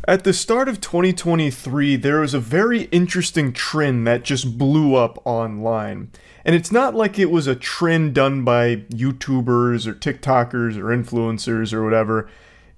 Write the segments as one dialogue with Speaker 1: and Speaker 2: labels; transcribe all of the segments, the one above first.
Speaker 1: At the start of 2023, there was a very interesting trend that just blew up online. And it's not like it was a trend done by YouTubers or TikTokers or influencers or whatever.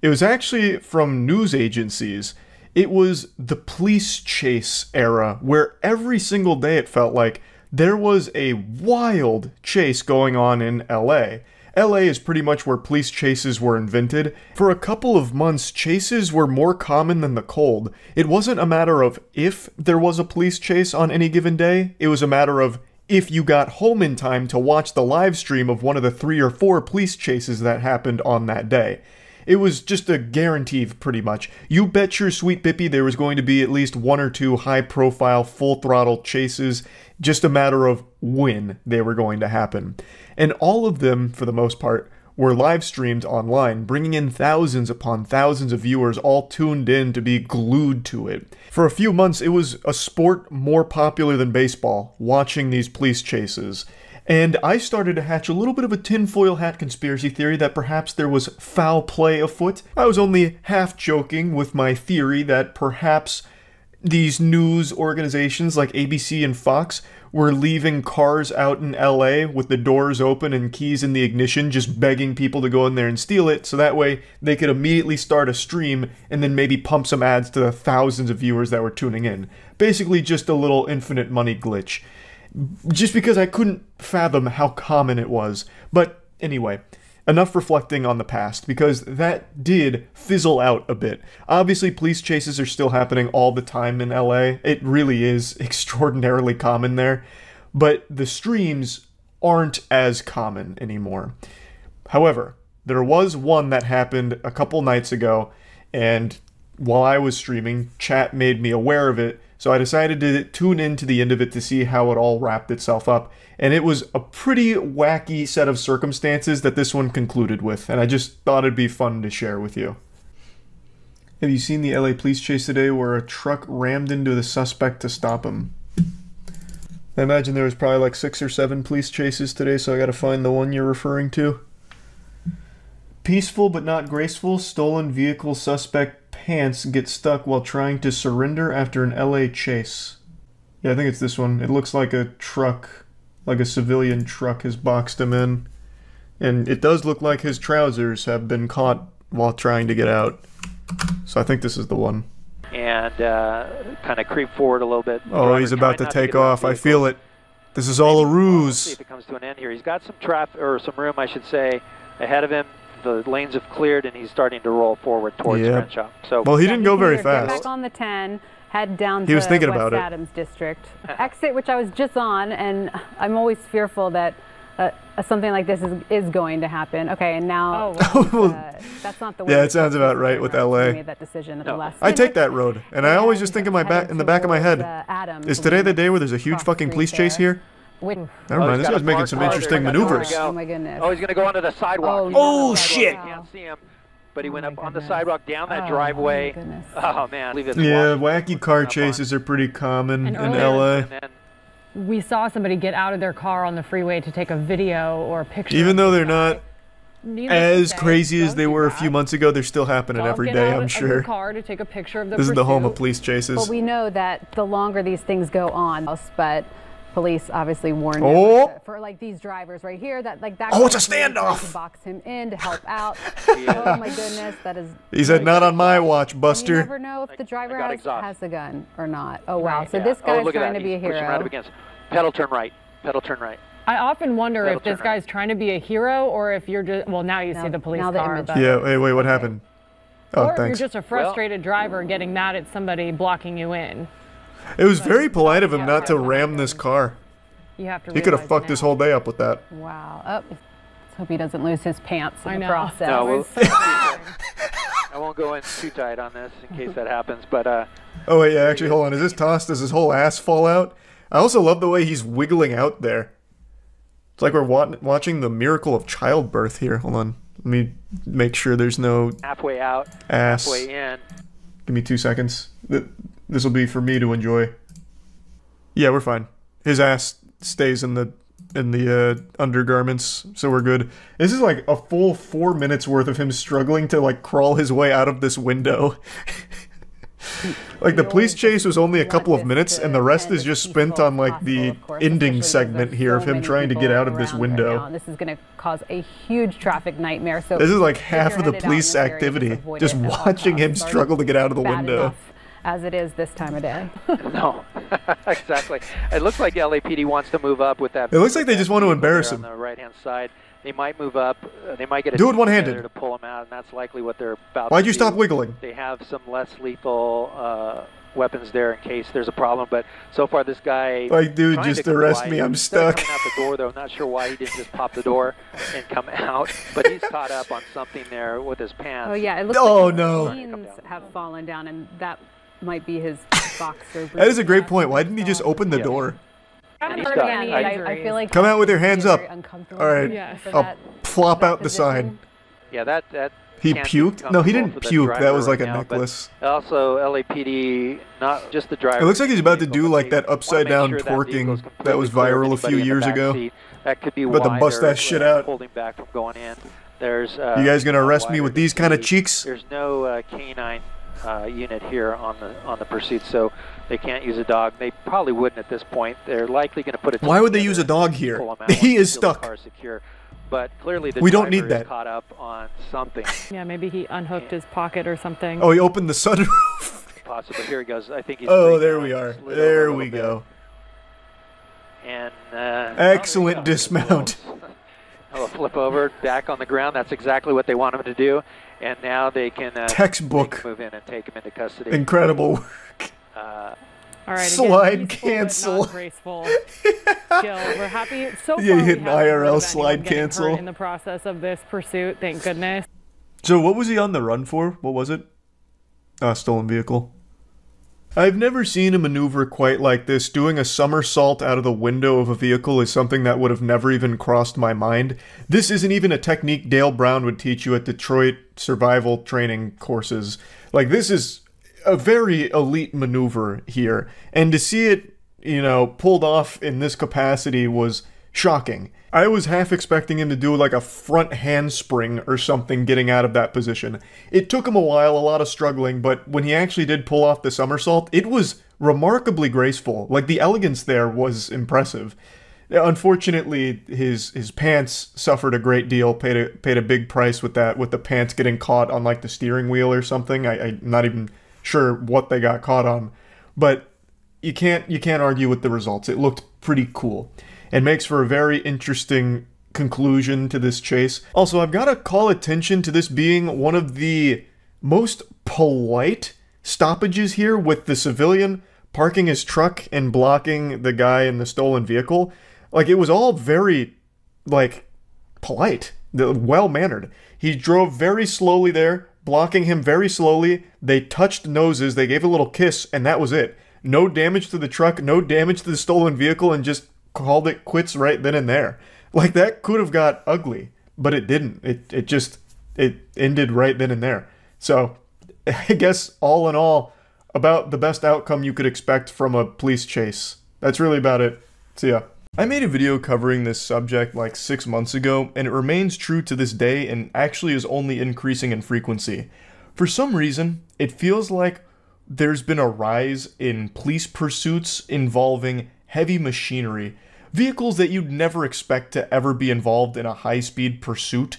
Speaker 1: It was actually from news agencies. It was the police chase era, where every single day it felt like there was a wild chase going on in LA. LA is pretty much where police chases were invented. For a couple of months, chases were more common than the cold. It wasn't a matter of if there was a police chase on any given day, it was a matter of if you got home in time to watch the live stream of one of the 3 or 4 police chases that happened on that day. It was just a guarantee, pretty much. You bet your sweet bippy there was going to be at least 1 or 2 high-profile, full-throttle chases, just a matter of when they were going to happen. And all of them, for the most part, were live streamed online, bringing in thousands upon thousands of viewers all tuned in to be glued to it. For a few months, it was a sport more popular than baseball, watching these police chases. And I started to hatch a little bit of a tinfoil hat conspiracy theory that perhaps there was foul play afoot. I was only half joking with my theory that perhaps these news organizations like ABC and Fox were leaving cars out in LA with the doors open and keys in the ignition, just begging people to go in there and steal it, so that way they could immediately start a stream and then maybe pump some ads to the thousands of viewers that were tuning in. Basically just a little infinite money glitch. Just because I couldn't fathom how common it was. But anyway, enough reflecting on the past, because that did fizzle out a bit. Obviously, police chases are still happening all the time in LA. It really is extraordinarily common there. But the streams aren't as common anymore. However, there was one that happened a couple nights ago, and while I was streaming, chat made me aware of it, so I decided to tune in to the end of it to see how it all wrapped itself up. And it was a pretty wacky set of circumstances that this one concluded with, and I just thought it'd be fun to share with you. Have you seen the LA police chase today where a truck rammed into the suspect to stop him? I imagine there was probably like 6 or 7 police chases today, so I gotta find the one you're referring to. Peaceful but not graceful, stolen vehicle suspect pants get stuck while trying to surrender after an LA chase. Yeah, I think it's this one. It looks like a truck, like a civilian truck has boxed him in. And it does look like his trousers have been caught while trying to get out. So I think this is the one.
Speaker 2: And kind of creep forward a little bit.
Speaker 1: Oh, he's about to take off. I feel it. This is all a ruse.
Speaker 2: See if it comes to an end here. He's got some traffic, or some room, I should say, ahead of him. The lanes have cleared, and he's starting to roll forward towards Crenshaw. So,
Speaker 1: well, he didn't go very fast.
Speaker 3: Get back on the 10, head down
Speaker 1: to West
Speaker 3: Adams District. Exit, which I was just on, and I'm always fearful that something like this is going to happen. Okay, and now that's not the way.
Speaker 1: Yeah, it sounds about right with LA.
Speaker 3: Made that decision at the last
Speaker 1: I take that road, and I always just think in the back of my head, is today the day where there's a huge fucking police chase here? Never mind, this guy's making some interesting maneuvers.
Speaker 3: Oh my goodness.
Speaker 2: Oh, he's going to go onto the sidewalk.
Speaker 1: Oh shit!
Speaker 2: You can't see him, but he went up on the sidewalk, down that driveway. Oh man.
Speaker 1: Yeah, wacky car chases are pretty common in LA.
Speaker 4: We saw somebody get out of their car on the freeway to take a video or a picture.
Speaker 1: Even though they're not as crazy as they were a few months ago, they're still happening every day, I'm sure.
Speaker 4: Car to take a picture of the
Speaker 1: This is the home of police chases.
Speaker 3: Well, we know that the longer these things go on, but police obviously warned them for like these drivers right here that
Speaker 1: it's a standoff.
Speaker 3: To box him in to help out. Oh my goodness, that is.
Speaker 1: He said, "Not on my watch, Buster."
Speaker 3: You never know if the driver has a gun or not. Oh wow, so this guy's trying to be a hero.
Speaker 2: Right up against. Pedal turn right. Pedal turn right.
Speaker 4: I often wonder if this guy's trying to be a hero or if you're just, well, now you see the police car.
Speaker 1: Yeah, hey, wait, what happened? Oh,
Speaker 4: or
Speaker 1: thanks.
Speaker 4: You're just a frustrated driver getting mad at somebody blocking you in.
Speaker 1: It was very polite of him not to ram this car.
Speaker 4: You have to.
Speaker 1: He could have fucked his whole day up with that.
Speaker 3: Wow. Oh, let's hope he doesn't lose his pants in the process.
Speaker 2: No, I won't go in too tight on this in case that happens, but
Speaker 1: oh wait, yeah, actually, hold on. Is this tossed? Does his whole ass fall out? I also love the way he's wiggling out there. It's like we're watching the miracle of childbirth here. Hold on. Let me make sure there's no
Speaker 2: halfway out,
Speaker 1: ass.
Speaker 2: Halfway in.
Speaker 1: Give me 2 seconds. This will be for me to enjoy. Yeah, we're fine. His ass stays in the undergarments, so we're good. This is like a full 4 minutes worth of him struggling to like crawl his way out of this window. Like, the police chase was only a couple of minutes, and the rest is just spent on, like, the ending segment here of him trying to get out of this window.
Speaker 3: And this is going to cause a huge traffic nightmare. So
Speaker 1: this is like half of the police activity, just watching him struggle to get out of the window.
Speaker 3: As it is this time of day.
Speaker 2: No, exactly. It looks like LAPD wants to move up with that.
Speaker 1: It looks like they just want to embarrass him.
Speaker 2: On the right-hand side, they might move up. They might get a
Speaker 1: do it one-handed
Speaker 2: to pull him out, and that's likely what they're about.
Speaker 1: Why'd you stop wiggling?
Speaker 2: They have some less lethal weapons there in case there's a problem. But so far, this guy,
Speaker 1: like, dude, just arrest me. I'm stuck.
Speaker 2: Coming out the door, though. I'm not sure why he didn't just pop the door and come out. But he's caught up on something there with his pants.
Speaker 3: Oh yeah, it looks like the jeans have fallen down, and that might be his boxer.
Speaker 1: That is a great point. Why didn't he just open the door?
Speaker 3: I feel like
Speaker 1: come out with your hands up. All right, I'll plop out the sign.
Speaker 2: Yeah, that
Speaker 1: he puked? No, he didn't puke. That was like a necklace.
Speaker 2: Also, LAPD, not just the driver.
Speaker 1: It looks like he's about to do like that upside down twerking that was viral a few years ago.
Speaker 2: That could be
Speaker 1: about to bust that shit out.
Speaker 2: Holding back from going in. There's
Speaker 1: you guys gonna arrest me with these kind of cheeks?
Speaker 2: There's no canine unit here on the pursuit, so they can't use a dog. They probably wouldn't at this point. They're likely going to put a.
Speaker 1: Why would they use a dog here? He is stuck.
Speaker 2: But clearly the
Speaker 1: we don't need that.
Speaker 2: Caught up on something.
Speaker 4: Yeah, maybe he unhooked his pocket or something.
Speaker 1: Oh, he opened the sunroof.
Speaker 2: Possibly. Here he goes. I think he's.
Speaker 1: Oh, there we are. There we go.
Speaker 2: And
Speaker 1: excellent dismount.
Speaker 2: Oh, flip over, back on the ground. That's exactly what they want him to do. And now they can
Speaker 1: textbook
Speaker 2: move in and take him into custody.
Speaker 1: Incredible work.
Speaker 4: All right,
Speaker 1: slide
Speaker 4: again,
Speaker 1: cancel.
Speaker 4: Graceful. Jill, we're happy. So far,
Speaker 1: yeah, you hit an IRL slide cancel
Speaker 4: in the process of this pursuit. Thank goodness.
Speaker 1: So, what was he on the run for? What was it? Stolen vehicle. I've never seen a maneuver quite like this. Doing a somersault out of the window of a vehicle is something that would have never even crossed my mind. This isn't even a technique Dale Brown would teach you at Detroit survival training courses. Like, this is a very elite maneuver here. And to see it, you know, pulled off in this capacity was shocking. I was half expecting him to do like a front handspring or something getting out of that position. It took him a while, a lot of struggling, but when he actually did pull off the somersault, it was remarkably graceful. Like, the elegance there was impressive. Unfortunately, his pants suffered a great deal, paid a big price with that, with the pants getting caught on like the steering wheel or something. I'm not even sure what they got caught on, but you can't argue with the results. It looked pretty cool. It makes for a very interesting conclusion to this chase. Also, I've got to call attention to this being one of the most polite stoppages here, with the civilian parking his truck and blocking the guy in the stolen vehicle. Like, it was all very, like, polite, well-mannered. He drove very slowly there, blocking him very slowly. They touched noses, they gave a little kiss, and that was it. No damage to the truck, no damage to the stolen vehicle, and just called it quits right then and there. Like, that could have got ugly, but it didn't. It ended right then and there. So, I guess, all in all, about the best outcome you could expect from a police chase. That's really about it. See ya. I made a video covering this subject like 6 months ago, and it remains true to this day and actually is only increasing in frequency. For some reason, it feels like there's been a rise in police pursuits involving heavy machinery. Vehicles that you'd never expect to ever be involved in a high-speed pursuit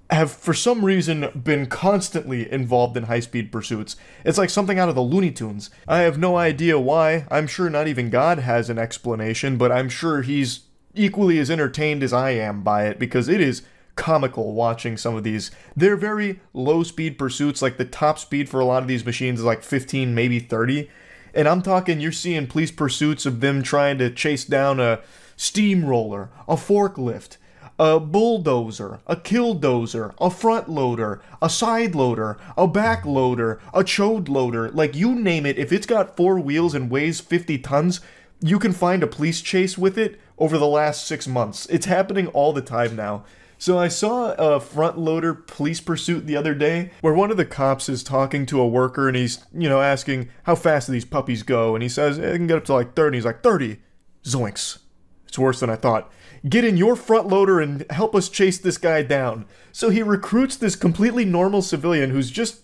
Speaker 1: have, for some reason, been constantly involved in high-speed pursuits. It's like something out of the Looney Tunes. I have no idea why. I'm sure not even God has an explanation, but I'm sure he's equally as entertained as I am by it, because it is comical watching some of these. They're very low-speed pursuits. Like, the top speed for a lot of these machines is like 15, maybe 30. And I'm talking, you're seeing police pursuits of them trying to chase down a steamroller, a forklift, a bulldozer, a killdozer, a front loader, a side loader, a back loader, a chode loader. Like, you name it, if it's got 4 wheels and weighs 50 tons, you can find a police chase with it over the last 6 months. It's happening all the time now. So I saw a front loader police pursuit the other day where one of the cops is talking to a worker and he's, you know, asking how fast do these puppies go, and he says it can get up to like 30. He's like, 30? Zoinks. It's worse than I thought. Get in your front loader and help us chase this guy down. So he recruits this completely normal civilian who's just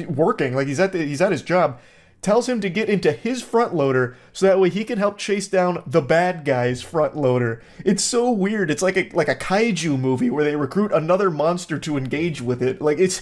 Speaker 1: working, like he's at his job, tells him to get into his front loader so that way he can help chase down the bad guy's front loader. It's so weird. It's like a kaiju movie where they recruit another monster to engage with it. Like, it's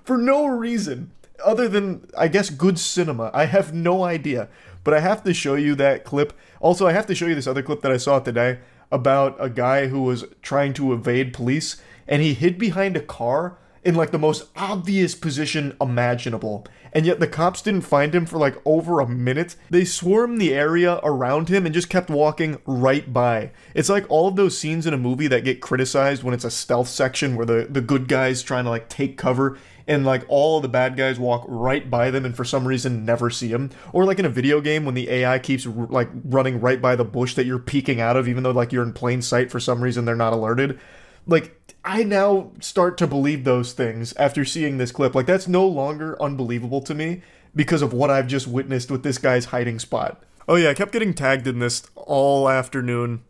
Speaker 1: for no reason other than, I guess, good cinema. I have no idea. But I have to show you that clip. Also, I have to show you this other clip that I saw today about a guy who was trying to evade police, and he hid behind a car in like the most obvious position imaginable. And yet the cops didn't find him for like over a minute. They swarmed the area around him and just kept walking right by. It's like all of those scenes in a movie that get criticized when it's a stealth section where the good guys trying to like take cover and like all of the bad guys walk right by them and for some reason never see them. Or like in a video game when the AI keeps like running right by the bush that you're peeking out of even though like you're in plain sight for some reason they're not alerted. Like, I now start to believe those things after seeing this clip. Like, that's no longer unbelievable to me because of what I've just witnessed with this guy's hiding spot. Oh yeah, I kept getting tagged in this all afternoon.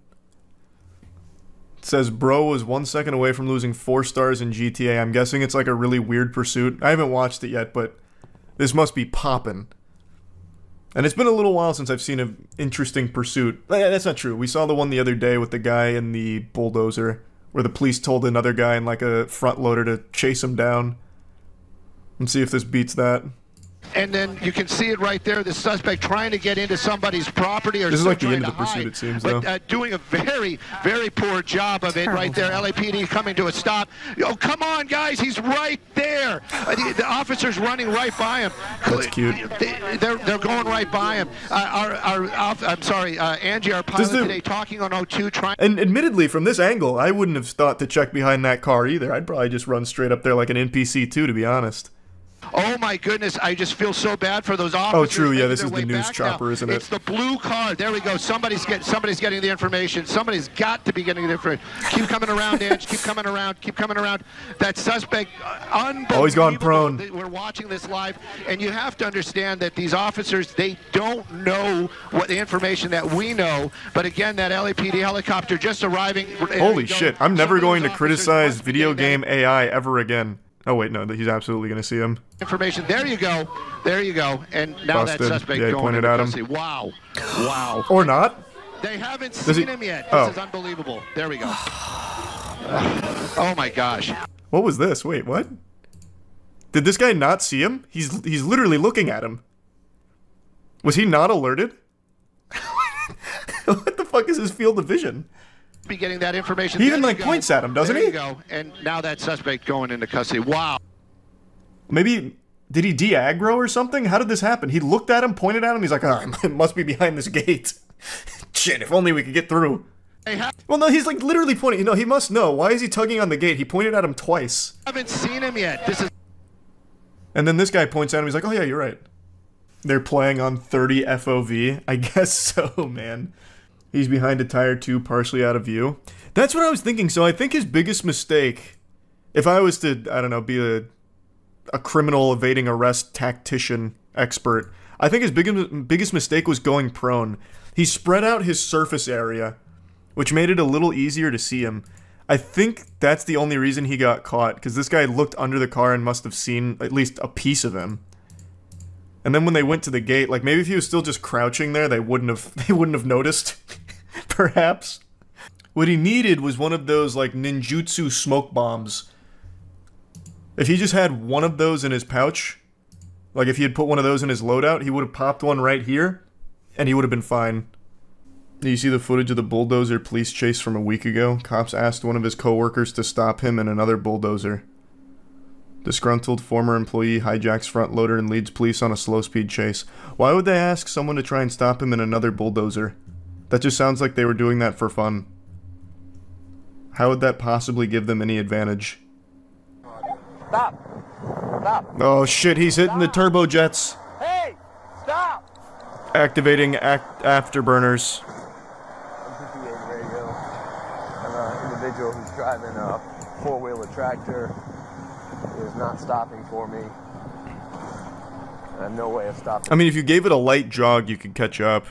Speaker 1: It says, bro was 1 second away from losing 4 stars in GTA. I'm guessing it's like a really weird pursuit. I haven't watched it yet, but this must be poppin'. And it's been a little while since I've seen an interesting pursuit. That's not true. We saw the one the other day with the guy in the bulldozer, where the police told another guy in like a front loader to chase him down. Let's see if this beats that.
Speaker 5: And then you can see it right there, the suspect trying to get into somebody's property. Or
Speaker 1: this is like the end of the pursuit, it seems, though.
Speaker 5: But doing a very, very poor job of it right there. LAPD coming to a stop. Oh, come on, guys, he's right there. The officer's running right by him.
Speaker 1: That's cute.
Speaker 5: They're going right by him. I'm sorry, Angie, our pilot today, talking on O2, trying...
Speaker 1: And admittedly, from this angle, I wouldn't have thought to check behind that car either. I'd probably just run straight up there like an NPC too, to be honest.
Speaker 5: Oh my goodness, I just feel so bad for those officers.
Speaker 1: Oh true, yeah, this is the news chopper,
Speaker 5: now.
Speaker 1: Isn't it?
Speaker 5: It's the blue car. There we go. Somebody's getting the information. Somebody's got to be getting the information. Keep coming around, Edge. Keep coming around. Keep coming around. That suspect, unbelievable.
Speaker 1: Oh, he's gone prone.
Speaker 5: We're watching this live, and you have to understand that these officers, they don't know what the information that we know. But again, that LAPD helicopter just arriving.
Speaker 1: Holy shit, I'm never going to criticize video game AI ever again. Oh wait, no, he's absolutely going to see him.
Speaker 5: Information. There you go. There you go. And now
Speaker 1: Busted.
Speaker 5: that suspect
Speaker 1: yeah,
Speaker 5: going
Speaker 1: pointed at him.
Speaker 5: Wow. Wow.
Speaker 1: Or not.
Speaker 5: They haven't seen him yet. This is unbelievable. There we go. Oh my gosh.
Speaker 1: What was this? Wait, what? Did this guy not see him? He's literally looking at him. Was he not alerted? What the fuck is his field of vision?
Speaker 5: Be getting that information.
Speaker 1: He even like points at him, doesn't he?
Speaker 5: There you go. And now that suspect going into custody. Wow.
Speaker 1: Maybe, did he de-aggro or something? How did this happen? He looked at him, pointed at him, he's like, oh, it must be behind this gate. Shit, if only we could get through. Well, no, he's like literally pointing. You know, he must know. Why is he tugging on the gate? He pointed at him twice.
Speaker 5: Haven't seen him yet. This is.
Speaker 1: And then this guy points at him, he's like, oh yeah, you're right. They're playing on 30 FOV. I guess so, man. He's behind a tire too, partially out of view. That's what I was thinking. So I think his biggest mistake, if I was to, I don't know, be a criminal evading arrest tactician expert, I think his biggest mistake was going prone. He spread out his surface area, which made it a little easier to see him. I think that's the only reason he got caught, because this guy looked under the car and must have seen at least a piece of him. And then when they went to the gate, like maybe if he was still just crouching there, they wouldn't have noticed. Perhaps. What he needed was one of those like ninjutsu smoke bombs. If he just had one of those in his pouch, like if he had put one of those in his loadout, he would have popped one right here, and he would have been fine. You see the footage of the bulldozer police chase from a week ago? Cops asked one of his co-workers to stop him and another bulldozer. Disgruntled former employee hijacks front loader and leads police on a slow-speed chase. Why would they ask someone to try and stop him in another bulldozer? That just sounds like they were doing that for fun. How would that possibly give them any advantage?
Speaker 6: Stop! Stop!
Speaker 1: Oh shit, he's hitting the turbojets.
Speaker 6: Hey! Stop!
Speaker 1: Activating afterburners.
Speaker 6: I'm radio. I'm an individual who's driving a four-wheeler tractor. He is not stopping for me. I have no way of stopping.
Speaker 1: I mean, if you gave it a light jog, you could catch up.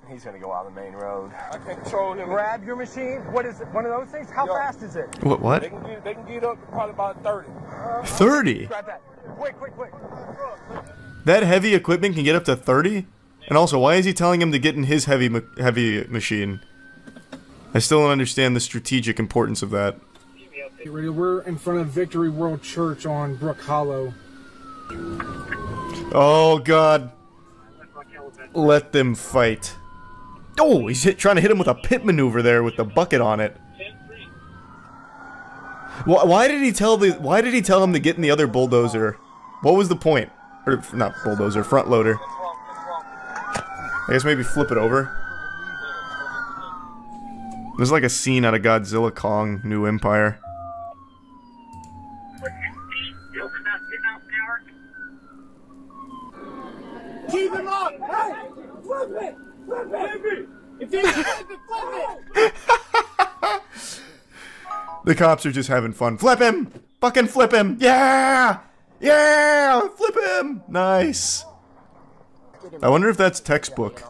Speaker 6: He's gonna go out the main road. I control him. Grab your machine. What is it? One of those things? How fast is it?
Speaker 1: What?
Speaker 6: They can get up to probably about 30.
Speaker 1: 30?
Speaker 6: Grab that. Quick, quick, quick.
Speaker 1: That heavy equipment can get up to 30? And also, why is he telling him to get in his heavy machine? I still don't understand the strategic importance of that.
Speaker 7: We're in front of Victory World Church on Brook Hollow.
Speaker 1: Oh, God. Let them fight. Oh, he's trying to hit him with a pit maneuver there with the bucket on it. Why did he tell him to get in the other bulldozer? What was the point? Or, not bulldozer, front loader. I guess maybe flip it over. This is like a scene out of Godzilla Kong, New Empire.
Speaker 8: Keep him up! Hey! Flip it! Flip it! If you flip it, flip it!
Speaker 1: The cops are just having fun. Flip him! Fucking flip him! Yeah! Yeah! Flip him! Nice. I wonder if that's textbook.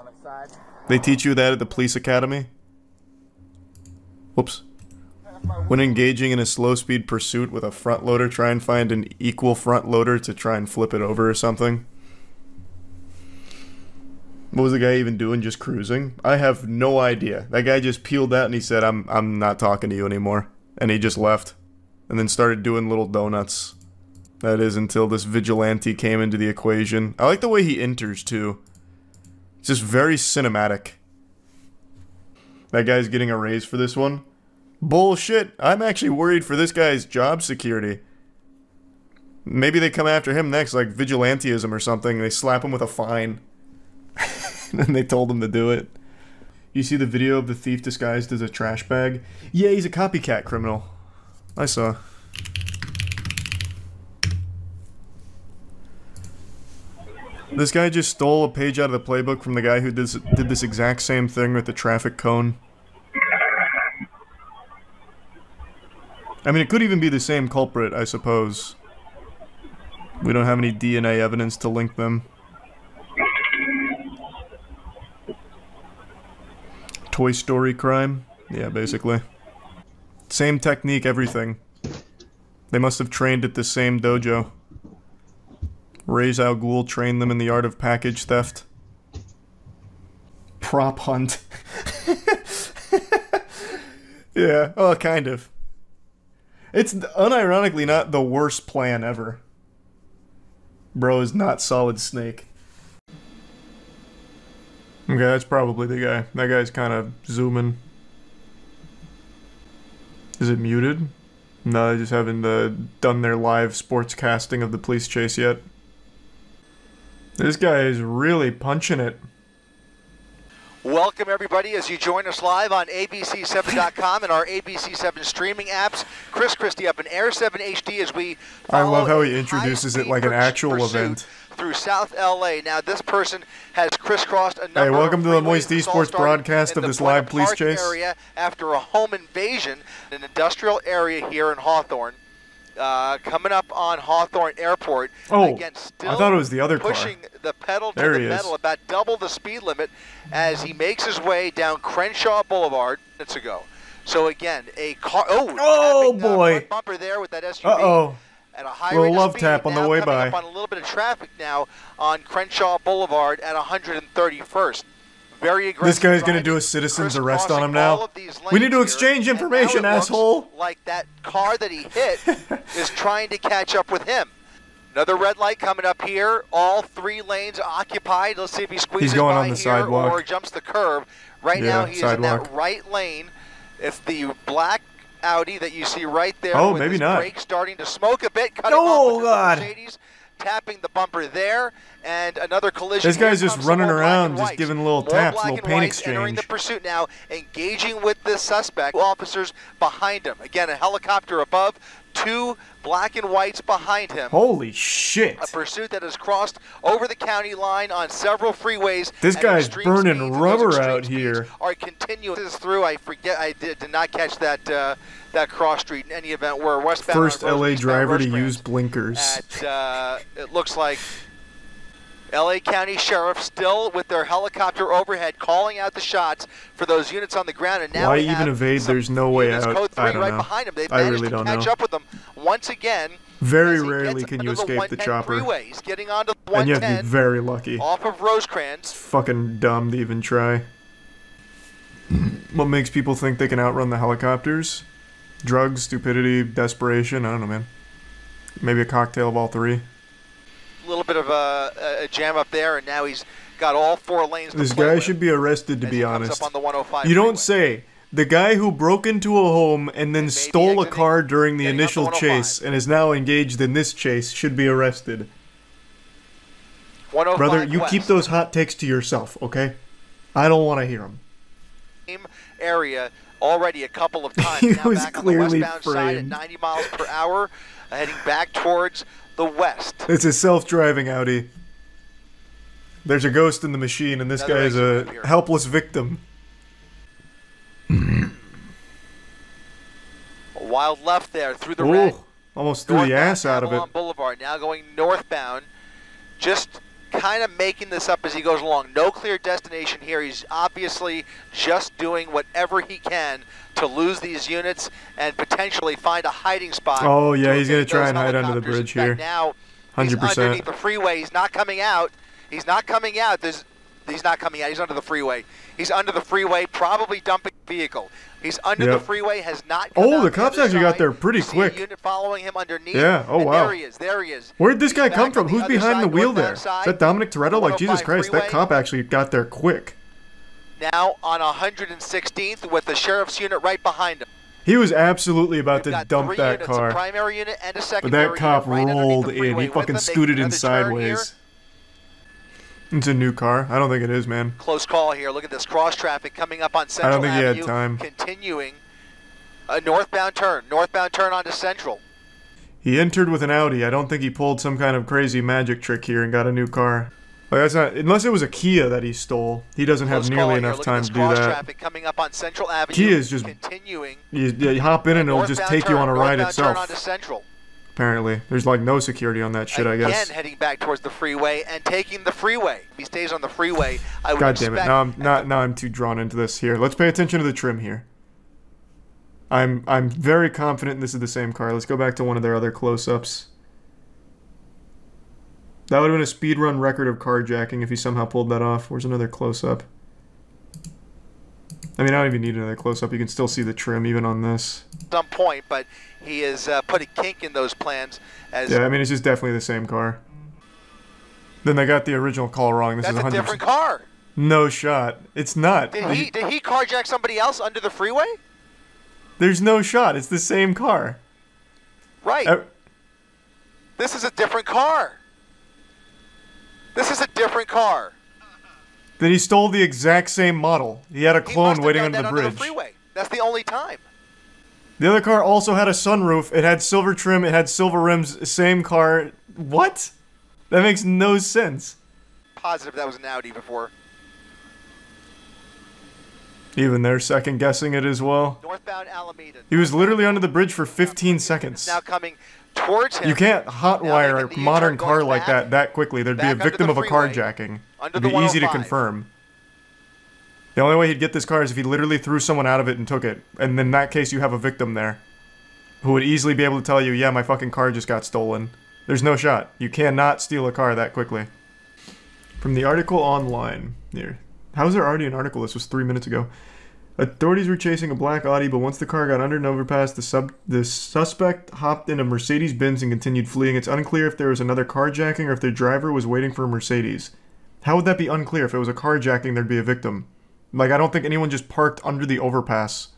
Speaker 1: They teach you that at the police academy? Whoops. When engaging in a slow-speed pursuit with a front loader, try and find an equal front loader to try and flip it over or something. What was the guy even doing, just cruising? I have no idea. That guy just peeled out and he said, I'm not talking to you anymore. And he just left. And then started doing little donuts. That is, until this vigilante came into the equation. I like the way he enters, too. It's just very cinematic. That guy's getting a raise for this one. Bullshit. I'm actually worried for this guy's job security. Maybe they come after him next, like vigilanteism or something. They slap him with a fine. And they told him to do it. You see the video of the thief disguised as a trash bag? Yeah, he's a copycat criminal. I saw. This guy just stole a page out of the playbook from the guy who did this exact same thing with the traffic cone. I mean, it could even be the same culprit, I suppose. We don't have any DNA evidence to link them. Toy Story crime? Yeah, basically. Same technique, everything. They must have trained at the same dojo. Ra's al Ghul trained them in the art of package theft. Prop hunt. Yeah, well, kind of. It's unironically not the worst plan ever. Bro is not Solid Snake. Okay, that's probably the guy. That guy's kind of zooming. Is it muted? No, they just haven't done their live sports casting of the police chase yet. This guy is really punching it.
Speaker 9: Welcome everybody as you join us live on ABC7.com and our ABC7 streaming apps. Chris Christie up in Air 7 HD as we
Speaker 1: I love how he introduces it like an actual event.
Speaker 9: Through South LA. Now this person has crisscrossed a number
Speaker 1: Hey, welcome
Speaker 9: of
Speaker 1: to the Moist Esports broadcast of this live police chase.
Speaker 9: Area after a home invasion in an industrial area here in Hawthorne. Coming up on Hawthorne Airport.
Speaker 1: Oh,
Speaker 9: again, still
Speaker 1: I thought it was the other
Speaker 9: pushing
Speaker 1: car.
Speaker 9: The pedal to
Speaker 1: there
Speaker 9: the metal, about double the speed limit as he makes his way down Crenshaw Boulevard minutes ago. So again, a car.
Speaker 1: Oh boy!
Speaker 9: Front bumper there with that SUV. At a high rate
Speaker 1: love
Speaker 9: of speed,
Speaker 1: tap on the way by.
Speaker 9: Up on a little bit of traffic now on Crenshaw Boulevard at 131st. Very aggressive.
Speaker 1: This guy's gonna do a citizen's arrest on him now. We need to exchange information, asshole.
Speaker 9: Like that car that he hit is trying to catch up with him. Another red light coming up here. All 3 lanes occupied. Let's see if he squeezes
Speaker 1: going
Speaker 9: by
Speaker 1: on the
Speaker 9: here
Speaker 1: sidewalk.
Speaker 9: or jumps the curb. Right now he's in that right lane. It's the black Audi that you see right there.
Speaker 1: Oh,
Speaker 9: with
Speaker 1: maybe
Speaker 9: his
Speaker 1: not.
Speaker 9: Brakes starting to smoke a bit. Cutting off with
Speaker 1: God.
Speaker 9: the Mercedes, tapping the bumper there, and another collision.
Speaker 1: This guy's
Speaker 9: Here
Speaker 1: just
Speaker 9: comes
Speaker 1: running
Speaker 9: some more
Speaker 1: around,
Speaker 9: black and
Speaker 1: just
Speaker 9: whites.
Speaker 1: giving little
Speaker 9: More
Speaker 1: taps,
Speaker 9: black
Speaker 1: little
Speaker 9: and
Speaker 1: paint
Speaker 9: whites entering
Speaker 1: exchange.
Speaker 9: the pursuit now, engaging with this suspect. Officers behind him. Again, a helicopter above. 2 black and whites behind him.
Speaker 1: Holy shit.
Speaker 9: A pursuit that has crossed over the county line on several freeways.
Speaker 1: This guy's burning rubber out here.
Speaker 9: Are continuing through. I forget. I did not catch that that cross street in any event. We're westbound.
Speaker 1: First LA driver to use blinkers.
Speaker 9: It looks like LA County Sheriff still with their helicopter overhead calling out the shots for those units on the ground. And now
Speaker 1: why even evade? There's no way out.
Speaker 9: Code 3
Speaker 1: I don't
Speaker 9: right
Speaker 1: know.
Speaker 9: behind them. They've
Speaker 1: I
Speaker 9: managed
Speaker 1: really
Speaker 9: to
Speaker 1: don't
Speaker 9: catch
Speaker 1: know.
Speaker 9: up with them once again.
Speaker 1: Very rarely can you escape the chopper.
Speaker 9: Freeway. He's getting onto the 110.
Speaker 1: And you have to be very lucky.
Speaker 9: Off of Rosecrans.
Speaker 1: It's fucking dumb to even try. What makes people think they can outrun the helicopters? Drugs, stupidity, desperation, I don't know, man. Maybe a cocktail of all three.
Speaker 9: A little bit of a jam up there, and now he's got all 4 lanes.
Speaker 1: This guy should be arrested, to be honest.
Speaker 9: Up on the 105
Speaker 1: you don't say. The guy who broke into a home and then stole a car during the initial chase and is now engaged in this chase should be arrested. Brother, you keep those hot takes to yourself, okay? I don't want to hear them.
Speaker 9: Area already a couple of times.
Speaker 1: He
Speaker 9: now
Speaker 1: was
Speaker 9: back
Speaker 1: clearly
Speaker 9: on the westbound side at 90 miles per hour, heading back towards the west.
Speaker 1: It's a self-driving Audi. There's a ghost in the machine, and this guy is a helpless victim.
Speaker 9: A wild left there through the red.
Speaker 1: Almost threw the ass out of it.
Speaker 9: Boulevard, now going northbound, just kind of making this up as he goes along. No clear destination here. He's obviously just doing whatever he can to lose these units and potentially find a hiding spot.
Speaker 1: Oh yeah, he's gonna try and hide under the bridge here.
Speaker 9: Now,
Speaker 1: 100%.
Speaker 9: He's underneath the freeway. He's not coming out. He's not coming out. He's not coming out. He's under the freeway. He's under the freeway, probably dumping vehicle. He's under the freeway, has not come out
Speaker 1: the cops actually got there pretty quick.
Speaker 9: A unit following him underneath.
Speaker 1: Yeah, oh wow.
Speaker 9: There he is, there he is.
Speaker 1: Where'd this guy come from? Who's behind the wheel there? Is that Dominic Toretto? Like, Jesus Christ, that cop actually got there quick.
Speaker 9: Now on 116th with the sheriff's unit right behind him.
Speaker 1: He was absolutely about to dump that
Speaker 9: units,
Speaker 1: car.
Speaker 9: A primary unit and a
Speaker 1: But
Speaker 9: secondary
Speaker 1: that cop
Speaker 9: unit right
Speaker 1: rolled in. He fucking scooted in sideways. It's a new car. I don't think it is, man.
Speaker 9: Close call here. Look at this cross traffic coming up on Central Avenue.
Speaker 1: I don't think he had time.
Speaker 9: Continuing a northbound turn onto Central.
Speaker 1: He entered with an Audi. I don't think he pulled some kind of crazy magic trick here and got a new car. Like, that's not, unless it was a Kia that he stole. He doesn't have nearly enough time to do that.
Speaker 9: Traffic coming up on Central Avenue.
Speaker 1: Kia is just
Speaker 9: continuing.
Speaker 1: You hop in and it'll just take you on a ride itself.
Speaker 9: Turn onto Central.
Speaker 1: Apparently, there's like no security on that shit. I guess.
Speaker 9: Again, heading back towards the freeway and taking the freeway. If he stays on the freeway, I would
Speaker 1: God damn it! Now I'm too drawn into this. Here, let's pay attention to the trim here. I'm very confident this is the same car. Let's go back to one of their other close-ups. That would have been a speedrun record of carjacking if he somehow pulled that off. Where's another close-up? I mean, I don't even need another close-up. You can still see the trim even on this.
Speaker 9: Some point, but he has put a kink in those plans.
Speaker 1: Yeah, I mean, it's just definitely the same car. Then they got the original call wrong. This is 100%.
Speaker 9: That's a different car.
Speaker 1: No shot. It's not.
Speaker 9: Did he carjack somebody else under the freeway?
Speaker 1: There's no shot. It's the same car.
Speaker 9: Right. This is a different car. This is a different car.
Speaker 1: Then he stole the exact same model. He had a clone waiting under the bridge.
Speaker 9: Under the freeway. That's the only time.
Speaker 1: The other car also had a sunroof. It had silver trim. It had silver rims. Same car. What? That makes no sense.
Speaker 9: Positive that was an Audi before.
Speaker 1: Even they're second guessing it as well.
Speaker 9: Northbound Alameda.
Speaker 1: He was literally under the bridge for 15 seconds.
Speaker 9: Now coming towards him.
Speaker 1: You can't hotwire a modern car like that quickly. There'd be a victim of a carjacking. It'd be easy to confirm. The only way he'd get this car is if he literally threw someone out of it and took it. And in that case, you have a victim there who would easily be able to tell you, yeah, my fucking car just got stolen. There's no shot. You cannot steal a car that quickly. From the article online. Here. How is there already an article? This was 3 minutes ago. Authorities were chasing a black Audi, but once the car got under an overpass, the suspect hopped in a Mercedes-Benz and continued fleeing. It's unclear if there was another carjacking or if the driver was waiting for a Mercedes. How would that be unclear? If it was a carjacking, there'd be a victim. Like, I don't think anyone just parked under the overpass.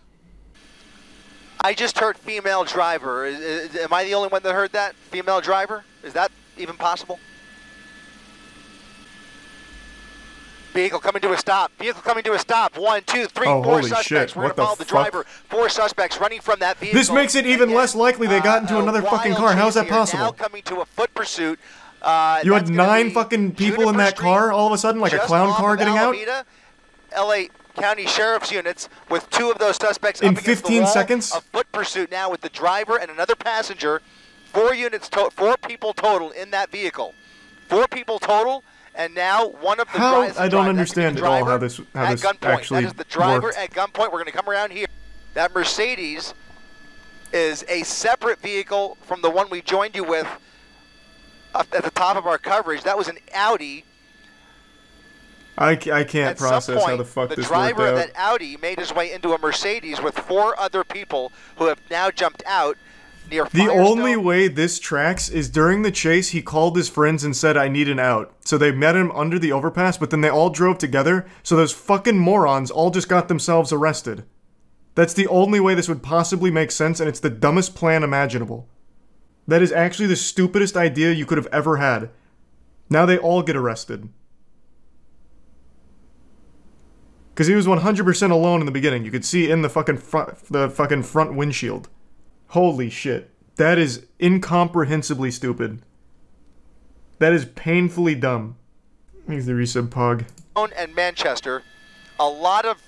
Speaker 9: I just heard female driver. Am I the only one that heard that? Female driver? Is that even possible? Vehicle coming to a stop. Vehicle coming to a stop. 1, 2, 3, 4 suspects.
Speaker 1: Shit.
Speaker 9: We're going to follow the driver. 4 suspects running from that vehicle.
Speaker 1: This makes it even less likely they got into another fucking car. How is that possible?
Speaker 9: Now coming to a foot pursuit.
Speaker 1: You had 9 fucking people in that car all of a sudden, like a clown car getting out?
Speaker 9: LA County Sheriff's units with 2 of those suspects
Speaker 1: in
Speaker 9: up against
Speaker 1: 15
Speaker 9: the wall.
Speaker 1: seconds?
Speaker 9: A foot pursuit now with the driver and another passenger. 4 people total in that vehicle. 4 people total. And now one of the drivers.
Speaker 1: I don't understand at all how this actually
Speaker 9: That is the driver
Speaker 1: worked.
Speaker 9: at gunpoint. We're going to come around here. That Mercedes is a separate vehicle from the one we joined you with up at the top of our coverage. That was an Audi.
Speaker 1: I can't process how the fuck this worked out.
Speaker 9: The driver of that Audi made his way into a Mercedes with 4 other people who have now jumped out near Firestone.
Speaker 1: The only way this tracks is during the chase, he called his friends and said, I need an out. So they met him under the overpass, but then they all drove together, so those fucking morons all just got themselves arrested. That's the only way this would possibly make sense, and it's the dumbest plan imaginable. That is actually the stupidest idea you could have ever had. Now they all get arrested. Because he was 100% alone in the beginning. You could see in the fucking front windshield. Holy shit. That is incomprehensibly stupid. That is painfully dumb. Here's the resub pog.
Speaker 9: And Manchester, a lot of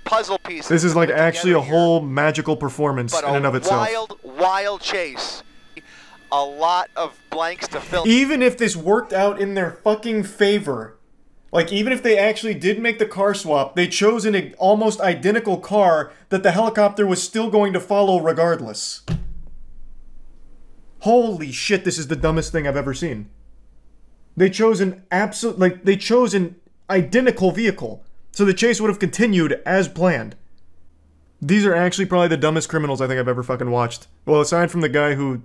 Speaker 9: puzzle pieces.
Speaker 1: This is like actually a whole magical performance
Speaker 9: in
Speaker 1: and of itself.
Speaker 9: Wild chase. A lot of blanks to fill.
Speaker 1: Even if this worked out in their fucking favor, like even if they actually did make the car swap, they chose an almost identical car that the helicopter was still going to follow regardless. Holy shit, this is the dumbest thing I've ever seen. They chose an identical vehicle. So the chase would have continued as planned. These are actually probably the dumbest criminals I think I've ever fucking watched. Well, aside from the guy who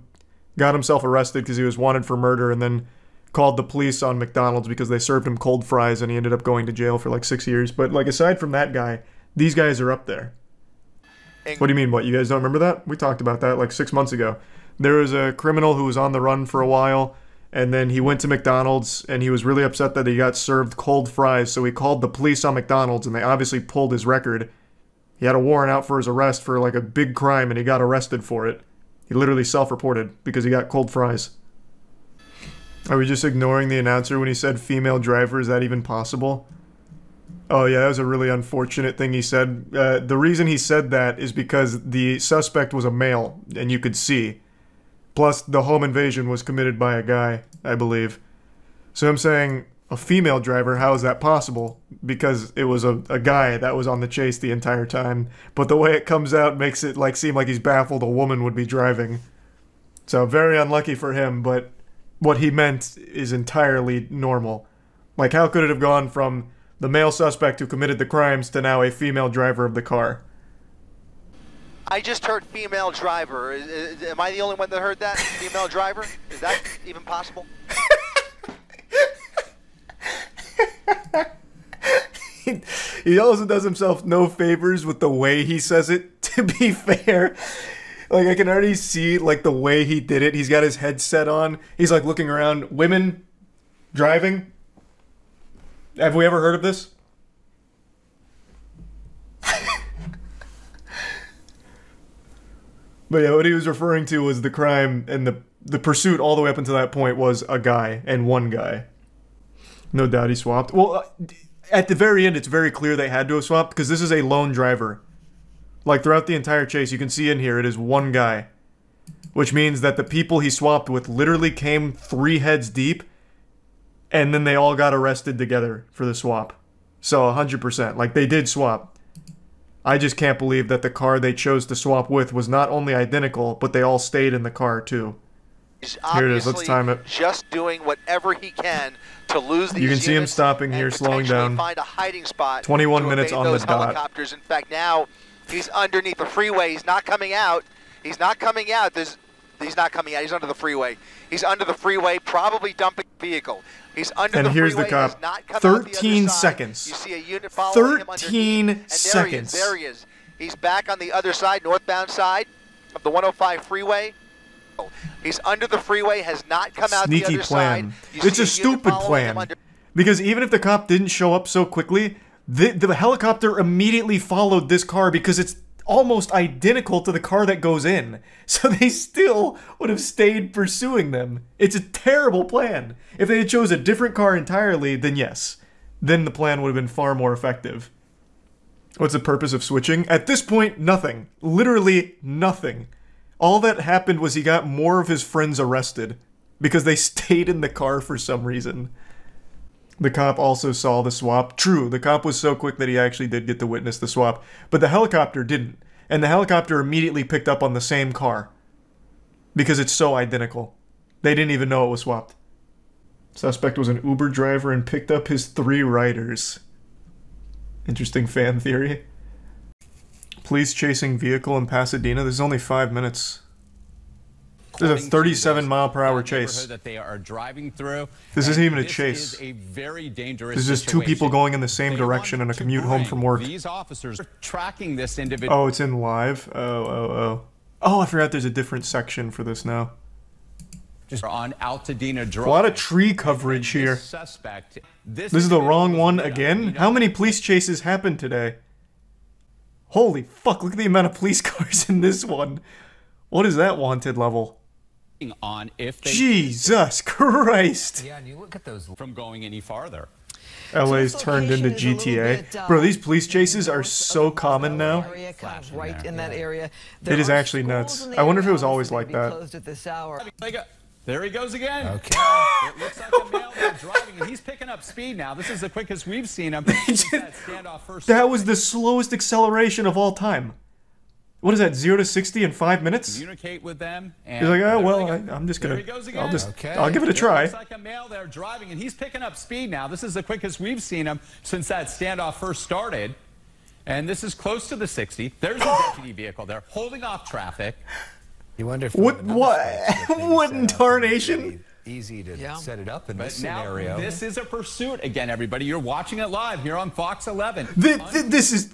Speaker 1: got himself arrested because he was wanted for murder and then called the police on McDonald's because they served him cold fries and he ended up going to jail for like 6 years. But like aside from that guy, these guys are up there. What do you mean, what? You guys don't remember that? We talked about that like 6 months ago. There was a criminal who was on the run for a while, and then he went to McDonald's and he was really upset that he got served cold fries, so he called the police on McDonald's and they obviously pulled his record. He had a warrant out for his arrest for like a big crime and he got arrested for it. He literally self-reported because he got cold fries. Are we just ignoring the announcer when he said female driver? Is that even possible? Oh yeah, that was a really unfortunate thing he said. The reason he said that is because the suspect was a male, and you could see. Plus, the home invasion was committed by a guy, I believe. So I'm saying, a female driver, how is that possible? Because it was a guy that was on the chase the entire time. But the way it comes out makes it like seem like he's baffled a woman would be driving. So very unlucky for him, but what he meant is entirely normal. Like, how could it have gone from the male suspect who committed the crimes to now a female driver of the car?
Speaker 9: I just heard female driver. Am I the only one that heard that? Female driver? Is that even possible?
Speaker 1: He also does himself no favors with the way he says it, to be fair. Like, I can already see, like, the way he did it. He's got his headset on. He's, like, looking around. Women driving? Have we ever heard of this? But yeah, what he was referring to was the crime, and the pursuit all the way up until that point was a guy, and one guy. No doubt he swapped. Well, at the very end, it's very clear they had to have swapped, because this is a lone driver. Like, throughout the entire chase, you can see in here, it is one guy. Which means that the people he swapped with literally came 3 heads deep, and then they all got arrested together for the swap. So, 100%. Like, they did swap. I just can't believe that the car they chose to swap with was not only identical, but they all stayed in the car, too. Here it is, let's time it.
Speaker 9: Just doing whatever he can to lose these.
Speaker 1: You can see him stopping here, slowing down.
Speaker 9: Find a hiding spot
Speaker 1: 21 minutes on the dot.
Speaker 9: Helicopters. In fact, now he's underneath the freeway. He's not coming out. He's not coming out. He's not coming out. He's under the freeway. He's under the freeway, probably dumping vehicle. He's under the freeway.
Speaker 1: And here's the cop. 13 seconds.
Speaker 9: You see a unit following him
Speaker 1: 13 seconds.
Speaker 9: There he is. He's back on the other side, northbound side of the 105 freeway. He's under the freeway, has not come out the other side.
Speaker 1: It's a stupid plan. Because even if the cop didn't show up so quickly, the helicopter immediately followed this car because it's almost identical to the car that goes in. So they still would have stayed pursuing them. It's a terrible plan. If they had chose a different car entirely, then yes. Then the plan would have been far more effective. What's the purpose of switching? At this point, nothing. Literally nothing. All that happened was he got more of his friends arrested because they stayed in the car for some reason. The cop also saw the swap. True, the cop was so quick that he actually did get to witness the swap, but the helicopter didn't. and the helicopter immediately picked up on the same car. Because it's so identical. They didn't even know it was swapped. Suspect was an Uber driver and picked up his 3 riders. Interesting fan theory. Police chasing vehicle in Pasadena. There's only 5 minutes. There's a 37-mile-per-hour chase.
Speaker 10: That they are driving through.
Speaker 1: This isn't even a chase.
Speaker 10: This is a very dangerous
Speaker 1: There's just 2 people going in the same direction on a commute home from work.
Speaker 10: These officers are tracking this individual.
Speaker 1: Oh, it's in live? Oh, I forgot there's a different section for this now.
Speaker 10: Just on Altadena Drive.
Speaker 1: A lot of tree coverage here. This is the wrong one again? How many police chases happened today? Holy fuck, look at the amount of police cars in this one. What is that wanted level?
Speaker 10: On if they
Speaker 1: Jesus Christ.
Speaker 10: Yeah, and you look at those from going any farther.
Speaker 1: LA's turned into GTA. Bro, these police chases are so common now.
Speaker 11: Right in that area.
Speaker 1: It is actually nuts. I wonder if it was always like that.
Speaker 10: There he goes again.
Speaker 1: Okay.
Speaker 10: It looks like a male there driving, and he's picking up speed now. This is the quickest we've seen him.
Speaker 1: That was the slowest acceleration of all time. What is that, 0 to 60 in 5 minutes?
Speaker 10: Communicate with them. And
Speaker 1: he's like, oh, well, I'm just gonna, I'll give it a try.
Speaker 10: Looks like a male there driving, and he's picking up speed now. This is the quickest we've seen him since that standoff first started. And this is close to the 60. There's a deputy vehicle there holding off traffic.
Speaker 12: You wonder if
Speaker 1: what in tarnation?
Speaker 12: Easy to set it up in
Speaker 10: but
Speaker 12: this
Speaker 10: now,
Speaker 12: scenario.
Speaker 10: This is a pursuit again, everybody. You're watching it live here on Fox 11.
Speaker 1: This is.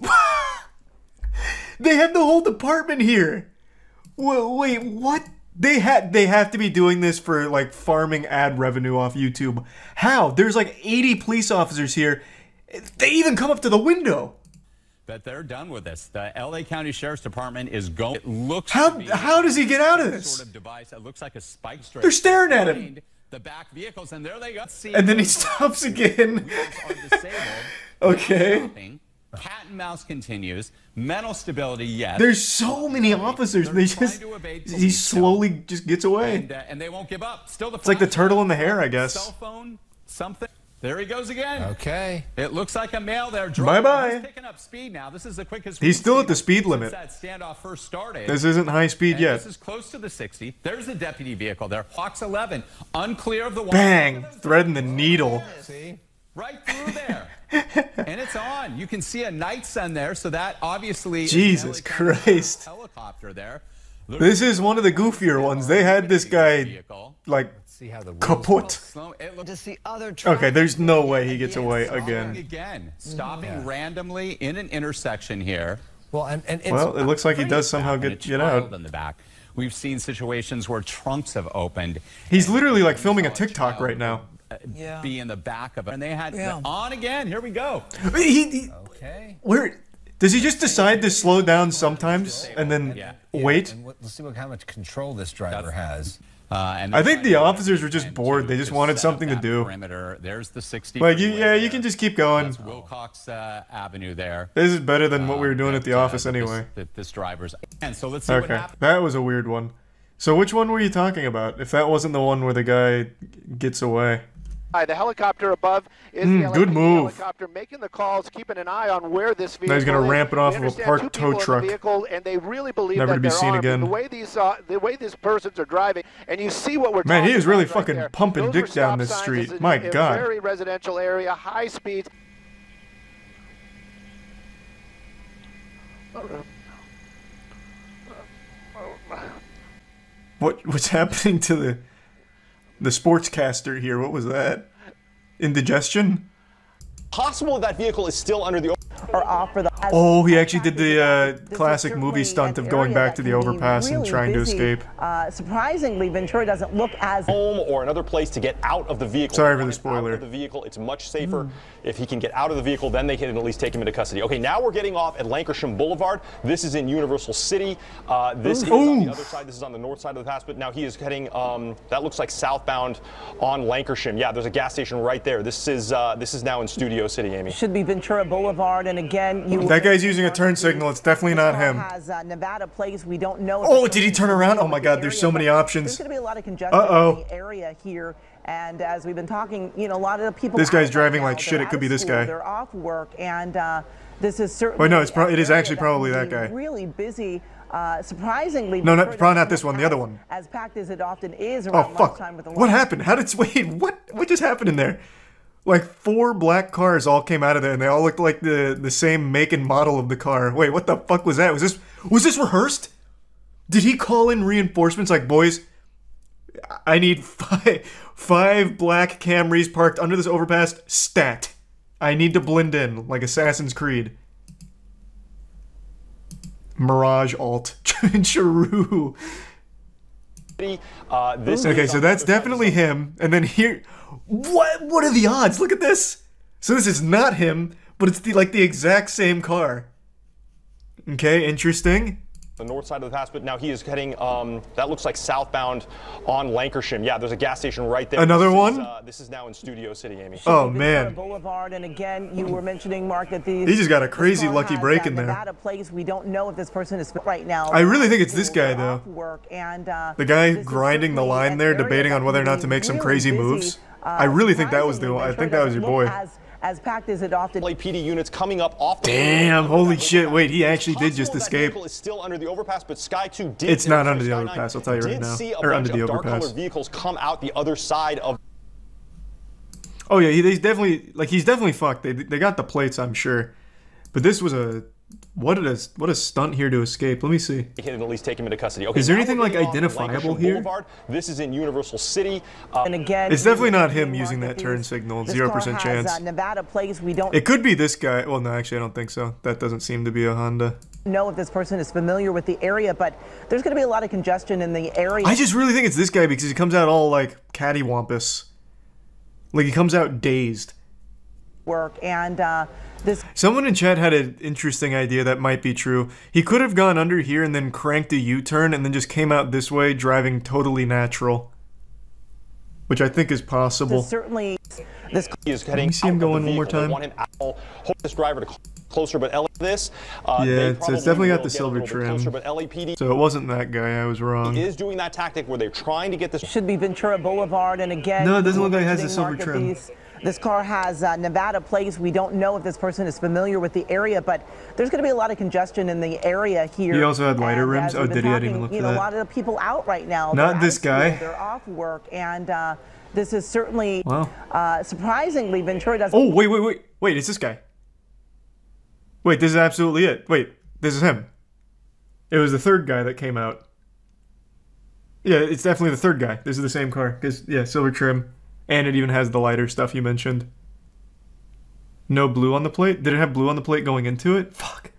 Speaker 1: They have the whole department here. Wait, what? They have to be doing this for like farming ad revenue off YouTube. How? There's like 80 police officers here. They even come up to the window.
Speaker 10: But they're done with this. The LA County Sheriff's Department is going. It looks.
Speaker 1: How does he get out of this?
Speaker 10: Sort of device. It looks like a spike strip.
Speaker 1: They're staring at him.
Speaker 10: The back vehicles, and there they go.
Speaker 1: And then he stops again. Okay.
Speaker 10: Cat and mouse continues. Mental stability, yes.
Speaker 1: There's so many officers. They just he slowly just gets away.
Speaker 10: And they won't give up. Still the.
Speaker 1: It's like the turtle in the hair, I guess.
Speaker 10: Cell phone, something. There he goes again.
Speaker 12: Okay.
Speaker 10: It looks like a male there.
Speaker 1: Bye-bye.
Speaker 10: He's picking up speed now. This is the quickest.
Speaker 1: He's still at the speed limit.
Speaker 10: That standoff first started.
Speaker 1: This isn't high speed yet.
Speaker 10: This is close to the 60. There's the deputy vehicle there. Fox 11, unclear of the.
Speaker 1: Bang! Threading the needle.
Speaker 10: See? Right through there. And it's on. You can see a night sun there, so that obviously.
Speaker 1: Jesus Christ.
Speaker 10: Helicopter there.
Speaker 1: This is one of the goofier ones. They had this guy like kaput. Okay, there's no way he gets away again.
Speaker 10: Stopping randomly in an intersection here.
Speaker 12: Well, and it's
Speaker 1: well, it looks like he does somehow get out.
Speaker 10: In the back. We've seen situations where trunks have opened.
Speaker 1: He's literally like filming a TikTok right now.
Speaker 10: Be in the back of it, and they had on again. Here we go.
Speaker 12: Okay.
Speaker 1: Where does he just decide to slow down sometimes and then wait?
Speaker 12: And let's see how much control this driver has.
Speaker 1: I think the officers were just bored. They just wanted something to do.
Speaker 10: There's the 60.
Speaker 1: Like, you can just keep going.
Speaker 10: That's Wilcox Avenue there.
Speaker 1: This is better than what we were doing at the office anyway.
Speaker 10: This driver's. And so let's see what happens.
Speaker 1: That was a weird one. So which one were you talking about? If that wasn't the one where the guy gets away.
Speaker 5: The helicopter above is the
Speaker 1: good move.
Speaker 5: helicopter making the calls, keeping an eye on where this vehicle.
Speaker 1: Now he's going to ramp it off of a parked tow truck.
Speaker 5: And they really believe
Speaker 1: never
Speaker 5: that
Speaker 1: to be seen again.
Speaker 5: The way these persons are driving, and you see what we're
Speaker 1: man,
Speaker 5: talking
Speaker 1: he is really
Speaker 5: about
Speaker 1: fucking
Speaker 5: right
Speaker 1: pumping dick down this street. My God.
Speaker 5: Very residential area, high speeds.
Speaker 1: What's happening to the sportscaster here? What was that? Indigestion?
Speaker 13: Possible that vehicle is still under the.
Speaker 1: Oh, he actually did the classic movie stunt of going back to the overpass and trying to escape.
Speaker 14: Surprisingly, Ventura doesn't look as
Speaker 13: home or another place to get out of the vehicle.
Speaker 1: Sorry for the spoiler.
Speaker 13: Out of the vehicle, it's much safer. If he can get out of the vehicle, then they can at least take him into custody. Okay, now we're getting off at Lankershim Boulevard. This is in Universal City. This is on the other side. This is on the north side of the pass, but now he is heading. That looks like southbound on Lankershim. Yeah, there's a gas station right there. This is now in Studio City, Amy.
Speaker 14: Should be Ventura Boulevard, and again,
Speaker 1: that guy's using a turn signal. It's definitely not him.
Speaker 14: Has Nevada plates. We don't know.
Speaker 1: Oh, did he turn around? Oh my God, there's so many options.
Speaker 14: There's going to be a lot of congestion in the area here And as we've been talking, you know, a lot of the people.
Speaker 1: This guy's
Speaker 14: out
Speaker 1: driving
Speaker 14: right
Speaker 1: like
Speaker 14: now,
Speaker 1: shit. It could be this
Speaker 14: school,
Speaker 1: guy.
Speaker 14: They're off work, and this is certainly.
Speaker 1: Wait, no, it is actually probably that guy.
Speaker 14: Really busy. Surprisingly.
Speaker 1: No, probably not this one. The other one.
Speaker 14: As packed as it often is
Speaker 1: Oh
Speaker 14: around
Speaker 1: fuck!
Speaker 14: lunchtime with the
Speaker 1: What happened? How did wait? What just happened in there? Like 4 black cars all came out of there, and they all looked like the same make and model of the car. Wait, what the fuck was that? Was this rehearsed? Did he call in reinforcements like, boys, I need five black Camrys parked under this overpass, stat. I need to blend in like Assassin's Creed. Mirage alt. Charu. Okay, so that's definitely him. And then here, what are the odds? Look at this. So this is not him, but it's like the exact same car. Okay, interesting.
Speaker 13: The north side of the pass, but now he is heading, that looks like southbound on Lancashire. Yeah, there's a gas station right there.
Speaker 1: Another one?
Speaker 13: This is now in Studio City, Amy.
Speaker 1: Oh, man.
Speaker 14: Boulevard, and again, you were mentioning, Mark, that these.
Speaker 1: He just got a crazy lucky break in there.
Speaker 14: Nevada place. We don't know if this person is right now.
Speaker 1: I really think it's this guy, though.
Speaker 14: Work, and,
Speaker 1: the guy grinding the line there, debating on whether or not to make some crazy moves. I really think that was I think that was your boy.
Speaker 14: As packed as it often.
Speaker 13: LAPD units coming up off the
Speaker 1: Damn, holy shit. Wait, he actually did just escape.
Speaker 13: Is still under the overpass, but Sky 2 did.
Speaker 1: It's not under the overpass, I'll tell you right now. Or under the overpass.
Speaker 13: Vehicles come out the other side of.
Speaker 1: Oh yeah, he's definitely fucked. They got the plates, I'm sure. But this was what a stunt here to escape. Let me see.
Speaker 13: He can at least take him into custody. Okay,
Speaker 1: is there anything like identifiable here?
Speaker 13: Boulevard. This is in Universal City.
Speaker 14: And again,
Speaker 1: it's definitely not him using that turn signal. 0% chance.
Speaker 14: Nevada place. We don't.
Speaker 1: It could be this guy. Well, no, actually, I don't think so. That doesn't seem to be a Honda.
Speaker 14: Know if this person is familiar with the area, but there's going to be a lot of congestion in the area.
Speaker 1: I just really think it's this guy because he comes out all like cattywampus. Like he comes out dazed.
Speaker 14: Work and
Speaker 1: someone in chat had an interesting idea that might be true. He could have gone under here and then cranked a U-turn and then just came out this way driving totally natural. Which I think is possible.
Speaker 14: Certainly, this
Speaker 13: is heading.
Speaker 1: Let me see him go in one more time.
Speaker 13: Want him out. Hope this driver to closer, but this.
Speaker 1: Yeah, it's definitely got the silver trim.
Speaker 13: Closer, but LAPD.
Speaker 1: So it wasn't that guy. I was wrong.
Speaker 13: He is doing that tactic where they're trying to get this.
Speaker 14: Should be Ventura Boulevard, and again.
Speaker 1: No, it doesn't look like it has the silver trim.
Speaker 14: This car has Nevada plates. We don't know if this person is familiar with the area, but there's going to be a lot of congestion in the area here.
Speaker 1: He also had lighter rims. Oh, did he? I didn't even look at that.
Speaker 14: A lot of the people out right now.
Speaker 1: Not this guy.
Speaker 14: They're off work, and this is certainly
Speaker 1: wow.
Speaker 14: Surprisingly, Ventura doesn't.
Speaker 1: Oh, wait! It's this guy. Wait, this is absolutely it. Wait, this is him. It was the third guy that came out. Yeah, it's definitely the third guy. This is the same car. Because, yeah, silver trim. And it even has the lighter stuff you mentioned. No blue on the plate? Did it have blue on the plate going into it? Fuck.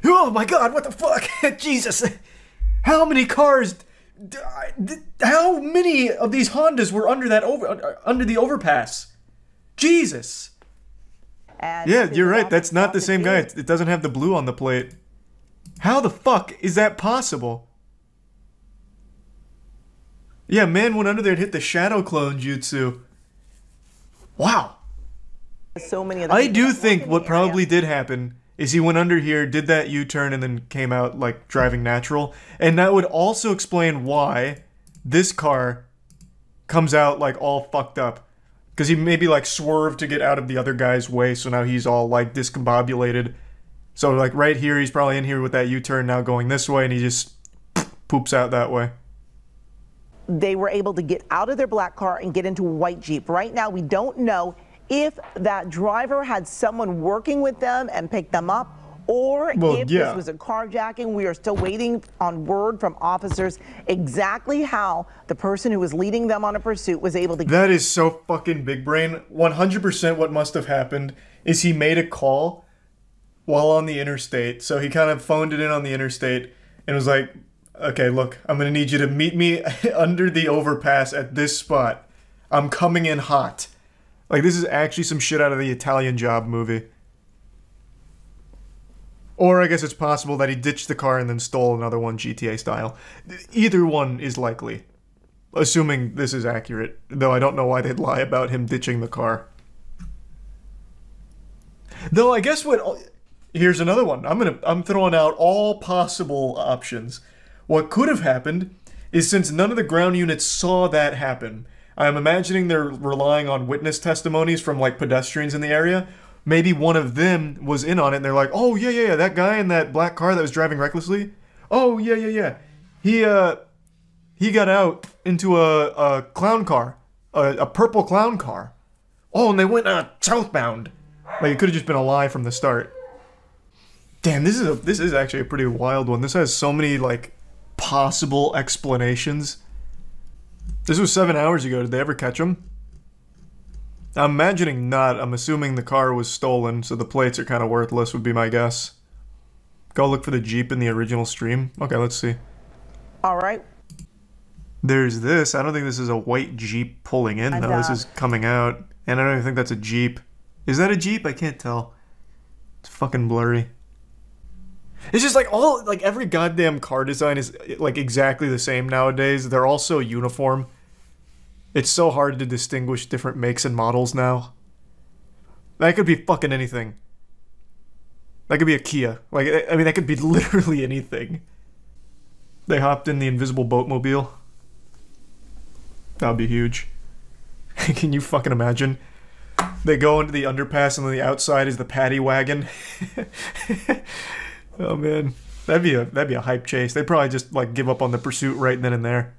Speaker 1: Oh my god, what the fuck? Jesus. How many cars... How many of these Hondas were under that under the overpass? Jesus.
Speaker 14: And
Speaker 1: yeah, you're right. That's not the same guy. It doesn't have the blue on the plate. How the fuck is that possible? Yeah, man went under there and hit the shadow clone jutsu. Wow.
Speaker 14: So many.
Speaker 1: I do think what probably did happen is he went under here, did that U-turn, and then came out like driving natural. And that would also explain why this car comes out like all fucked up. Because he maybe like swerved to get out of the other guy's way, so now he's all like discombobulated. So like right here, he's probably in here with that U-turn now going this way, and he just poops out that way.
Speaker 14: They were able to get out of their black car and get into a white Jeep. Right now, we don't know if that driver had someone working with them and picked them up, or if this was a carjacking. We are still waiting on word from officers exactly how the person who was leading them on a pursuit was able to.
Speaker 1: That is so fucking big brain. 100% what must have happened is he made a call while on the interstate. So he kind of phoned it in on the interstate and was like, okay, look, I'm going to need you to meet me under the overpass at this spot. I'm coming in hot. Like, this is actually some shit out of the Italian Job movie. Or I guess it's possible that he ditched the car and then stole another one GTA style. Either one is likely. Assuming this is accurate. Though I don't know why they'd lie about him ditching the car. Though I guess what... Here's another one. I'm throwing out all possible options. What could have happened is since none of the ground units saw that happen, I'm imagining they're relying on witness testimonies from like pedestrians in the area. Maybe one of them was in on it and they're like, oh yeah, that guy in that black car that was driving recklessly. Oh yeah. He got out into a clown car, a purple clown car. Oh, and they went southbound. Like it could have just been a lie from the start. Damn, this is actually a pretty wild one. This has so many like possible explanations. This was 7 hours ago. Did they ever catch him? I'm imagining not. I'm assuming the car was stolen, so the plates are kind of worthless would be my guess. Go look for the Jeep in the original stream. Okay, let's see.
Speaker 14: All right.
Speaker 1: There's this. I don't think this is a white Jeep pulling in, though. This is coming out. And I don't even think that's a Jeep. Is that a Jeep? I can't tell. It's fucking blurry. It's just like every goddamn car design is like exactly the same nowadays. They're all so uniform. It's so hard to distinguish different makes and models now. That could be fucking anything. That could be a Kia. Like, I mean, that could be literally anything. They hopped in the invisible boatmobile. That would be huge. Can you fucking imagine? They go into the underpass and on the outside is the paddy wagon. Oh man, that'd be a hype chase. They'd probably just like give up on the pursuit right then and there.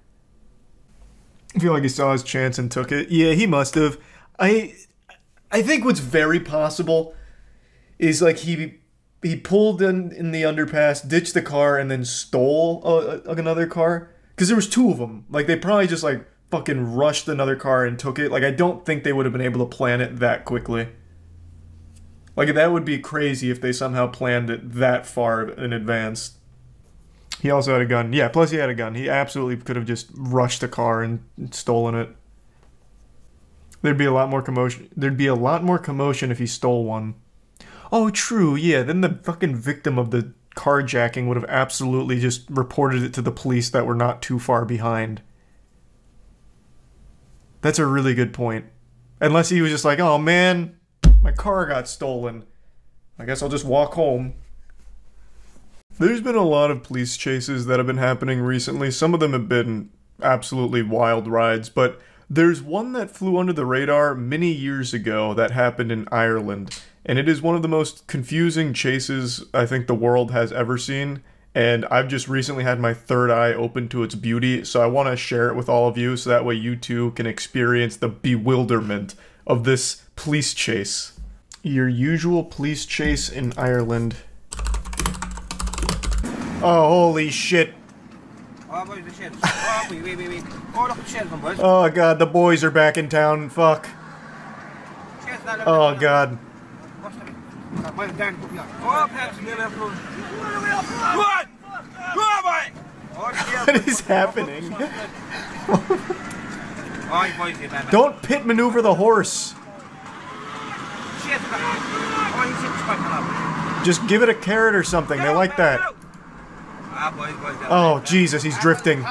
Speaker 1: I feel like he saw his chance and took it. Yeah, he must have. I think what's very possible is like he pulled in the underpass, ditched the car, and then stole another car. Because there was two of them. Like they probably just like fucking rushed another car and took it. Like I don't think they would have been able to plan it that quickly. Like, that would be crazy if they somehow planned it that far in advance. He also had a gun. Yeah, plus he had a gun. He absolutely could have just rushed a car and stolen it. There'd be a lot more commotion. There'd be a lot more commotion if he stole one. Oh, true, yeah. Then the fucking victim of the carjacking would have absolutely just reported it to the police that were not too far behind. That's a really good point. Unless he was just like, oh man, my car got stolen. I guess I'll just walk home. There's been a lot of police chases that have been happening recently. Some of them have been absolutely wild rides, but there's one that flew under the radar many years ago that happened in Ireland. And it is one of the most confusing chases I think the world has ever seen. And I've just recently had my third eye open to its beauty, so I want to share it with all of you so that way you too can experience the bewilderment of this police chase. Your usual police chase in Ireland. Oh, holy shit. Oh god, the boys are back in town, fuck. Oh god. What is happening? Don't pit maneuver the horse. Just give it a carrot or something. They like that. Oh, Jesus, he's drifting.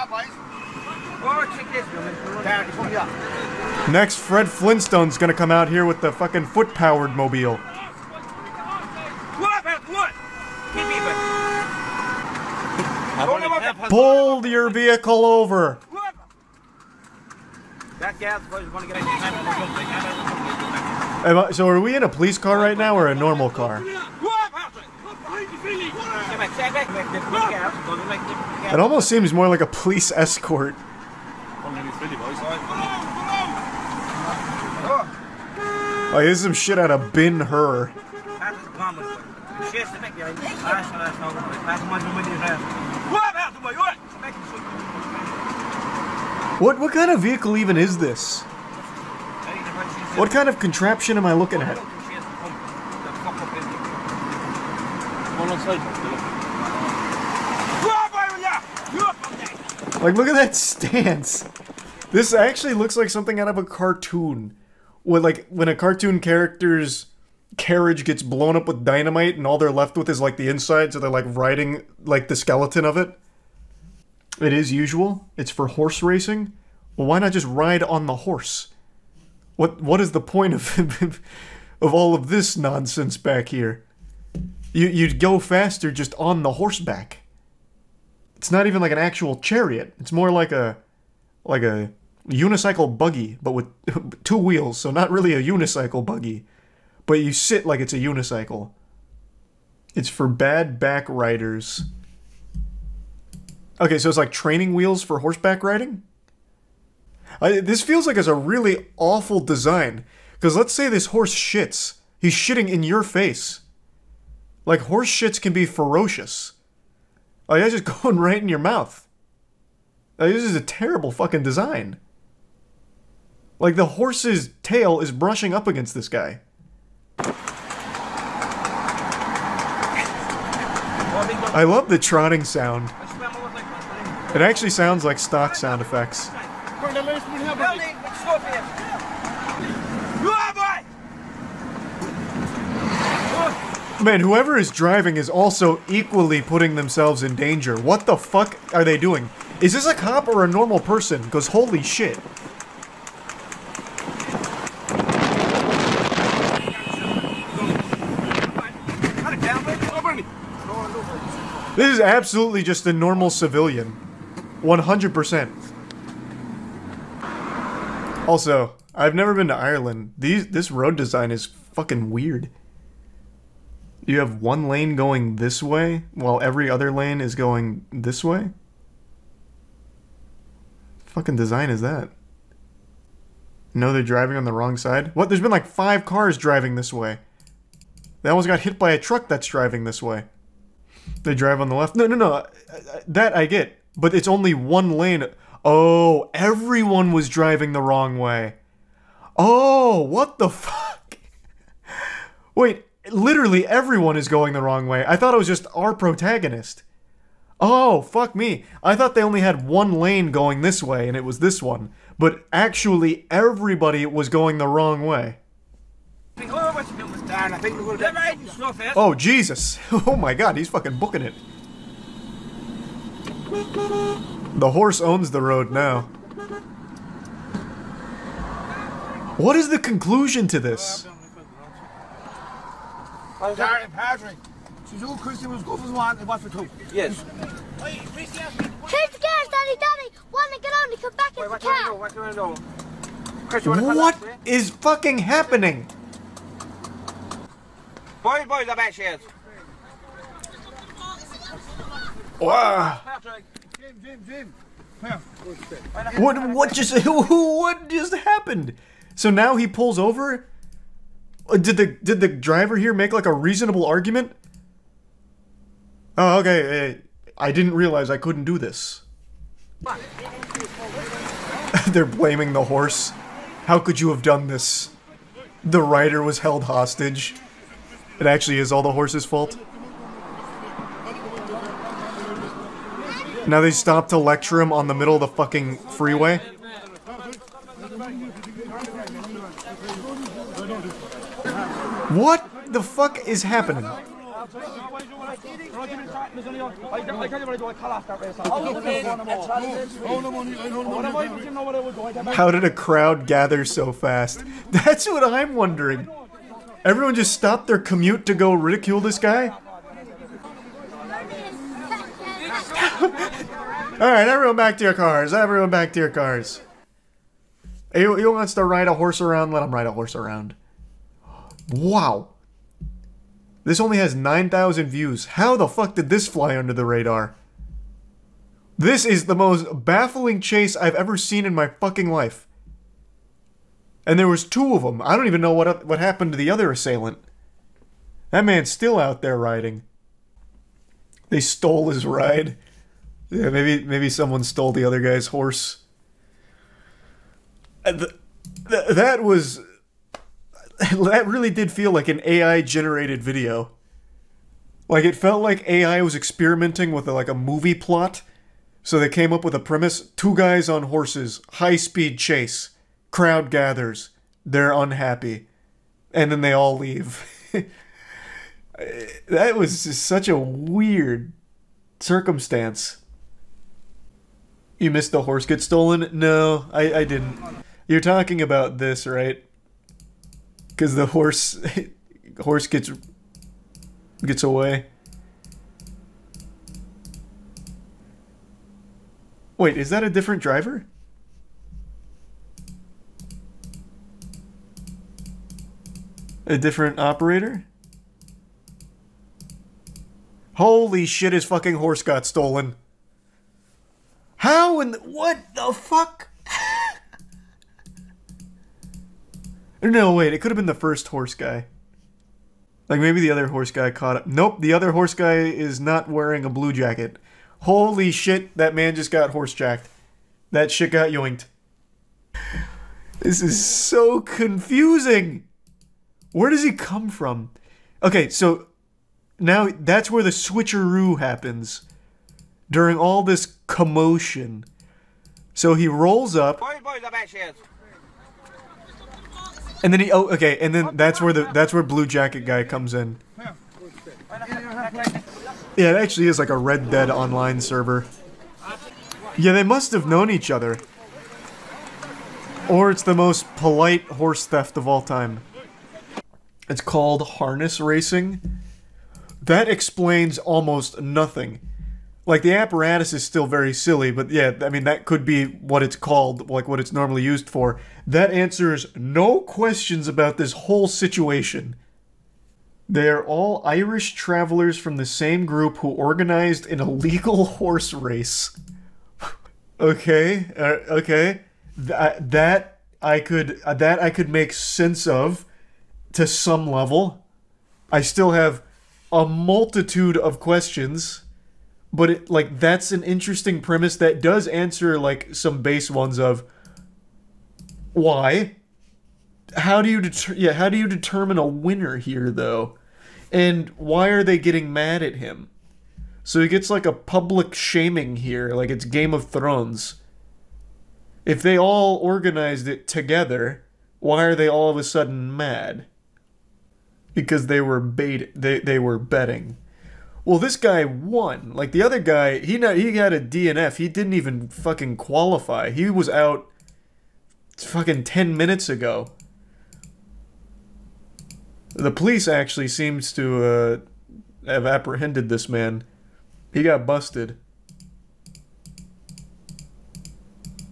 Speaker 1: Next, Fred Flintstone's gonna come out here with the fucking foot-powered mobile. Pull your vehicle over. So are we in a police car right now or a normal car? It almost seems more like a police escort. Oh, this is some shit out of Ben-Hur. What kind of vehicle even is this? What kind of contraption am I looking at? Like, look at that stance. This actually looks like something out of a cartoon. When a cartoon character's carriage gets blown up with dynamite and all they're left with is like the inside, so they're like riding like the skeleton of it. It is usual. It's for horse racing. Well, why not just ride on the horse? What is the point of of all of this nonsense back here? You'd go faster just on the horseback. It's not even like an actual chariot. It's more like a unicycle buggy, but with 2 wheels, so not really a unicycle buggy. But you sit like it's a unicycle. It's for bad back riders. Okay, so it's like training wheels for horseback riding? This feels like it's a really awful design. Because let's say this horse shits. He's shitting in your face. Like, horse shits can be ferocious. Like, that's just going right in your mouth. Like, this is a terrible fucking design. Like, the horse's tail is brushing up against this guy. I love the trotting sound. It actually sounds like stock sound effects. Man, whoever is driving is also equally putting themselves in danger. What the fuck are they doing? Is this a cop or a normal person? Because holy shit. This is absolutely just a normal civilian. 100%. Also, I've never been to Ireland. This road design is fucking weird. You have one lane going this way, while every other lane is going this way? What fucking design is that? No, they're driving on the wrong side? What? There's been like 5 cars driving this way. They almost got hit by a truck that's driving this way. They drive on the left. No. That I get. But it's only one lane. Oh, everyone was driving the wrong way. Oh, what the fuck? Wait, literally everyone is going the wrong way. I thought it was just our protagonist. Oh, fuck me. I thought they only had one lane going this way, and it was this one. But actually, everybody was going the wrong way. Oh, Jesus. Oh my god, he's fucking booking it. The horse owns the road now. What is the conclusion to this?
Speaker 8: Patrick. She's all Christian was good for one and one for 2. Yes. Who's scared, Daddy? Want to get on and come back in the car.
Speaker 1: What is fucking happening?
Speaker 8: Boys, the back shares.
Speaker 1: Wow.
Speaker 8: Jim.
Speaker 1: What just happened? So now he pulls over? Did the driver here make like a reasonable argument? Oh, okay. I didn't realize I couldn't do this. They're blaming the horse. How could you have done this? The rider was held hostage. It actually is all the horse's fault. Now they stop to lecture him on the middle of the fucking freeway. What the fuck is happening? How did a crowd gather so fast? That's what I'm wondering. Everyone just stopped their commute to go ridicule this guy? Alright, everyone back to your cars. Everyone back to your cars. He wants to ride a horse around? Let him ride a horse around. Wow. This only has 9,000 views. How the fuck did this fly under the radar? This is the most baffling chase I've ever seen in my fucking life. And there was 2 of them. I don't even know what happened to the other assailant. That man's still out there riding. They stole his ride. Yeah, maybe someone stole the other guy's horse. That really did feel like an AI-generated video. Like, it felt like AI was experimenting with like a movie plot. So they came up with a premise. 2 guys on horses, high-speed chase. Crowd gathers. They're unhappy. And then they all leave. That was just such a weird circumstance. You missed the horse get stolen? No, I didn't. You're talking about this, right? Because the horse gets away. Wait, is that a different driver? A different operator? Holy shit, his fucking horse got stolen. How in the, what the fuck? No, wait, it could have been the first horse guy. Like, maybe the other horse guy caught up. Nope, the other horse guy is not wearing a blue jacket. Holy shit, that man just got horse jacked. That shit got yoinked. This is so confusing. Where does he come from? Okay, so now that's where the switcheroo happens. During all this commotion. So he rolls up. And then he, oh, okay, and then that's where blue jacket guy comes in. Yeah, it actually is like a Red Dead Online server. Yeah, they must have known each other. Or it's the most polite horse theft of all time. It's called harness racing. That explains almost nothing. Like, the apparatus is still very silly, but yeah, I mean, that could be what it's called, like what it's normally used for. That answers no questions about this whole situation. They are all Irish travelers from the same group who organized an illegal horse race. Okay, okay. That I could make sense of to some level. I still have a multitude of questions. But it, like, that's an interesting premise that does answer, like, some base ones of why? How do you determine a winner here, though? And why are they getting mad at him? So he gets, like, a public shaming here, like it's Game of Thrones. If they all organized it together, why are they all of a sudden mad? Because they were they were betting. Well, this guy won. Like, the other guy, he got a DNF. He didn't even fucking qualify. He was out fucking 10 minutes ago. The police actually seems to have apprehended this man. He got busted.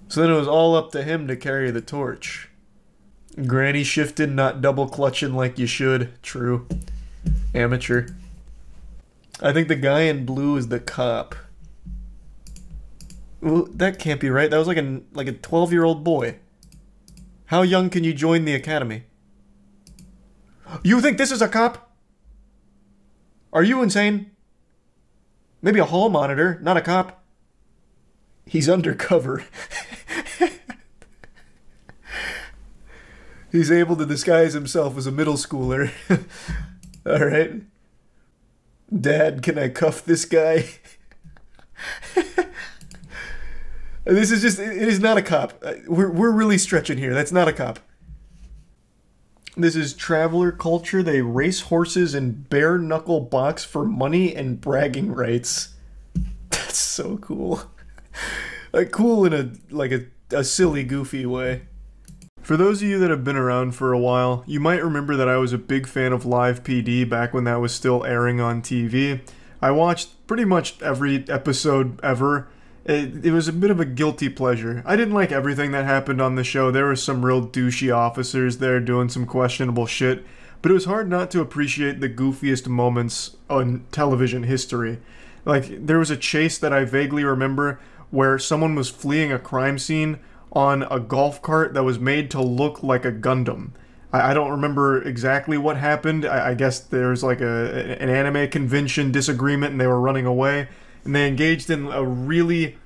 Speaker 1: So then it was all up to him to carry the torch. Granny shifted, not double clutching like you should. True. Amateur. I think the guy in blue is the cop. Well, that can't be right. That was like a 12-year-old boy. How young can you join the academy? You think this is a cop? Are you insane? Maybe a hall monitor, not a cop. He's undercover. He's able to disguise himself as a middle schooler. Alright. Dad, can I cuff this guy? This is just, it is not a cop. We're really stretching here. That's not a cop. This is traveler culture. They race horses and bare knuckle box for money and bragging rights. That's so cool. Like, cool in a silly, goofy way. For those of you that have been around for a while, you might remember that I was a big fan of Live PD back when that was still airing on TV. I watched pretty much every episode ever. It was a bit of a guilty pleasure. I didn't like everything that happened on the show. There were some real douchey officers there doing some questionable shit, but it was hard not to appreciate the goofiest moments on television history. Like, there was a chase that I vaguely remember where someone was fleeing a crime scene on a golf cart that was made to look like a Gundam. I don't remember exactly what happened. I guess there's like an anime convention disagreement and they were running away. And they engaged in a really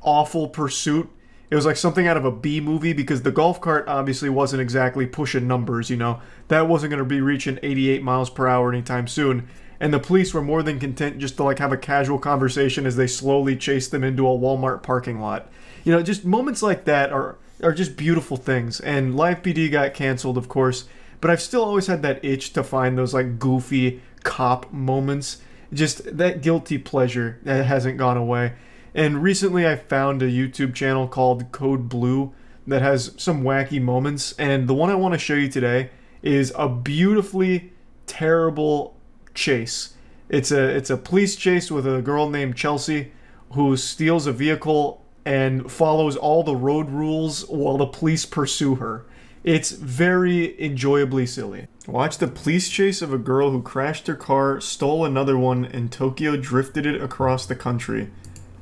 Speaker 1: awful pursuit. It was like something out of a B movie because the golf cart obviously wasn't exactly pushing numbers, you know. That wasn't going to be reaching 88 miles per hour anytime soon. And the police were more than content just to like have a casual conversation as they slowly chased them into a Walmart parking lot. You know, just moments like that are just beautiful things. And Live PD got canceled, of course, but I've still always had that itch to find those like goofy cop moments. Just that guilty pleasure that hasn't gone away. And recently I found a YouTube channel called Code Blue that has some wacky moments. And the one I want to show you today is a beautifully terrible chase. It's a police chase with a girl named Chelsea who steals a vehicle and follows all the road rules while the police pursue her. It's very enjoyably silly. Watch the police chase of a girl who crashed her car, stole another one, and Tokyo drifted it across the country.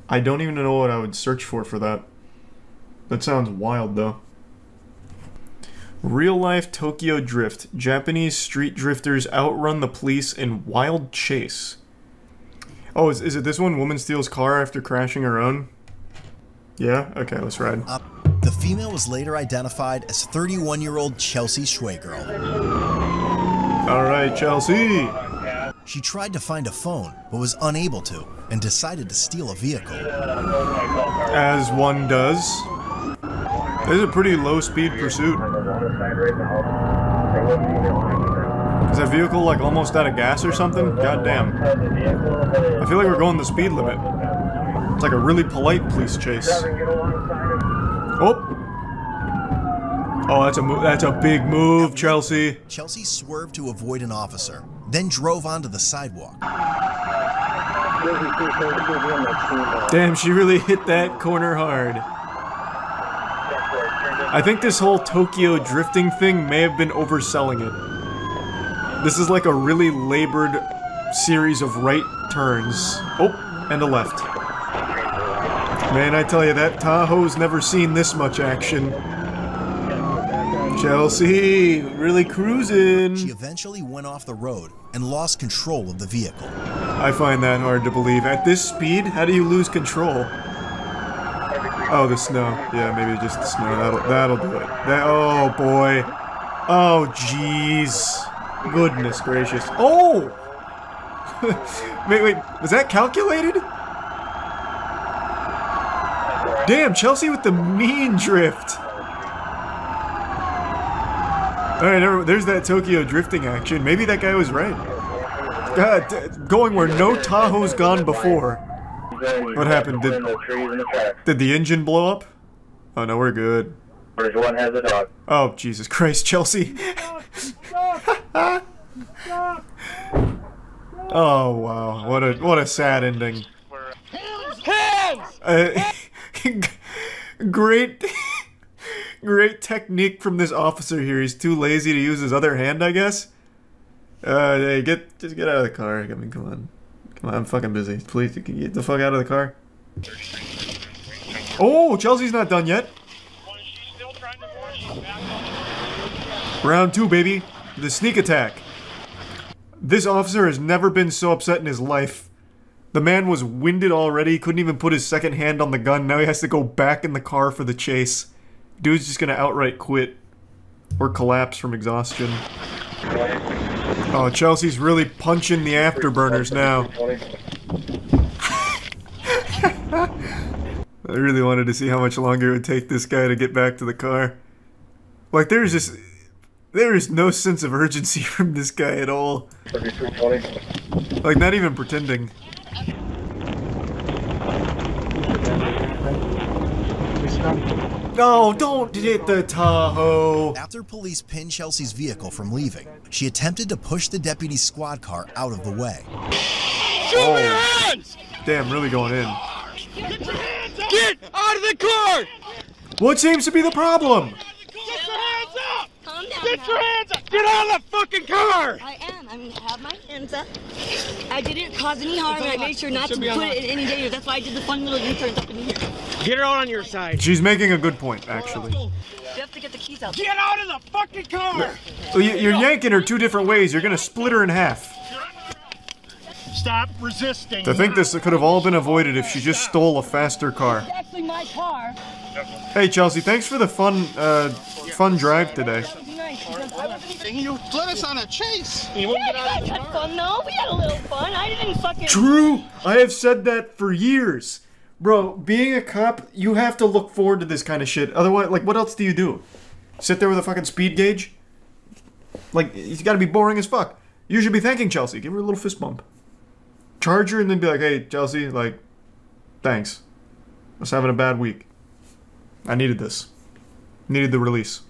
Speaker 1: I don't even know what I would search for that. That sounds wild, though. Real-life Tokyo drift. Japanese street drifters outrun the police in wild chase. Oh, is it this one? Woman steals car after crashing her own? Yeah? Okay, let's ride.
Speaker 15: The female was later identified as 31-year-old Chelsea Schwegirl.
Speaker 1: Alright, Chelsea!
Speaker 15: She tried to find a phone, but was unable to, and decided to steal a vehicle.
Speaker 1: As one does. This is a pretty low-speed pursuit. Is that vehicle, like, almost out of gas or something? God damn. I feel like we're going the speed limit. It's like a really polite police chase. Oh! Oh, that's a big move, Chelsea.
Speaker 15: Chelsea swerved to avoid an officer, then drove onto the sidewalk.
Speaker 1: Damn, she really hit that corner hard. I think this whole Tokyo drifting thing may have been overselling it. This is like a really labored series of right turns. Oh, and a left. Man, I tell you, that Tahoe's never seen this much action. Chelsea, really cruising.
Speaker 15: She eventually went off the road and lost control of the vehicle.
Speaker 1: I find that hard to believe. At this speed, how do you lose control? Oh, the snow. Yeah, maybe just the snow. That'll do it. Oh, boy. Oh, jeez. Goodness gracious. Oh! Wait, was that calculated? Damn, Chelsea with the mean drift. Alright, there's that Tokyo drifting action. Maybe that guy was right. God, going where no Tahoe's gone before. What happened? Did the engine blow up? Oh no, we're good.
Speaker 16: One has a dog.
Speaker 1: Oh, Jesus Christ, Chelsea. Oh wow, what a sad ending. Great technique from this officer here. He's too lazy to use his other hand, I guess. Hey, just get out of the car. I mean, come on, I'm fucking busy. Please, get the fuck out of the car. Oh, Chelsea's not done yet. Round 2, baby. The sneak attack. This officer has never been so upset in his life. The man was winded already, couldn't even put his second hand on the gun. Now he has to go back in the car for the chase. Dude's just gonna outright quit. Or collapse from exhaustion. Oh, Chelsea's really punching the afterburners now. I really wanted to see how much longer it would take this guy to get back to the car. Like, there is no sense of urgency from this guy at all. Like, not even pretending. No, don't hit the Tahoe!
Speaker 15: After police pinned Chelsea's vehicle from leaving, she attempted to push the deputy's squad car out of the way.
Speaker 8: Show me your hands!
Speaker 1: Damn, really going in.
Speaker 8: Get your hands up! Get out of the car!
Speaker 1: What seems to be the problem?
Speaker 8: Get your hands up! Calm down. Get your hands up! Get out of the fucking car!
Speaker 17: I am. I have my hands up. I didn't cause any harm, and I made sure not to put it in any danger. That's why I did the fun little U-turns up in here.
Speaker 7: Get her on your side.
Speaker 1: She's making a good point, actually.
Speaker 17: You have to get the keys out.
Speaker 8: Get out of the fucking car!
Speaker 1: You're yanking her 2 different ways. You're gonna split her in half.
Speaker 8: Stop resisting.
Speaker 1: I think this could have all been avoided if she just stole a faster car.
Speaker 17: It's actually my car.
Speaker 1: Hey, Chelsea, thanks for the fun drive today.
Speaker 8: You let us on a chase.
Speaker 17: Yeah, you guys had fun, though. We had a little fun. I didn't fucking...
Speaker 1: True! I have said that for years. Bro, being a cop, you have to look forward to this kind of shit. Otherwise, like, what else do you do? Sit there with a fucking speed gauge? Like, it's gotta be boring as fuck. You should be thanking Chelsea. Give her a little fist bump. Charge her and then be like, hey, Chelsea, like, thanks. I was having a bad week. I needed this. Needed the release.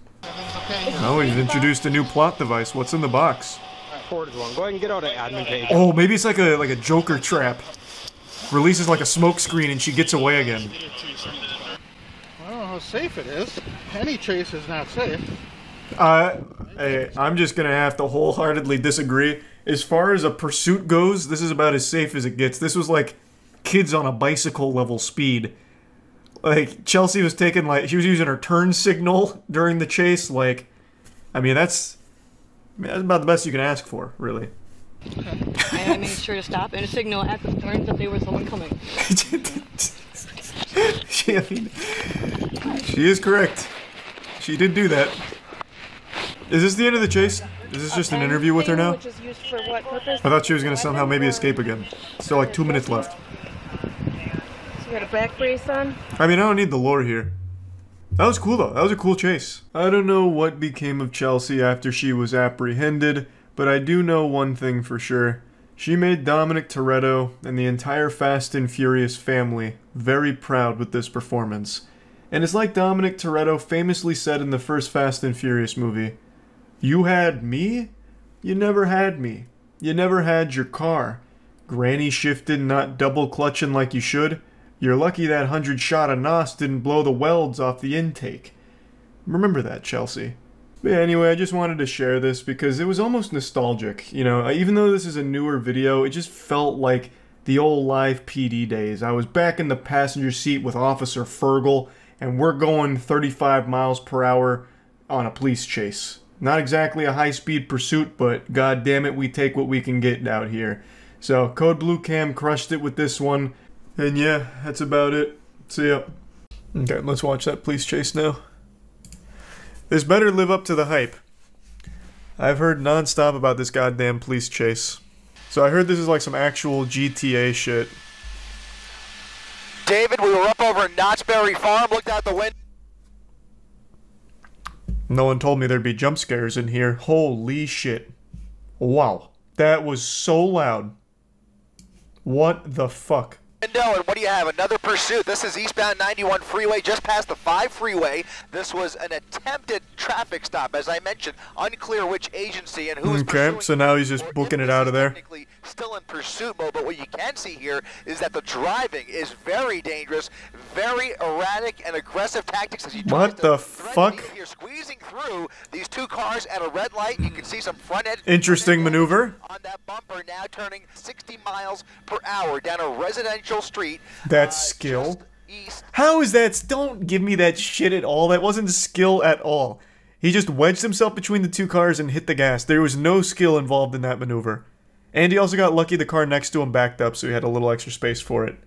Speaker 1: Oh, he's introduced a new plot device. What's in the box?
Speaker 7: Forward one. Go ahead and get out of admin page.
Speaker 1: Oh, maybe it's like a Joker trap. Releases like a smoke screen and she gets away again.
Speaker 18: I don't know how safe it is. Any chase is not safe.
Speaker 1: Hey, I'm just gonna have to wholeheartedly disagree. As far as a pursuit goes, this is about as safe as it gets. This was like kids on a bicycle level speed. Like, Chelsea was taking, like, she was using her turn signal during the chase. Like, I mean, that's about the best you can ask for, really.
Speaker 17: And I made sure to stop and signal at the turns that there was someone coming.
Speaker 1: She is correct. She did do that. Is this the end of the chase? Is this just an interview with her now?
Speaker 16: Which is used for what purpose?
Speaker 1: I thought she was going to somehow maybe escape again. Still like 2 minutes left.
Speaker 16: So you got a back brace on?
Speaker 1: I mean, I don't need the lore here. That was cool though. That was a cool chase. I don't know what became of Chelsea after she was apprehended, but I do know one thing for sure. She made Dominic Toretto and the entire Fast and Furious family very proud with this performance. And it's like Dominic Toretto famously said in the first Fast and Furious movie, "You had me? You never had me. You never had your car. Granny shifted, not double clutching like you should. You're lucky that 100 shot of NOS didn't blow the welds off the intake." Remember that, Chelsea. But yeah, anyway, I just wanted to share this because it was almost nostalgic. You know, even though this is a newer video, it just felt like the old live PD days. I was back in the passenger seat with Officer Fergal, and we're going 35 miles per hour on a police chase. Not exactly a high-speed pursuit, but god damn it, we take what we can get out here. So, Code Blue Cam crushed it with this one. And yeah, that's about it. See ya. Okay, let's watch that police chase now. This better live up to the hype. I've heard non-stop about this goddamn police chase. So I heard this is like some actual GTA shit.
Speaker 9: David, we were up over in Knott's Berry Farm, looked out the window.
Speaker 1: No one told me there'd be jump scares in here. Holy shit. Wow. That was so loud. What the fuck?
Speaker 9: And what do you have? Another pursuit. This is eastbound 91 freeway, just past the 5 freeway. This was an attempted traffic stop, as I mentioned. Unclear which agency and who is pursuing.
Speaker 1: Okay, so now he's just booking it out of there.
Speaker 9: Technically still in pursuit mode, but what you can see here is that the driving is very dangerous, very erratic and aggressive tactics as he tries to
Speaker 1: fuck?
Speaker 9: You're squeezing through these two cars at a red light. You can see some front end.
Speaker 1: Interesting maneuver.
Speaker 9: On that bumper, now turning 60 miles per hour down a residential street.
Speaker 1: That's skill. How is that? Don't give me that shit at all. That wasn't skill at all. He just wedged himself between the two cars and hit the gas. There was no skill involved in that maneuver. And he also got lucky the car next to him backed up, so he had a little extra space for it.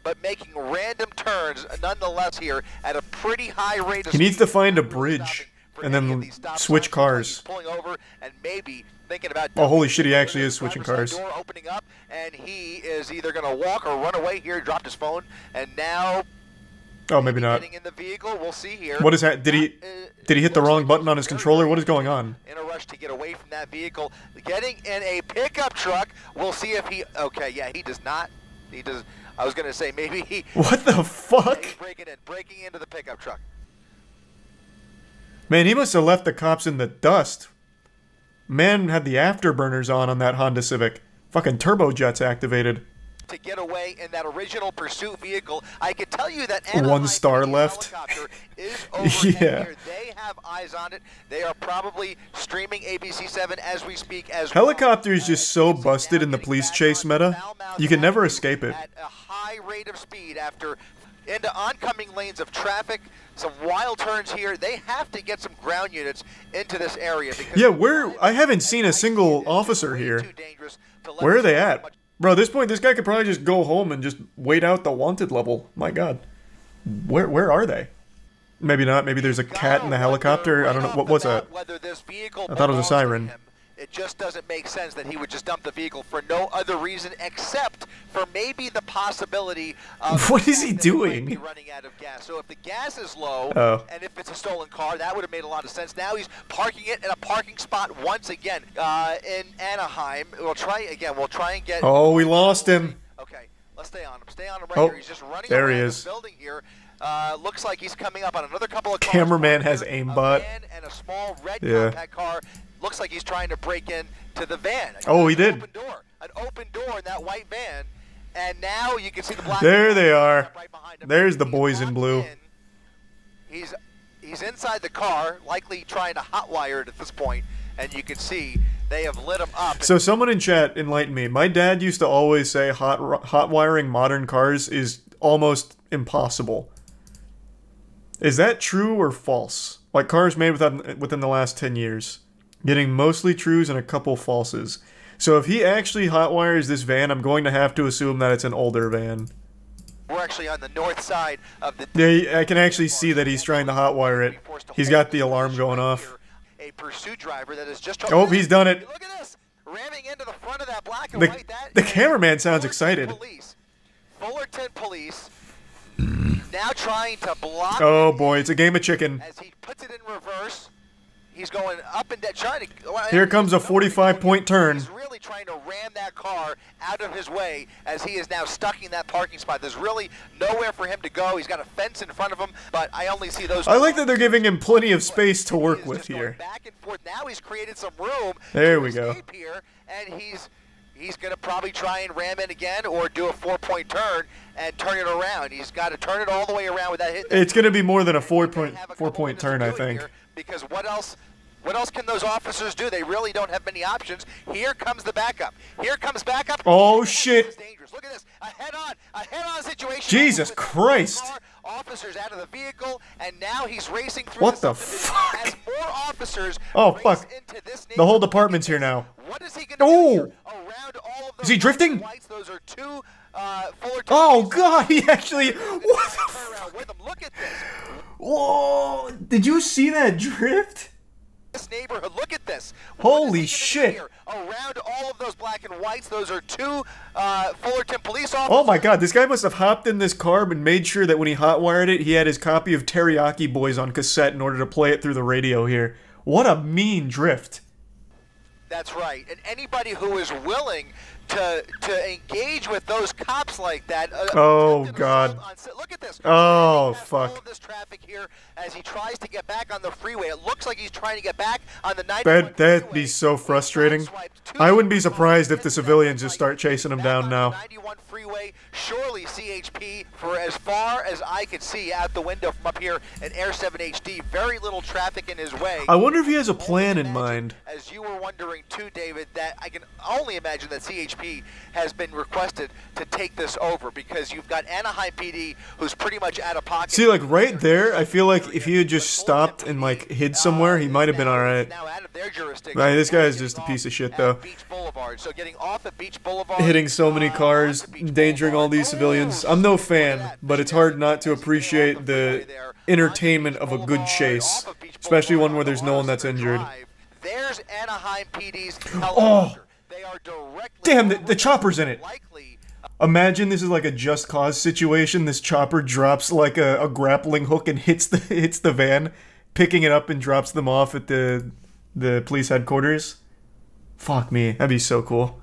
Speaker 9: But making random turns nonetheless here at a pretty high rate of
Speaker 1: He needs to find a bridge and then switch cars.
Speaker 9: Pulling over and maybe thinking about
Speaker 1: oh, holy shit, he actually is switching cars.
Speaker 9: Door opening up, and he is either going to walk or run away here. He dropped his phone, and now...
Speaker 1: Oh, maybe not.
Speaker 9: Getting in the vehicle. We'll see here.
Speaker 1: What is that? Did he hit the wrong button on his controller? What is going on?
Speaker 9: In a rush to get away from that vehicle. Getting in a pickup truck. We'll see if he... Okay, yeah, he does not. He does... I was going to say maybe he...
Speaker 1: What the fuck?
Speaker 9: Breaking into the pickup truck.
Speaker 1: Man, he must have left the cops in the dust. Man had the afterburners on that Honda Civic. Fucking turbojets activated.
Speaker 9: To get away in that original pursuit vehicle, I could tell you that
Speaker 1: 1 star left.
Speaker 9: Is over
Speaker 1: yeah.
Speaker 9: They have eyes on it. They are probably streaming ABC7 as we speak. As
Speaker 1: helicopter is just so busted in the police chase meta. You can never escape it.
Speaker 9: At a high rate of speed after into oncoming lanes of traffic. Some wild turns here. They have to get some ground units into this area.
Speaker 1: Yeah, I haven't seen a single officer here. Where are they at? Bro, at this point, this guy could probably just go home and just wait out the wanted level. My god. Where are they? Maybe not. Maybe there's a cat in the helicopter. I don't know. What was that? I thought it was a siren.
Speaker 9: It just doesn't make sense that he would just dump the vehicle for no other reason except for maybe the possibility of...
Speaker 1: What is he doing?
Speaker 9: Running out of gas. So if the gas is low, and if it's a stolen car, that would have made a lot of sense. Now he's parking it in a parking spot once again in Anaheim. We'll try again. We'll try and get...
Speaker 1: Oh, we lost him.
Speaker 9: Okay, let's stay on him. Stay on him right here. He's just running around the building here. Looks like he's coming up on another couple of cars.
Speaker 1: Cameraman has aimbot.
Speaker 9: And a small red compact car. Looks like he's trying to break in to the van.
Speaker 1: Oh, he did.
Speaker 9: An open door in that white van. And now you can see the black.
Speaker 1: There they are. There's the boys in blue.
Speaker 9: He's He's inside the car, likely trying to hotwire it at this point, and you can see they have lit him up.
Speaker 1: So someone in chat enlightened me. My dad used to always say hot wiring modern cars is almost impossible. Is that true or false? Like cars made within the last 10 years. Getting mostly trues and a couple falses. So if he actually hotwires this van, I'm going to have to assume that it's an older van.
Speaker 9: We're actually on the north side of the...
Speaker 1: Yeah, I can actually see that he's trying to hotwire it. He's got the alarm going off.
Speaker 9: A pursuit driver that is just...
Speaker 1: Oh, he's done it.
Speaker 9: Look at this! Ramming into the front of that black and white.
Speaker 1: The cameraman sounds excited.
Speaker 9: Fullerton police now trying to block...
Speaker 1: Oh boy, it's a game of chicken.
Speaker 9: As he puts it in reverse, he's going up and down, trying to...
Speaker 1: Here comes a 45-point turn.
Speaker 9: He's really trying to ram that car out of his way as he is now stuck in that parking spot. There's really nowhere for him to go. He's got a fence in front of him, but I only see those...
Speaker 1: I like that they're giving him plenty of space to work with here.
Speaker 9: Back and forth. Now he's created some room.
Speaker 1: There we go.
Speaker 9: Here, and he's going to probably try and ram in again or do a 4-point turn and turn it around. He's got to turn it all the way around with that hit.
Speaker 1: It's going to be more than a 4-point turn, I think.
Speaker 9: Because what else can those officers do? They really don't have many options. Here comes the backup. Here comes backup.
Speaker 1: Oh shit!
Speaker 9: Look at this. A head-on situation.
Speaker 1: Jesus Christ!
Speaker 9: Officers out of the vehicle, and now he's racing through.
Speaker 1: What the fuck?
Speaker 9: As more officers
Speaker 1: oh fuck! The whole department's here now.
Speaker 9: What is he gonna do? Around all of those
Speaker 1: is he drifting?
Speaker 9: Lights, those are two
Speaker 1: oh god! He actually. What the fuck?
Speaker 9: Look at this.
Speaker 1: Whoa! Did you see that drift?
Speaker 9: This neighborhood, look at this.
Speaker 1: Holy shit!
Speaker 9: Around all of those black and whites, those are two Fullerton police officers.
Speaker 1: Oh my god, this guy must have hopped in this car and made sure that when he hotwired it, he had his copy of Teriyaki Boys on cassette in order to play it through the radio here. What a mean drift.
Speaker 9: That's right, and anybody who is willing to engage with those cops like that.
Speaker 1: Oh god.
Speaker 9: Look at this.
Speaker 1: Oh fuck.
Speaker 9: All of this traffic here as he tries to get back on the freeway. It looks like he's trying to get back on the 91
Speaker 1: That'd be so frustrating. I wouldn't be surprised if the civilians just start chasing him down now.
Speaker 9: 91 freeway, surely CHP, for as far as I could see out the window from up here in Air 7 HD, very little traffic in his way.
Speaker 1: I wonder if he has a plan in mind.
Speaker 9: As you were wondering too, David, that I can only imagine that CHP has been requested to take this over because you've got Anaheim PD who's pretty much out of pocket.
Speaker 1: See, like right there, I feel like if he had just stopped and like hid somewhere, he might have been alright. Right, this guy is just a piece of shit though.
Speaker 9: So getting off at Beach Boulevard,
Speaker 1: hitting so many cars, endangering all these civilians. I'm no fan, but it's hard not to appreciate the entertainment of a good chase, especially one where there's no one that's injured.
Speaker 9: There's Anaheim PD's
Speaker 1: helicopter. Damn, the chopper's in it. Imagine this is like a Just Cause situation. This chopper drops like a grappling hook and hits the van, picking it up and drops them off at the police headquarters. Fuck me, that'd be so cool.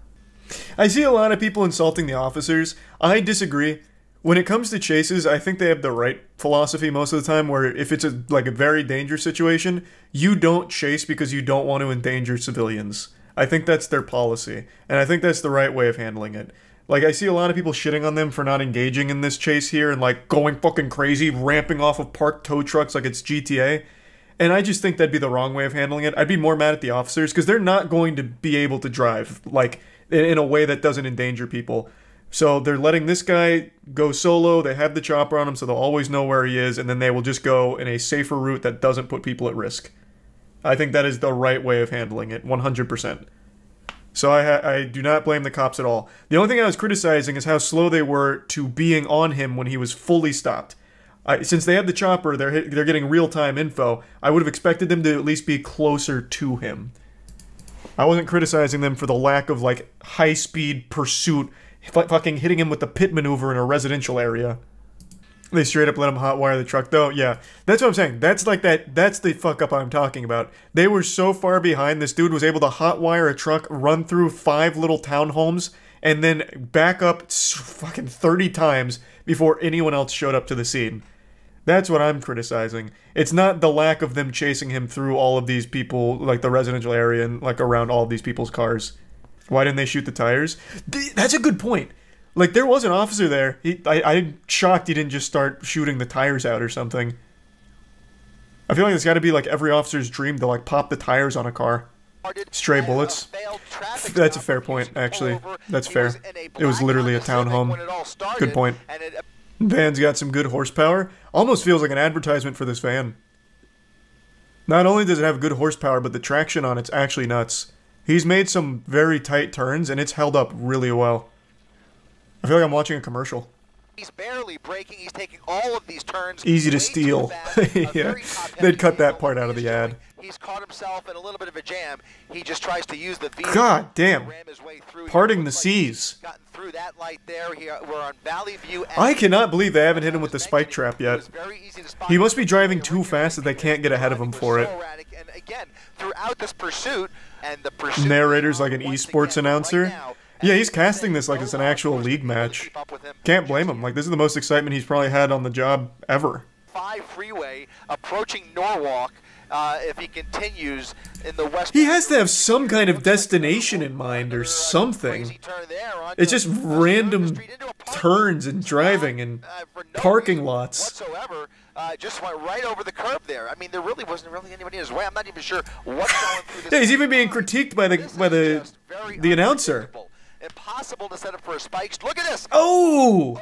Speaker 1: I see a lot of people insulting the officers. I disagree. When it comes to chases, I think they have the right philosophy most of the time, where if it's like a very dangerous situation, you don't chase because you don't want to endanger civilians. I think that's their policy, and I think that's the right way of handling it. Like, I see a lot of people shitting on them for not engaging in this chase here and, like, going fucking crazy, ramping off of parked tow trucks like it's GTA. And I just think that'd be the wrong way of handling it. I'd be more mad at the officers, because they're not going to be able to drive, like, in a way that doesn't endanger people. So they're letting this guy go solo, they have the chopper on him, so they'll always know where he is, and then they will just go in a safer route that doesn't put people at risk. I think that is the right way of handling it, 100%. So I do not blame the cops at all. The only thing I was criticizing is how slow they were to being on him when he was fully stopped. Since they had the chopper, they're getting real-time info, I would have expected them to at least be closer to him. I wasn't criticizing them for the lack of, like, high-speed pursuit, fucking hitting him with the pit maneuver in a residential area. They straight up let him hotwire the truck, though. Yeah, that's what I'm saying. That's the fuck up I'm talking about. They were so far behind, this dude was able to hotwire a truck, run through 5 little townhomes, and then back up fucking 30 times before anyone else showed up to the scene. That's what I'm criticizing. It's not the lack of them chasing him through all of these people, like the residential area and like around all of these people's cars. Why didn't they shoot the tires? That's a good point. Like, there was an officer there. I'm shocked he didn't just start shooting the tires out or something. I feel like it's got to be like every officer's dream to like pop the tires on a car. Stray bullets. That's a fair point, actually. That's fair. It was literally a townhome. Good point. Van's got some good horsepower. Almost feels like an advertisement for this van. Not only does it have good horsepower, but the traction on it's actually nuts. He's made some very tight turns, and it's held up really well. I feel like I'm watching a commercial.
Speaker 9: He's barely braking. He's taking all of these turns.
Speaker 1: Easy to steal. Yeah, they'd cut that part out of the ad.
Speaker 9: He's caught himself in a little bit of a jam. He just tries to use the vehicle.
Speaker 1: God damn. Parting the seas.
Speaker 9: Gotten through that light there. We're on Valley View.
Speaker 1: I cannot believe they haven't hit him with the spike trap yet. He must be driving too fast that they can't get ahead of him for it.
Speaker 9: And again, throughout this pursuit, and the pursuit
Speaker 1: Narrator's like an esports announcer. Yeah, he's casting this like it's an actual league match. Can't blame him. Like, this is the most excitement he's probably had on the job ever.
Speaker 9: 5 freeway approaching Norwalk. If he continues in the west,
Speaker 1: he has to have some kind of destination in mind or something. It's just random turns and driving and parking lots.
Speaker 9: Whatsoever, just went right over the curb there. I mean, there really wasn't anybody in his way. I'm not even sure what's going through this.
Speaker 1: Yeah, he's even being critiqued by the announcer.
Speaker 9: Impossible to set up for a spike. Look at this.
Speaker 1: Oh!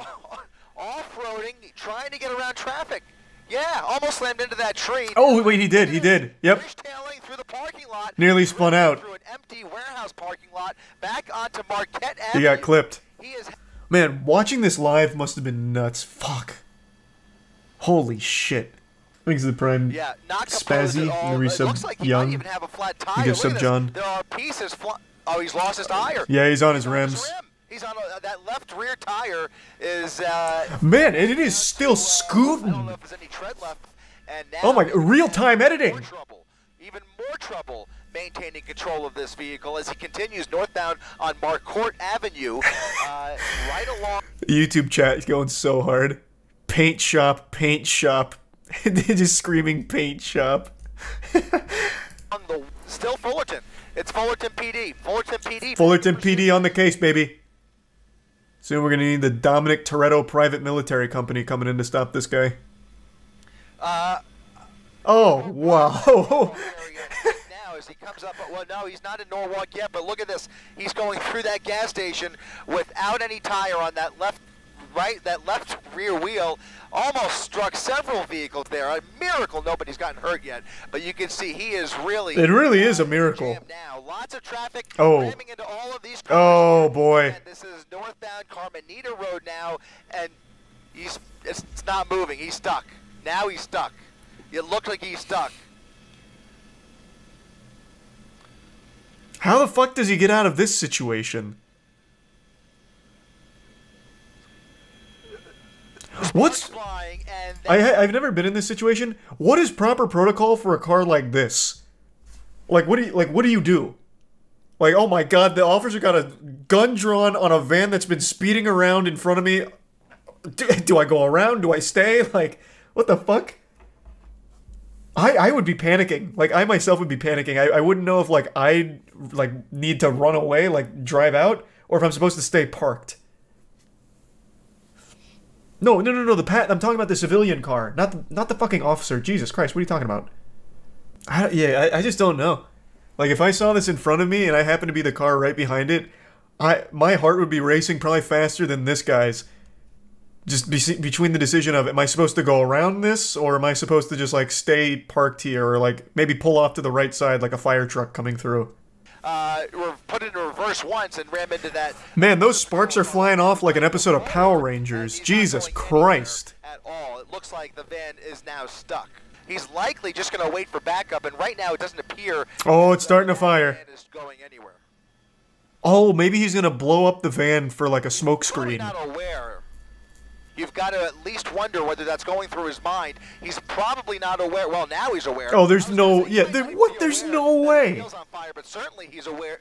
Speaker 9: Off-roading, trying to get around traffic. Yeah, almost slammed into that tree.
Speaker 1: Oh, wait, he did. He did. Yep.
Speaker 9: Through the parking lot.
Speaker 1: Nearly spun out.
Speaker 9: Through an empty warehouse parking lot, back onto Marquette Avenue.
Speaker 1: He got clipped. Man, watching this live must have been nuts. Fuck. Holy shit. Thanks to the Prime.
Speaker 9: Yeah, not
Speaker 1: Spazzy, the resub
Speaker 9: like
Speaker 1: Young.
Speaker 9: Even have a flat tire.
Speaker 1: You give sub John.
Speaker 9: There are pieces. Oh, he's lost his tire.
Speaker 1: Yeah, he's on his rims.
Speaker 9: He's on that left rear tire is.
Speaker 1: Man, and it is still scooting.
Speaker 9: I don't know if there's any tread left. And now
Speaker 1: oh my! Real-time editing.
Speaker 9: Even more trouble maintaining control of this vehicle as he continues northbound on Marquette Avenue, right along.
Speaker 1: The YouTube chat is going so hard. Paint shop, paint shop. They're just screaming paint shop.
Speaker 9: Still Fullerton. It's Fullerton PD. Fullerton PD.
Speaker 1: Fullerton PD on the case, baby. Soon we're going to need the Dominic Toretto Private Military Company coming in to stop this guy. Oh, wow.
Speaker 9: Now as he comes up, well, no, he's not in Norwalk yet, but look at this. He's going through that gas station without any tire on that left rear wheel. Almost struck several vehicles there. A miracle nobody's gotten hurt yet, but you can see he is really.
Speaker 1: It really is a miracle.
Speaker 9: Now, lots of traffic
Speaker 1: ramming
Speaker 9: into all of these cars.
Speaker 1: Oh boy.
Speaker 9: And this is northbound Carmenita Road now, and it's not moving. He's stuck. Now he's stuck. It looked like he's stuck.
Speaker 1: How the fuck does he get out of this situation? What's I've never been in this situation. What is proper protocol for a car like this? Like what do you do? Like, oh my god, the officer got a gun drawn on a van that's been speeding around in front of me. Do I go around? Do I stay? Like, what the fuck? I would be panicking. Like, I myself would be panicking. I wouldn't know if like I need to run away, like drive out, or if I'm supposed to stay parked. No, I'm talking about the civilian car, not the fucking officer. Jesus Christ, what are you talking about? I just don't know. Like, if I saw this in front of me and I happened to be the car right behind it, my heart would be racing probably faster than this guy's. Just between the decision of, am I supposed to go around this, or am I supposed to just like stay parked here, or like maybe pull off to the right side like a fire truck coming through?
Speaker 9: Put it in reverse once and ram into that.
Speaker 1: Man, those sparks are flying off like an episode of Power Rangers. Jesus Christ.
Speaker 9: At all. It looks like the van is now stuck. He's likely just going to wait for backup, and right now it doesn't appear.
Speaker 1: Oh, it's starting to fire.
Speaker 9: Is going anywhere.
Speaker 1: Oh, maybe he's going to blow up the van for like a smoke screen.
Speaker 9: Not aware. You've got to at least wonder whether that's going through his mind. He's probably not aware. Well, now he's aware.
Speaker 1: Oh, there's no, there's no way.
Speaker 9: On fire, but certainly he's aware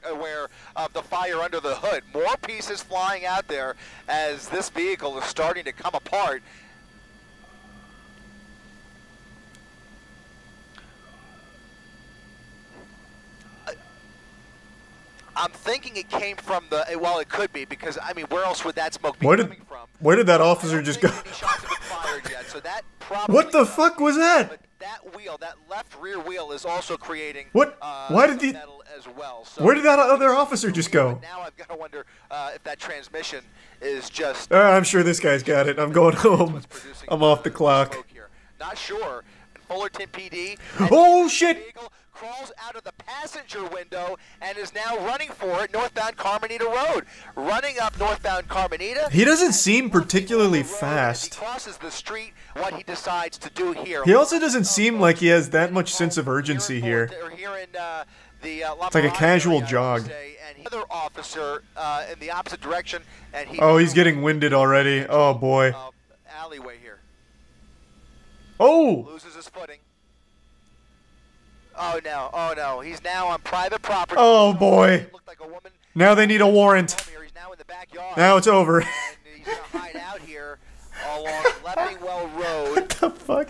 Speaker 9: of the fire under the hood. More pieces flying out there as this vehicle is starting to come apart. I'm thinking it came from the, well, it could be, because, I mean, where else would that smoke be coming from?
Speaker 1: Where did that officer just go?
Speaker 9: Yet, so that
Speaker 1: what the fuck was that?
Speaker 9: that wheel, that left rear wheel, is also creating.
Speaker 1: What? Why did he?
Speaker 9: As well. So
Speaker 1: Where did that other officer just go?
Speaker 9: Now I've got to wonder if that transmission is just.
Speaker 1: I'm sure this guy's got it. I'm going home. I'm off the clock.
Speaker 9: Not sure. Fullerton PD.
Speaker 1: Oh shit!
Speaker 9: Crawls out of the passenger window and is now running for it northbound Carmenita Road. Running up northbound Carmenita.
Speaker 1: He doesn't seem particularly fast.
Speaker 9: He crosses the street. What he decides to do here.
Speaker 1: He also doesn't seem like he has that much sense of urgency here. It's like a casual jog.
Speaker 9: Another officer in the opposite direction, and
Speaker 1: oh, he's getting winded already. Oh boy.
Speaker 9: Alleyway here.
Speaker 1: Oh!
Speaker 9: Loses his footing. Oh no, oh no. He's now on private property.
Speaker 1: Oh boy. Now they need a warrant. Now it's over.
Speaker 9: And he's going to hide out here along Leppingwell Road.
Speaker 1: What the fuck?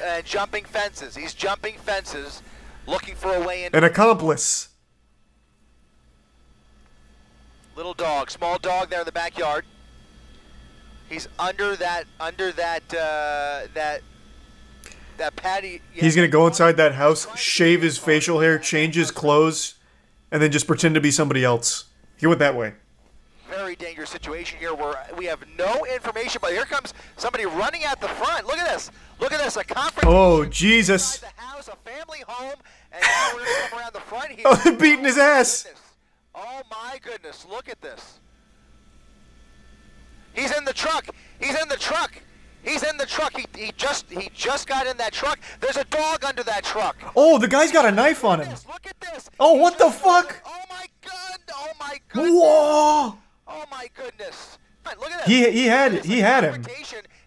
Speaker 9: And jumping fences. He's jumping fences, looking for a way in.
Speaker 1: An accomplice.
Speaker 9: Little dog, small dog there in the backyard. He's under that patty. Yeah.
Speaker 1: He's gonna go inside that house, shave his facial hair, change his clothes, and then just pretend to be somebody else. He went that way.
Speaker 9: Very dangerous situation here where we have no information, but here comes somebody running out the front. Look at this. Look at this. A conference.
Speaker 1: Oh, Jesus.
Speaker 9: The house, a family home, and now we're going to come around the front here.
Speaker 1: Oh, they're beating his ass.
Speaker 9: Oh, my goodness. Look at this. He's in the truck. He's in the truck. He's in the truck. He just got in that truck. There's a dog under that truck.
Speaker 1: Oh, the guy's got a knife on him.
Speaker 9: Look at this.
Speaker 1: Oh, what the fuck?
Speaker 9: Oh my god. Oh my goodness.
Speaker 1: Whoa.
Speaker 9: Oh my goodness. Look at this.
Speaker 1: He had him.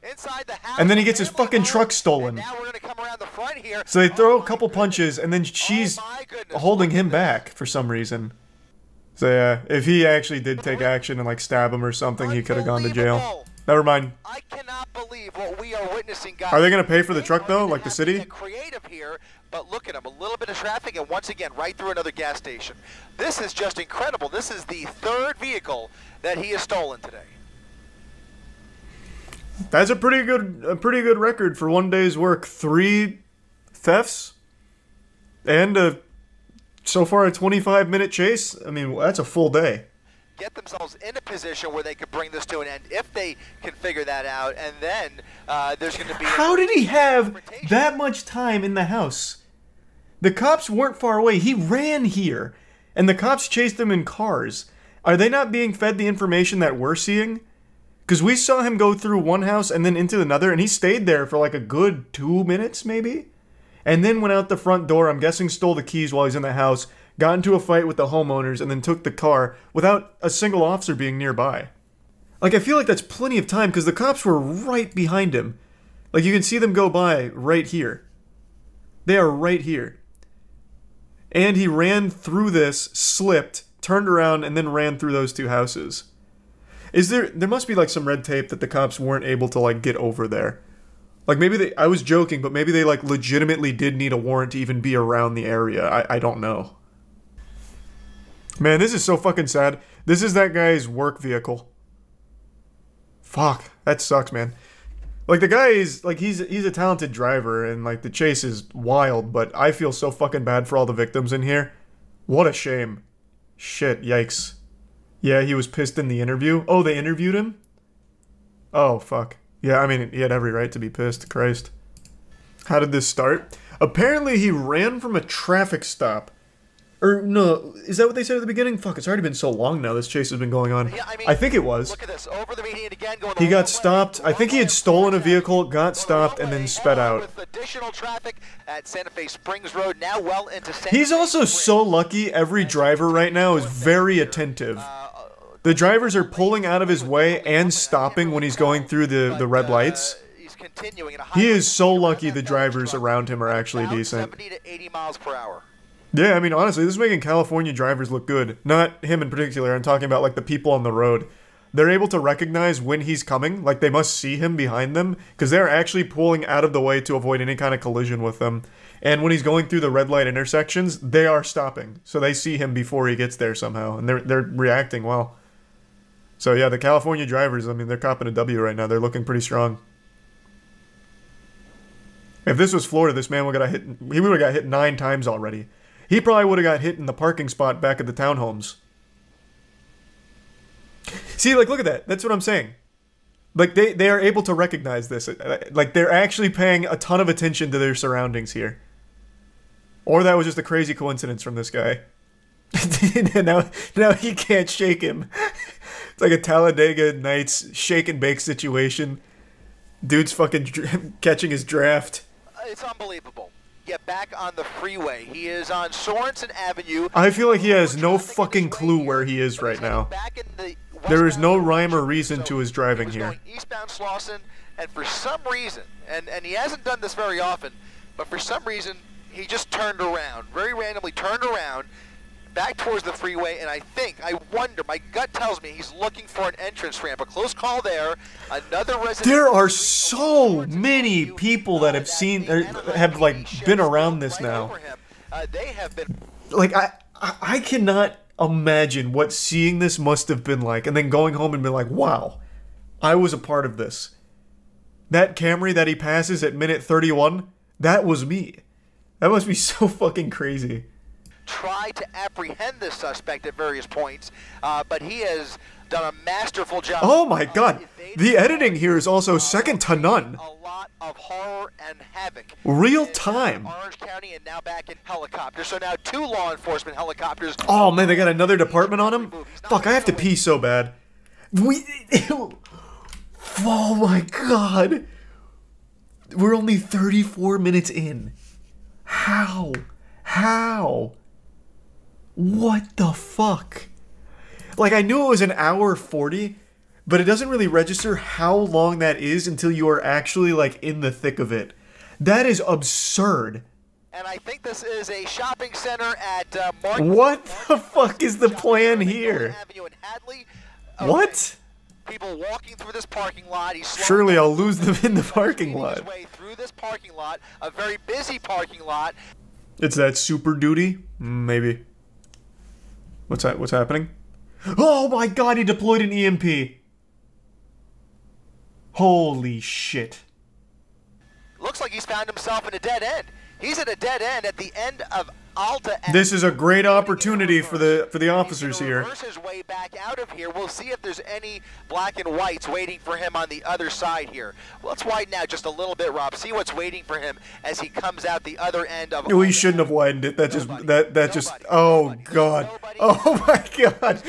Speaker 9: Inside the house.
Speaker 1: And then he gets his fucking truck stolen.
Speaker 9: Now we're going to come around the front here.
Speaker 1: So they throw a couple punches and then she's holding him back for some reason. So yeah, if he actually did take action and like stab him or something, he could have gone to jail. Never mind.
Speaker 9: I cannot believe what we are witnessing, guys.
Speaker 1: Are they going to pay for the truck though, like the city?
Speaker 9: Get creative here, but look at him. A little bit of traffic, and once again, right through another gas station. This is just incredible. This is the third vehicle that he has stolen today.
Speaker 1: That's a pretty good record for one day's work. 3 thefts and so far a 25-minute chase. I mean, that's a full day.
Speaker 9: Get themselves in a position where they could bring this to an end if they can figure that out, and then there's going to be.
Speaker 1: How did he have that much time in the house? The cops weren't far away. He ran here, and the cops chased him in cars. Are they not being fed the information that we're seeing? Because we saw him go through one house and then into another, and he stayed there for like a good 2 minutes, maybe? And then went out the front door, I'm guessing stole the keys while he's in the house, got into a fight with the homeowners, and then took the car without a single officer being nearby. Like, I feel like that's plenty of time, because the cops were right behind him. Like, you can see them go by right here. They are right here. And he ran through this, slipped, turned around, and then ran through those 2 houses. There must be like some red tape that the cops weren't able to like get over there. Like maybe I was joking, but maybe they like legitimately did need a warrant to even be around the area. I don't know. Man, this is so fucking sad. This is that guy's work vehicle. Fuck, that sucks, man. Like the guy is like he's a talented driver and like the chase is wild, but I feel so fucking bad for all the victims in here. What a shame. Shit, yikes. Yeah, he was pissed in the interview. Oh, they interviewed him? Oh, fuck. Yeah, I mean, he had every right to be pissed. Christ. How did this start? Apparently, he ran from a traffic stop. Or, no, is that what they said at the beginning? Fuck, it's already been so long now this chase has been going on. Yeah, I mean, I think it was.
Speaker 9: Look at this. Over the median again, going
Speaker 1: he got stopped. I think he had stolen a vehicle, got stopped, and then sped out.
Speaker 9: With additional traffic at Santa Fe Springs Road, now well into Santa
Speaker 1: He's also so lucky every driver right now is very attentive. The drivers are pulling out of his way and stopping when he's going through the red lights. He is so lucky the drivers around him are actually decent.
Speaker 9: 70 to 80 miles per hour.
Speaker 1: Yeah, I mean, honestly, this is making California drivers look good. Not him in particular, I'm talking about, like, the people on the road. They're able to recognize when he's coming, like, they must see him behind them, because they're actually pulling out of the way to avoid any kind of collision with them. And when he's going through the red light intersections, they are stopping. So they see him before he gets there somehow, and they're reacting well. So yeah, the California drivers, I mean, they're copping a W right now. They're looking pretty strong. If this was Florida, this man would have got hit. He would have got hit 9 times already. He probably would have got hit in the parking spot back at the townhomes. See, like, look at that. That's what I'm saying. Like, they are able to recognize this. Like, they're actually paying a ton of attention to their surroundings here. Or that was just a crazy coincidence from this guy. now he can't shake him. It's like a Talladega Nights shake and bake situation. Dude's fucking catching his draft.
Speaker 9: It's unbelievable. Get back on the freeway. He is on Sorensen Avenue.
Speaker 1: I feel like he has no fucking clue where he is right now. There is no rhyme or reason to his driving here.
Speaker 9: Eastbound Slawson, and for some reason, and he hasn't done this very often, but for some reason, he just turned around, very randomly turned around, back towards the freeway, and I wonder, my gut tells me he's looking for an entrance ramp. A close call there. Another resident.
Speaker 1: There are so many people that have seen, have like been around this now.
Speaker 9: They have been.
Speaker 1: Like I cannot imagine what seeing this must have been like, and then going home and being like, wow, I was a part of this. That Camry that he passes at minute 31, that was me. That must be so fucking crazy.
Speaker 9: Try to apprehend this suspect at various points, but he has done a masterful job.
Speaker 1: Oh my god, the editing here is also second to none.
Speaker 9: A lot of horror and havoc.
Speaker 1: Real time.
Speaker 9: Orange County and now back in helicopters. So now 2 law enforcement helicopters.
Speaker 1: Oh man, they got another department on him? Fuck, I have to pee so bad. Oh my god. We're only 34 minutes in. How? What the fuck? Like, I knew it was an hour 40, but it doesn't really register how long that is until you are actually, like, in the thick of it. That is absurd.
Speaker 9: And I think this is a shopping center at
Speaker 1: What the fuck is the plan here? What?
Speaker 9: People walking through this parking lot.
Speaker 1: Surely I'll lose them in the parking lot.
Speaker 9: His way through this parking lot, a very busy parking lot.
Speaker 1: It's that Super Duty? Maybe. What's happening? Oh my god, he deployed an EMP. Holy shit.
Speaker 9: Looks like he's found himself in a dead end. He's at a dead end at the end of Alta.
Speaker 1: This is a great opportunity for the officers here.
Speaker 9: Reverse his way back out of here. We'll see if there's any black and whites waiting for him on the other side here. Let's widen out just a little bit, Rob. See what's waiting for him as he comes out the other end of.
Speaker 1: We shouldn't have widened it. That just. Oh god. Oh my god.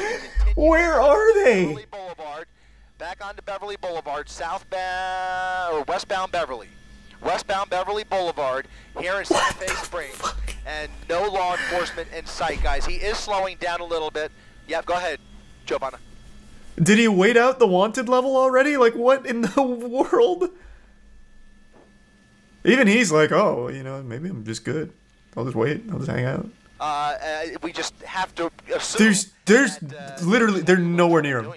Speaker 1: Where are they?
Speaker 9: Beverly Boulevard, back onto Beverly Boulevard, southbound or westbound Beverly. Westbound Beverly Boulevard here in Santa Fe Springs, and no law enforcement in sight, guys. He is slowing down a little bit. Yep, go ahead, Giovanna.
Speaker 1: Did he wait out the wanted level already? Like, what in the world? Even he's like, oh, you know, maybe I'm just good. I'll just wait. I'll just hang out.
Speaker 9: We just have to assume.
Speaker 1: There's literally, they're nowhere near him.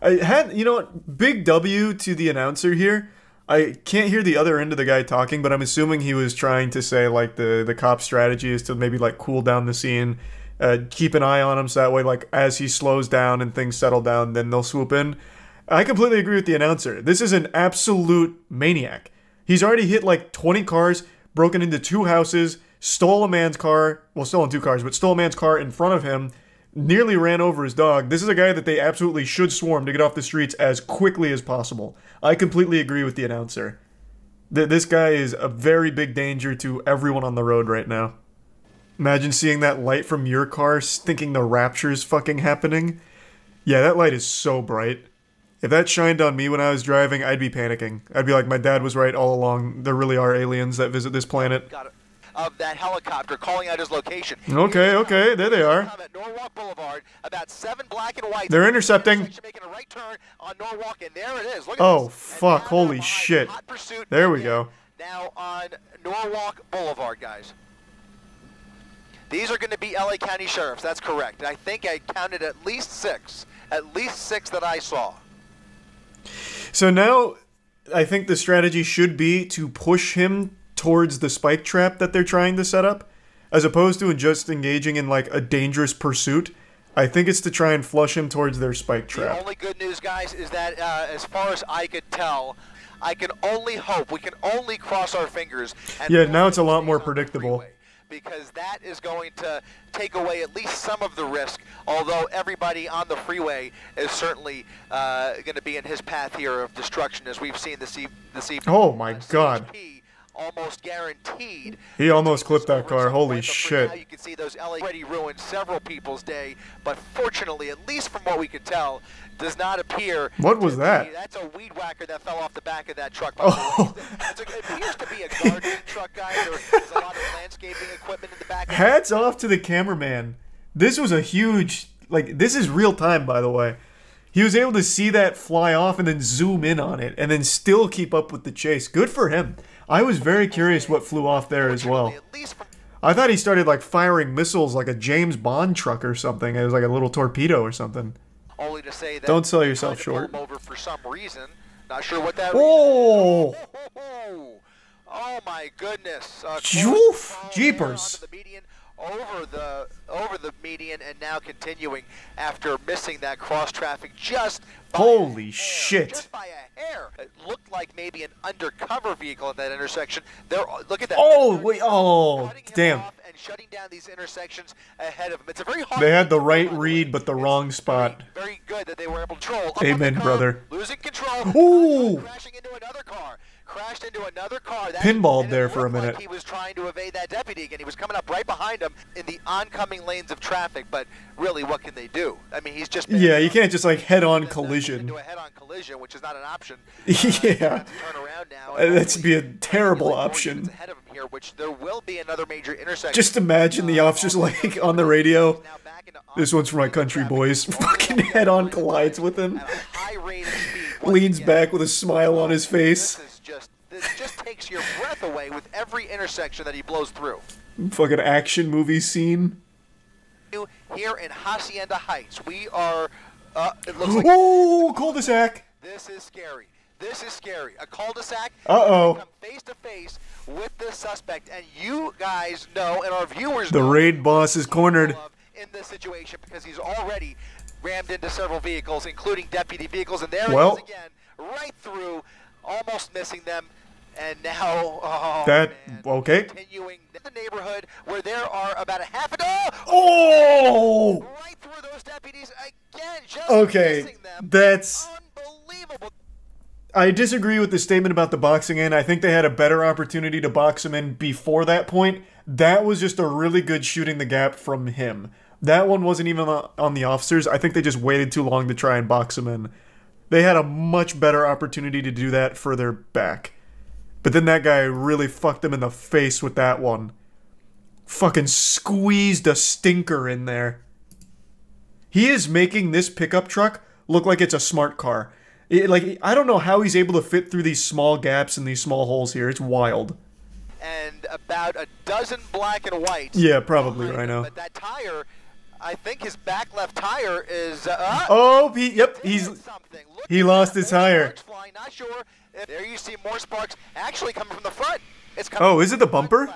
Speaker 1: I had, you know what, big W to the announcer here. I can't hear the other end of the guy talking, but I'm assuming he was trying to say, like, the cop strategy is to maybe, like, cool down the scene, keep an eye on him so that way, like, as he slows down and things settle down, then they'll swoop in. I completely agree with the announcer. This is an absolute maniac. He's already hit, like, 20 cars, broken into 2 houses, stole a man's car, well, stolen 2 cars, but stole a man's car in front of him, nearly ran over his dog. This is a guy that they absolutely should swarm to get off the streets as quickly as possible. I completely agree with the announcer. This guy is a very big danger to everyone on the road right now. Imagine seeing that light from your car, thinking the rapture's fucking happening. Yeah, that light is so bright. If that shined on me when I was driving, I'd be panicking. I'd be like, my dad was right all along. There really are aliens that visit this planet.
Speaker 9: Got it. Of that helicopter calling out his location.
Speaker 1: Okay, there they are.
Speaker 9: At Norwalk Boulevard, about 7 black and white.
Speaker 1: They're intercepting.
Speaker 9: Making a right turn on Norwalk, and there it is. Look at
Speaker 1: oh
Speaker 9: this.
Speaker 1: fuck! Holy shit! There we go.
Speaker 9: Now on Norwalk Boulevard, guys. These are going to be LA County sheriffs. That's correct. I think I counted at least 6. At least 6 that I saw.
Speaker 1: So now, I think the strategy should be to push him towards the spike trap that they're trying to set up, as opposed to just engaging in like a dangerous pursuit. I think it's to try and flush him towards their spike trap.
Speaker 9: The only good news, guys, is that as far as I could tell, I can only hope, we can only cross our fingers. And
Speaker 1: yeah, now it's a lot more predictable.
Speaker 9: Because that is going to take away at least some of the risk, although everybody on the freeway is certainly going to be in his path here of destruction, as we've seen this evening.
Speaker 1: Oh my God.
Speaker 9: Almost guaranteed.
Speaker 1: He almost clipped that car. Holy shit.
Speaker 9: Now you can see those LA already ruined several people's day, but fortunately, at least from what we could tell, does not appear.
Speaker 1: What was that?
Speaker 9: That's a weed whacker that fell off the back of that truck. Oh. It appears to be a gardening truck, guys. There's a lot of landscaping equipment in the back.
Speaker 1: Hats off to the cameraman. This was a huge, like, this is real time, by the way. He was able to see that fly off and then zoom in on it and then still keep up with the chase. Good for him. I was very curious what flew off there as well. I thought he started like firing missiles like a James Bond truck or something. It was like a little torpedo or something.
Speaker 9: Only to say that
Speaker 1: don't sell yourself short.
Speaker 9: Over for some reason. Not sure what that
Speaker 1: oh!
Speaker 9: Oh my goodness.
Speaker 1: Jeepers.
Speaker 9: Over the median and now continuing after missing that cross traffic just by
Speaker 1: holy shit.
Speaker 9: Just by a hair. It looked like maybe an undercover vehicle at that intersection. Look at that.
Speaker 1: Oh, wait. Oh, damn.
Speaker 9: And shutting down these intersections ahead of them. It's a very hard.
Speaker 1: They had the right read but the wrong spot.
Speaker 9: Very good that they were able to control.
Speaker 1: Amen, brother.
Speaker 9: Losing control.
Speaker 1: Ooh.
Speaker 9: Crashing into another car. Crashed into another car.
Speaker 1: Pinballed there for a minute.
Speaker 9: Like he was trying to evade that deputy again. He was coming up right behind him in the oncoming lanes of traffic, but really, what can they do? I mean, he's just...
Speaker 1: Yeah, you can't just, like, head-on collision.
Speaker 9: Into a head-on collision, which is not an option.
Speaker 1: Yeah. That'd be a terrible option.
Speaker 9: Ahead of him here, which there will be another major intersection.
Speaker 1: Just imagine the officers, like, on the radio. This one's for my country boys. Fucking head-on collides with him. Leans back with a smile on his face.
Speaker 9: This just takes your breath away with every intersection that he blows through.
Speaker 1: Fucking action movie scene.
Speaker 9: Here in Hacienda Heights, we are. It looks like
Speaker 1: cul-de-sac.
Speaker 9: This is scary. This is scary. A cul-de-sac.
Speaker 1: Uh-oh.
Speaker 9: Come face to face with the suspect, and you guys know, and our viewers
Speaker 1: know. The raid boss is cornered.
Speaker 9: In this situation because he's already rammed into several vehicles, including deputy vehicles, and there he is again, right through, almost missing them. And now, continuing the neighborhood where there are about a half a dozen. Right through those deputies again, just missing them.
Speaker 1: That's
Speaker 9: unbelievable.
Speaker 1: I disagree with the statement about the boxing in. I think they had a better opportunity to box him in before that point. That was just a really good shooting the gap from him. That one wasn't even on the officers. I think they just waited too long to try and box him in. They had a much better opportunity to do that further back. But then that guy really fucked him in the face with that one. Fucking squeezed a stinker in there. He is making this pickup truck look like it's a smart car. I don't know how he's able to fit through these small gaps and these small holes here. It's wild.
Speaker 9: And about a dozen black and white.
Speaker 1: Yeah, probably right now.
Speaker 9: But that tire, I think his back left tire is...
Speaker 1: he lost his tire.
Speaker 9: Not sure. There you see more sparks actually coming from the front. It's coming
Speaker 1: is it the bumper?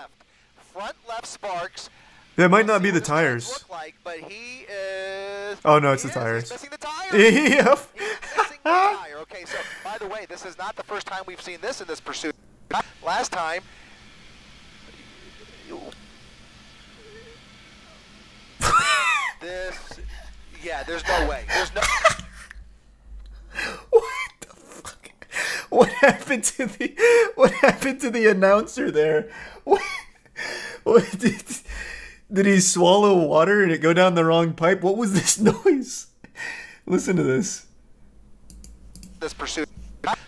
Speaker 9: Front left sparks.
Speaker 1: That might not be the tires.
Speaker 9: But he is...
Speaker 1: Oh, no, it's the tires.
Speaker 9: He's missing the tire.
Speaker 1: Yep.
Speaker 9: He's missing the tire. Okay, so, by the way, this is not the first time we've seen this in this pursuit. Last time... there's no way. There's no...
Speaker 1: What the fuck? What happened to the announcer there? What did he swallow water and it go down the wrong pipe? What was this noise? Listen to this.
Speaker 9: This pursuit.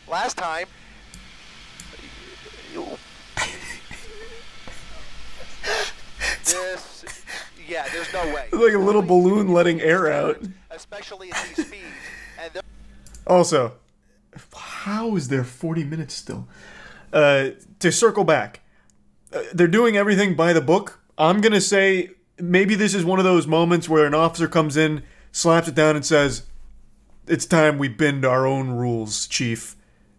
Speaker 9: Last time... there's no way.
Speaker 1: It's like a little balloon letting air out.
Speaker 9: Especially at these speeds. And
Speaker 1: also, how is there 40 minutes still? To circle back, they're doing everything by the book. I'm going to say maybe this is one of those moments where an officer comes in, slaps it down and says, "It's time we bend our own rules, Chief."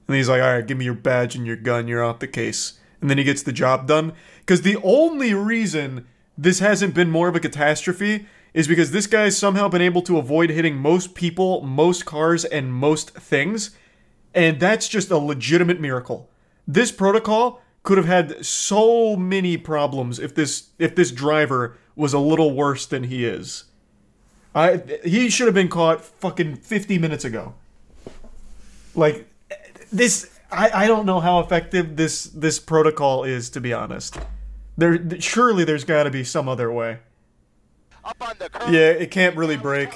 Speaker 1: And he's like, "All right, give me your badge and your gun. You're off the case." And then he gets the job done. Because the only reason this hasn't been more of a catastrophe is because this guy's somehow been able to avoid hitting most people, most cars, and most things. And that's just a legitimate miracle. This protocol could have had so many problems if this driver was a little worse than he is. He should have been caught fucking 50 minutes ago. Like, this... I don't know how effective this protocol is, to be honest. Surely there's got to be some other way. Yeah, it can't really break.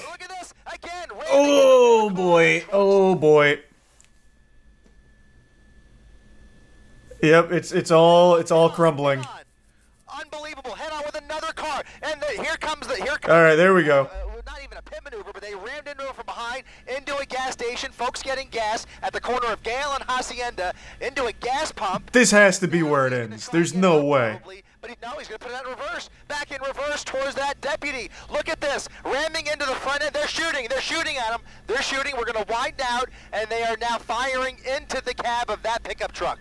Speaker 1: Oh boy! Oh boy! Yep, it's all crumbling.
Speaker 9: Unbelievable! Head on with another car, and here comes.
Speaker 1: All right, there we go.
Speaker 9: Not even a pit maneuver, but they rammed into it from behind, into a gas station. Folks getting gas at the corner of Gale and Hacienda, into a gas pump.
Speaker 1: This has to be where it ends. There's no way.
Speaker 9: But no, he's going to put it in reverse. Back in reverse towards that deputy. Look at this. Ramming into the front end. They're shooting. They're shooting at him. They're shooting. We're going to widen out, and they are now firing into the cab of that pickup truck.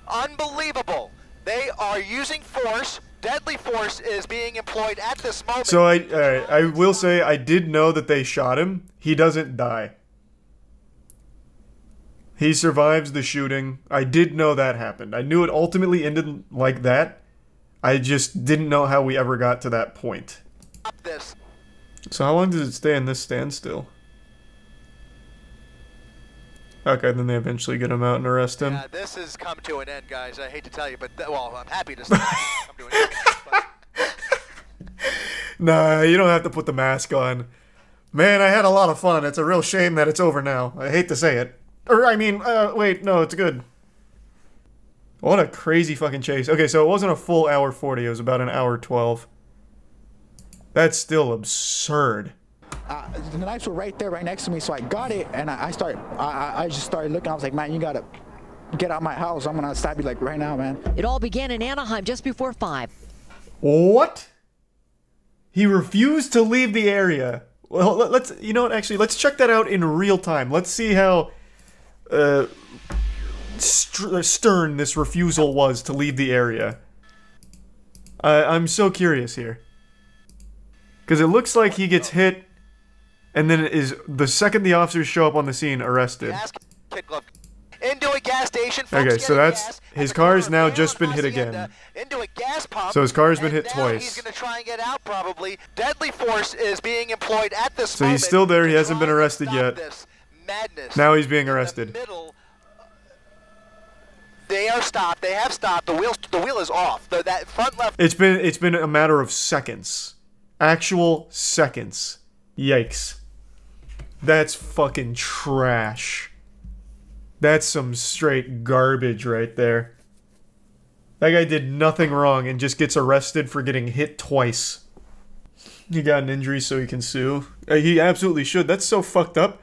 Speaker 9: Unbelievable. They are using force. Deadly force is being employed at this moment.
Speaker 1: So I will say I did know that they shot him. He doesn't die. He survives the shooting. I did know that happened. I knew it ultimately ended like that. I just didn't know how we ever got to that point. So how long does it stay in this standstill? Okay, then they eventually get him out and arrest him.
Speaker 9: Yeah, this has come to an end, guys. I hate to tell you, but well, I'm happy to say it's come to an end.
Speaker 1: Nah, you don't have to put the mask on. Man, I had a lot of fun. It's a real shame that it's over now. I hate to say it. Or, I mean, wait, no, it's good. What a crazy fucking chase. Okay, so it wasn't a full hour 40, it was about an hour 12. That's still absurd.
Speaker 18: The knives were right there, right next to me, so I got it, and I just started looking. I was like, man, you gotta get out of my house. I'm gonna stab you like right now, man.
Speaker 19: It all began in Anaheim just before 5.
Speaker 1: What? He refused to leave the area. Well, let's, you know what, actually, let's check that out in real time. Let's see how stern this refusal was to leave the area. I'm so curious here. Because it looks like he gets hit, and then it is the second the officers show up on the scene, arrested.
Speaker 9: Into a gas station.
Speaker 1: Okay, so that's his car has now just been hit again.
Speaker 9: Into a gas pump.
Speaker 1: So his car has been hit twice.
Speaker 9: He's going to try and get out probably. Deadly force is being employed at this
Speaker 1: moment. So he's still there. He hasn't been arrested yet. Now he's being arrested.
Speaker 9: They are stopped. They have stopped. The wheel is off. That front left.
Speaker 1: It's been a matter of seconds. Actual seconds. Yikes. That's fucking trash. That's some straight garbage right there. That guy did nothing wrong and just gets arrested for getting hit twice. He got an injury so he can sue. He absolutely should. That's so fucked up.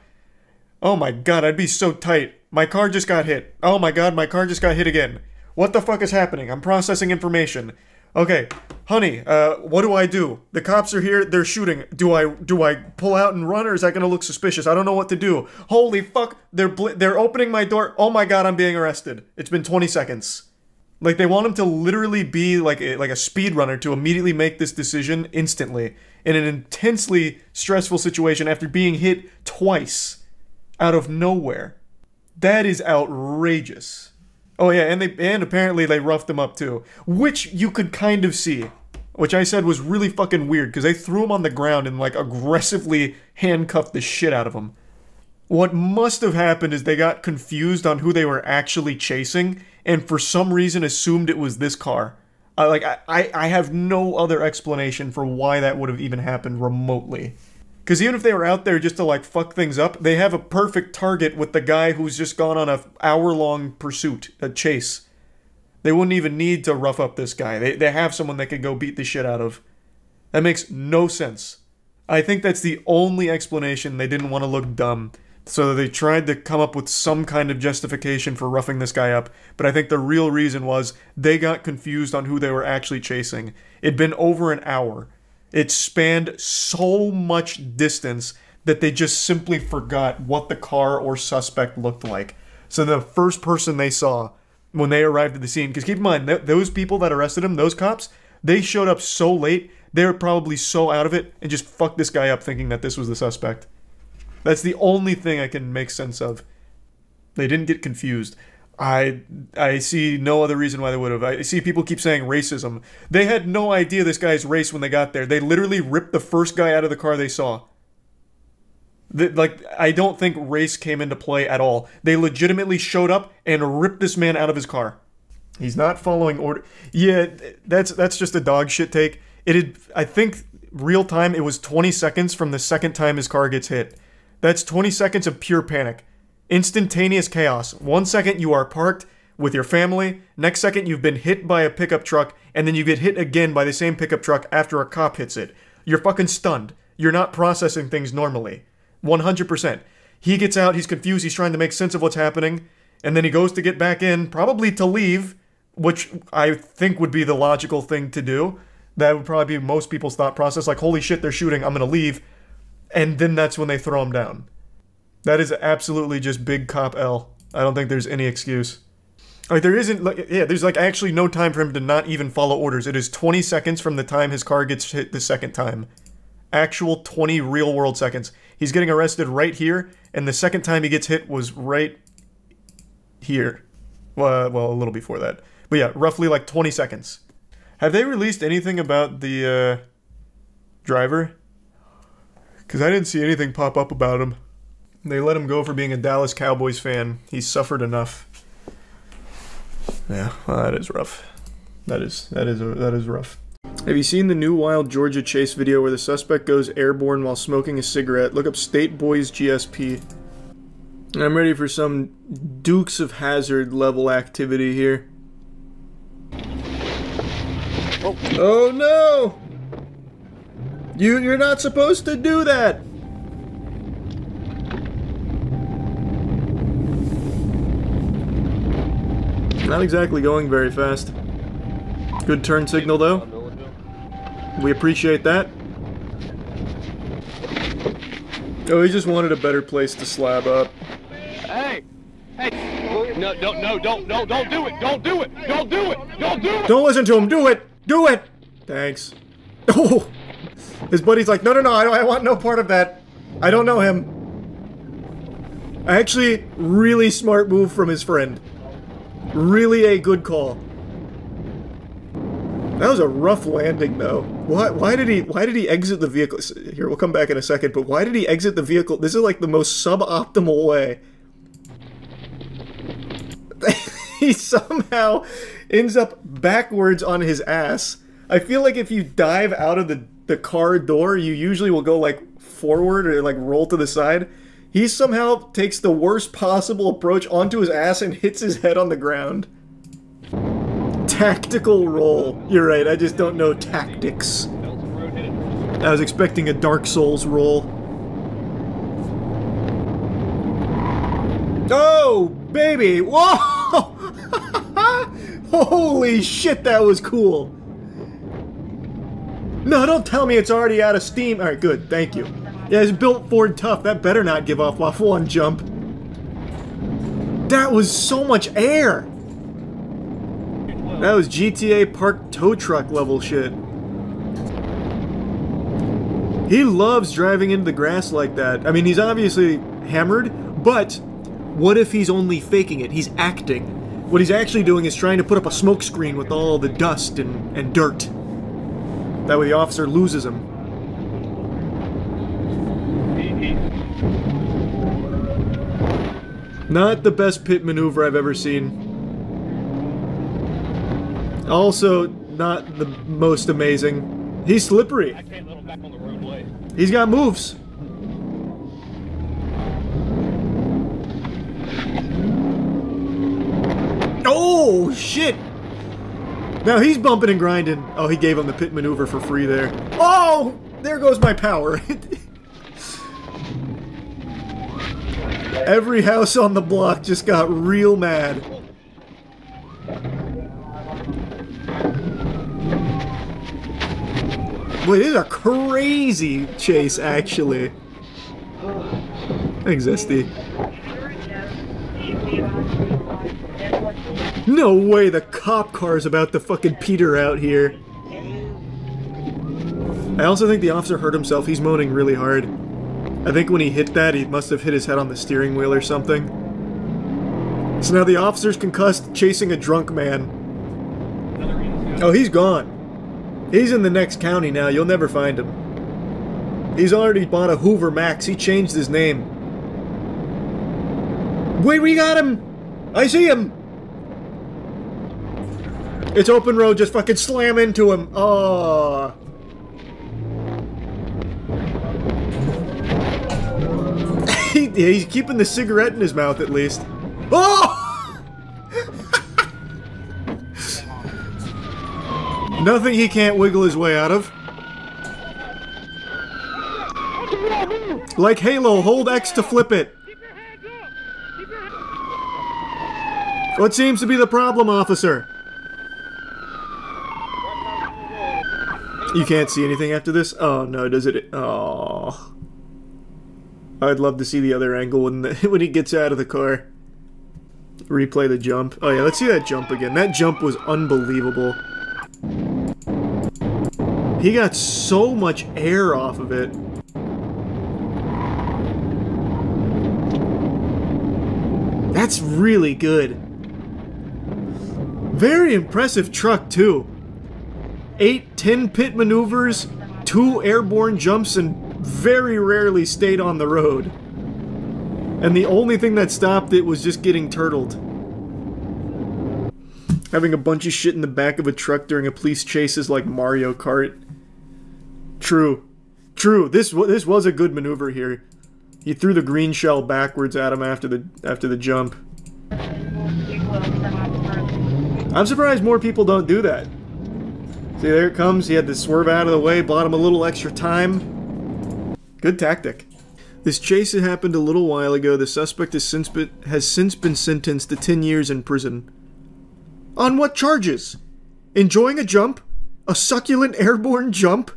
Speaker 1: Oh my god, I'd be so tight. My car just got hit. Oh my god, my car just got hit again. What the fuck is happening? I'm processing information. Okay, honey, what do I do? The cops are here, they're shooting. Do I pull out and run, or is that gonna look suspicious? I don't know what to do. Holy fuck, they're opening my door. Oh my god, I'm being arrested. It's been 20 seconds. Like, they want him to literally be like a speedrunner to immediately make this decision instantly in an intensely stressful situation after being hit twice out of nowhere. That is outrageous. Oh yeah, and apparently they roughed him up too, which you could kind of see, which I said was really fucking weird because they threw him on the ground and like aggressively handcuffed the shit out of him. What must have happened is they got confused on who they were actually chasing and for some reason assumed it was this car. I have no other explanation for why that would have even happened remotely. Because even if they were out there just to, like, fuck things up, they have a perfect target with the guy who's just gone on a hour-long pursuit, a chase. They wouldn't even need to rough up this guy. They have someone they could go beat the shit out of. That makes no sense. I think that's the only explanation. They didn't want to look dumb. So they tried to come up with some kind of justification for roughing this guy up. But I think the real reason was they got confused on who they were actually chasing. It'd been over an hour. It spanned so much distance that they just simply forgot what the car or suspect looked like. So the first person they saw when they arrived at the scene, because keep in mind, those people that arrested him, those cops, they showed up so late, they were probably so out of it and just fucked this guy up thinking that this was the suspect. That's the only thing I can make sense of. They didn't get confused. I see no other reason why they would have. I see people keep saying racism. They had no idea this guy's race when they got there. They literally ripped the first guy out of the car they saw. Like, I don't think race came into play at all. They legitimately showed up and ripped this man out of his car. He's not following order. Yeah, that's just a dog shit take. I think real time, it was 20 seconds from the second time his car gets hit. That's 20 seconds of pure panic. Instantaneous chaos. 1 second you are parked with your family. Next second you've been hit by a pickup truck, and then you get hit again by the same pickup truck after a cop hits it. You're fucking stunned. You're not processing things normally. 100%. He gets out, he's confused, he's trying to make sense of what's happening, and then he goes to get back in, probably to leave, which I think would be the logical thing to do. That would probably be most people's thought process, like, holy shit, they're shooting, I'm gonna leave. And then that's when they throw him down. That is absolutely just big cop L. I don't think there's any excuse. Like, there isn't, like, yeah, there's like actually no time for him to not even follow orders. It is 20 seconds from the time his car gets hit the second time. Actual 20 real world seconds. He's getting arrested right here, and the second time he gets hit was right here. Well, a little before that. But yeah, roughly like 20 seconds. Have they released anything about the driver? Because I didn't see anything pop up about him. They let him go for being a Dallas Cowboys fan. He's suffered enough. Yeah, well, that is rough. That is rough. Have you seen the new Wild Georgia chase video where the suspect goes airborne while smoking a cigarette? Look up State Boys GSP. I'm ready for some Dukes of Hazzard level activity here. Oh no! You're not supposed to do that! Not exactly going very fast. Good turn signal though. We appreciate that. Oh, he just wanted a better place to slab up.
Speaker 8: Hey! Hey! No, don't do it! Don't do it! Don't do it! Don't do it!
Speaker 1: Don't listen to him! Do it! Do it! Thanks. Oh! His buddy's like, no, I want no part of that. I don't know him. Actually, really smart move from his friend. Really a good call. That was a rough landing, though. Why did he exit the vehicle? Here, we'll come back in a second, but why did he exit the vehicle? This is like the most suboptimal way. He somehow ends up backwards on his ass. I feel like if you dive out of the car door, you usually will go like forward or like roll to the side. He somehow takes the worst possible approach onto his ass and hits his head on the ground. Tactical roll. You're right, I just don't know tactics. I was expecting a Dark Souls roll. Oh, baby! Whoa! Holy shit, that was cool! No, don't tell me it's already out of steam. Alright, good, thank you. Yeah, it's built Ford tough. That better not give off one jump. That was so much air! That was GTA Park tow truck level shit. He loves driving into the grass like that. I mean, he's obviously hammered, but what if he's only faking it? He's acting. What he's actually doing is trying to put up a smoke screen with all the dust and dirt. That way the officer loses him. Not the best pit maneuver I've ever seen. Also, not the most amazing. He's slippery.
Speaker 8: I can't let him back on the roadway.
Speaker 1: He's got moves. Oh, shit! Now he's bumping and grinding. Oh, he gave him the pit maneuver for free there. Oh! There goes my power. Every house on the block just got real mad. Boy, this is a crazy chase, actually. Thanks, Zesty. No way the cop car's about to fucking peter out here. I also think the officer hurt himself. He's moaning really hard. I think when he hit that, he must have hit his head on the steering wheel or something. So now the officer's concussed chasing a drunk man. Oh, he's gone. He's in the next county now. You'll never find him. He's already bought a Hoover Max. He changed his name. Wait, we got him! I see him! It's open road. Just fucking slam into him. Oh. He's keeping the cigarette in his mouth at least. Oh! Nothing he can't wiggle his way out of. Like Halo, hold X to flip it. What seems to be the problem, officer? You can't see anything after this? Oh no, does it? Oh. I'd love to see the other angle when, when he gets out of the car. Replay the jump. Oh yeah, let's see that jump again. That jump was unbelievable. He got so much air off of it. That's really good. Very impressive truck, too. 8-10 pit maneuvers, 2 airborne jumps, and very rarely stayed on the road. And the only thing that stopped it was just getting turtled. Having a bunch of shit in the back of a truck during a police chase is like Mario Kart. True. True. This was a good maneuver here. He threw the green shell backwards at him after the jump. I'm surprised more people don't do that. See, there it comes. He had to swerve out of the way, bought him a little extra time. Good tactic. This chase had happened a little while ago. The suspect has since been sentenced to 10 years in prison. On what charges? Enjoying a jump? A succulent airborne jump?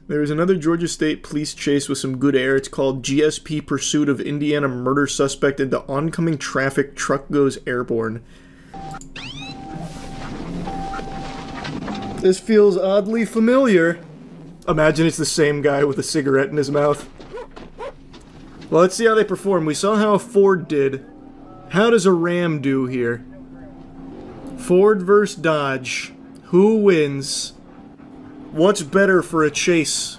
Speaker 1: There is another Georgia State police chase with some good air. It's called GSP Pursuit of Indiana Murder Suspect into Oncoming Traffic Truck Goes Airborne. This feels oddly familiar. Imagine it's the same guy with a cigarette in his mouth. Well, let's see how they perform. We saw how a Ford did. How does a Ram do here? Ford versus Dodge. Who wins? What's better for a chase?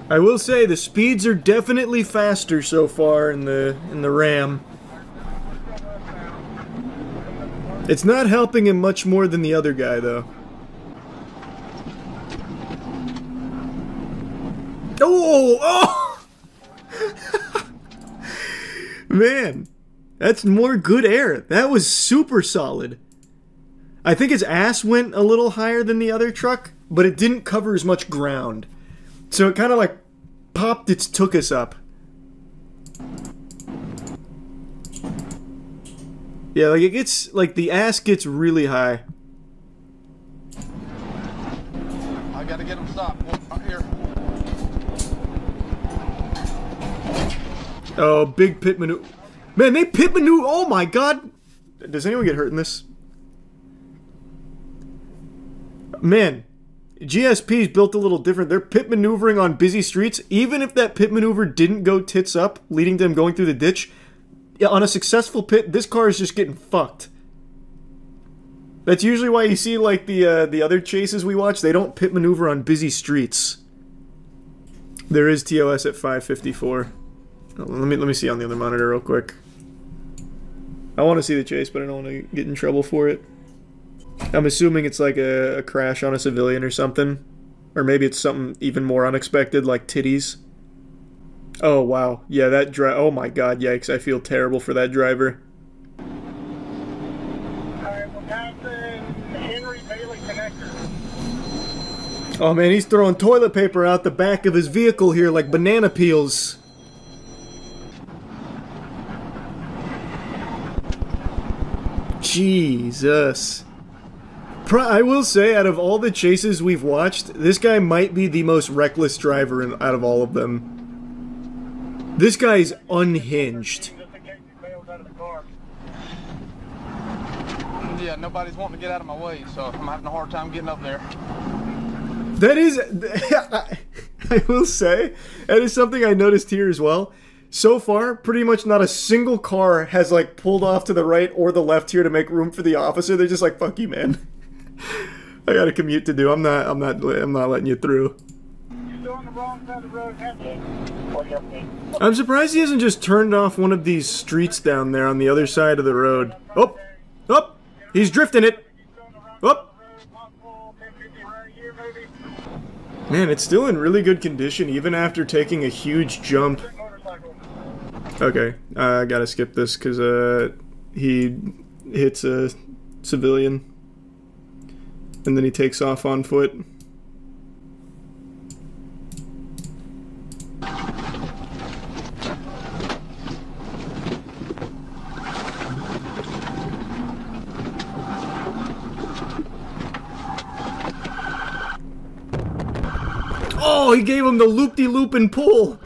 Speaker 1: I will say the speeds are definitely faster so far in the Ram. It's not helping him much more than the other guy though. Oh! Oh! Man, that's more good air. That was super solid. I think his ass went a little higher than the other truck, but it didn't cover as much ground. So it kind of like popped its tuchus up. Yeah, like it gets, like the ass gets really high.
Speaker 5: I gotta get him stopped. Here.
Speaker 1: Oh, big pit maneuver. Man, they pit maneuver. Oh my god. Does anyone get hurt in this? Man, GSP's built a little different. They're pit maneuvering on busy streets. Even if that pit maneuver didn't go tits up, leading to them going through the ditch, on a successful pit, this car is just getting fucked. That's usually why you see, like, the other chases we watch, they don't pit maneuver on busy streets. There is TOS at 554. Let me see on the other monitor real quick. I want to see the chase, but I don't want to get in trouble for it. I'm assuming it's like a crash on a civilian or something. Or maybe it's something even more unexpected, like titties. Oh, wow. Yeah, that driver... Oh my god, yikes. I feel terrible for that driver. Oh man, he's throwing toilet paper out the back of his vehicle here like banana peels. Jesus. I will say, out of all the chases we've watched, this guy might be the most reckless driver out of all of them. This guy's unhinged.
Speaker 5: Yeah, nobody's wanting to get out of my way, so I'm having a hard time getting up there.
Speaker 1: That is... I will say, that is something I noticed here as well. So far, pretty much not a single car has like pulled off to the right or the left here to make room for the officer. They're just like, "Fuck you, man. I got a commute to do. I'm not letting you through." I'm surprised he hasn't just turned off one of these streets down there on the other side of the road. Oh, oh, he's drifting it. Oh. Man, it's still in really good condition even after taking a huge jump. Okay, I gotta skip this because he hits a civilian and then he takes off on foot. Oh, he gave him the loop-de-loop and pull.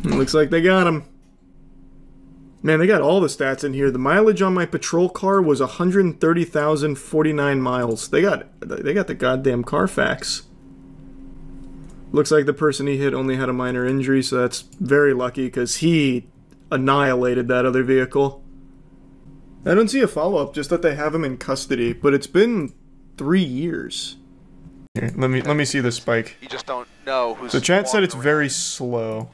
Speaker 1: Looks like they got him. Man, they got all the stats in here. The mileage on my patrol car was 130,049 miles. They got the goddamn Carfax. Looks like the person he hit only had a minor injury, so that's very lucky because he annihilated that other vehicle. I don't see a follow-up, just that they have him in custody, but it's been 3 years. Here, let me see the spike.
Speaker 9: You just don't know who's.
Speaker 1: So chat said it's very slow.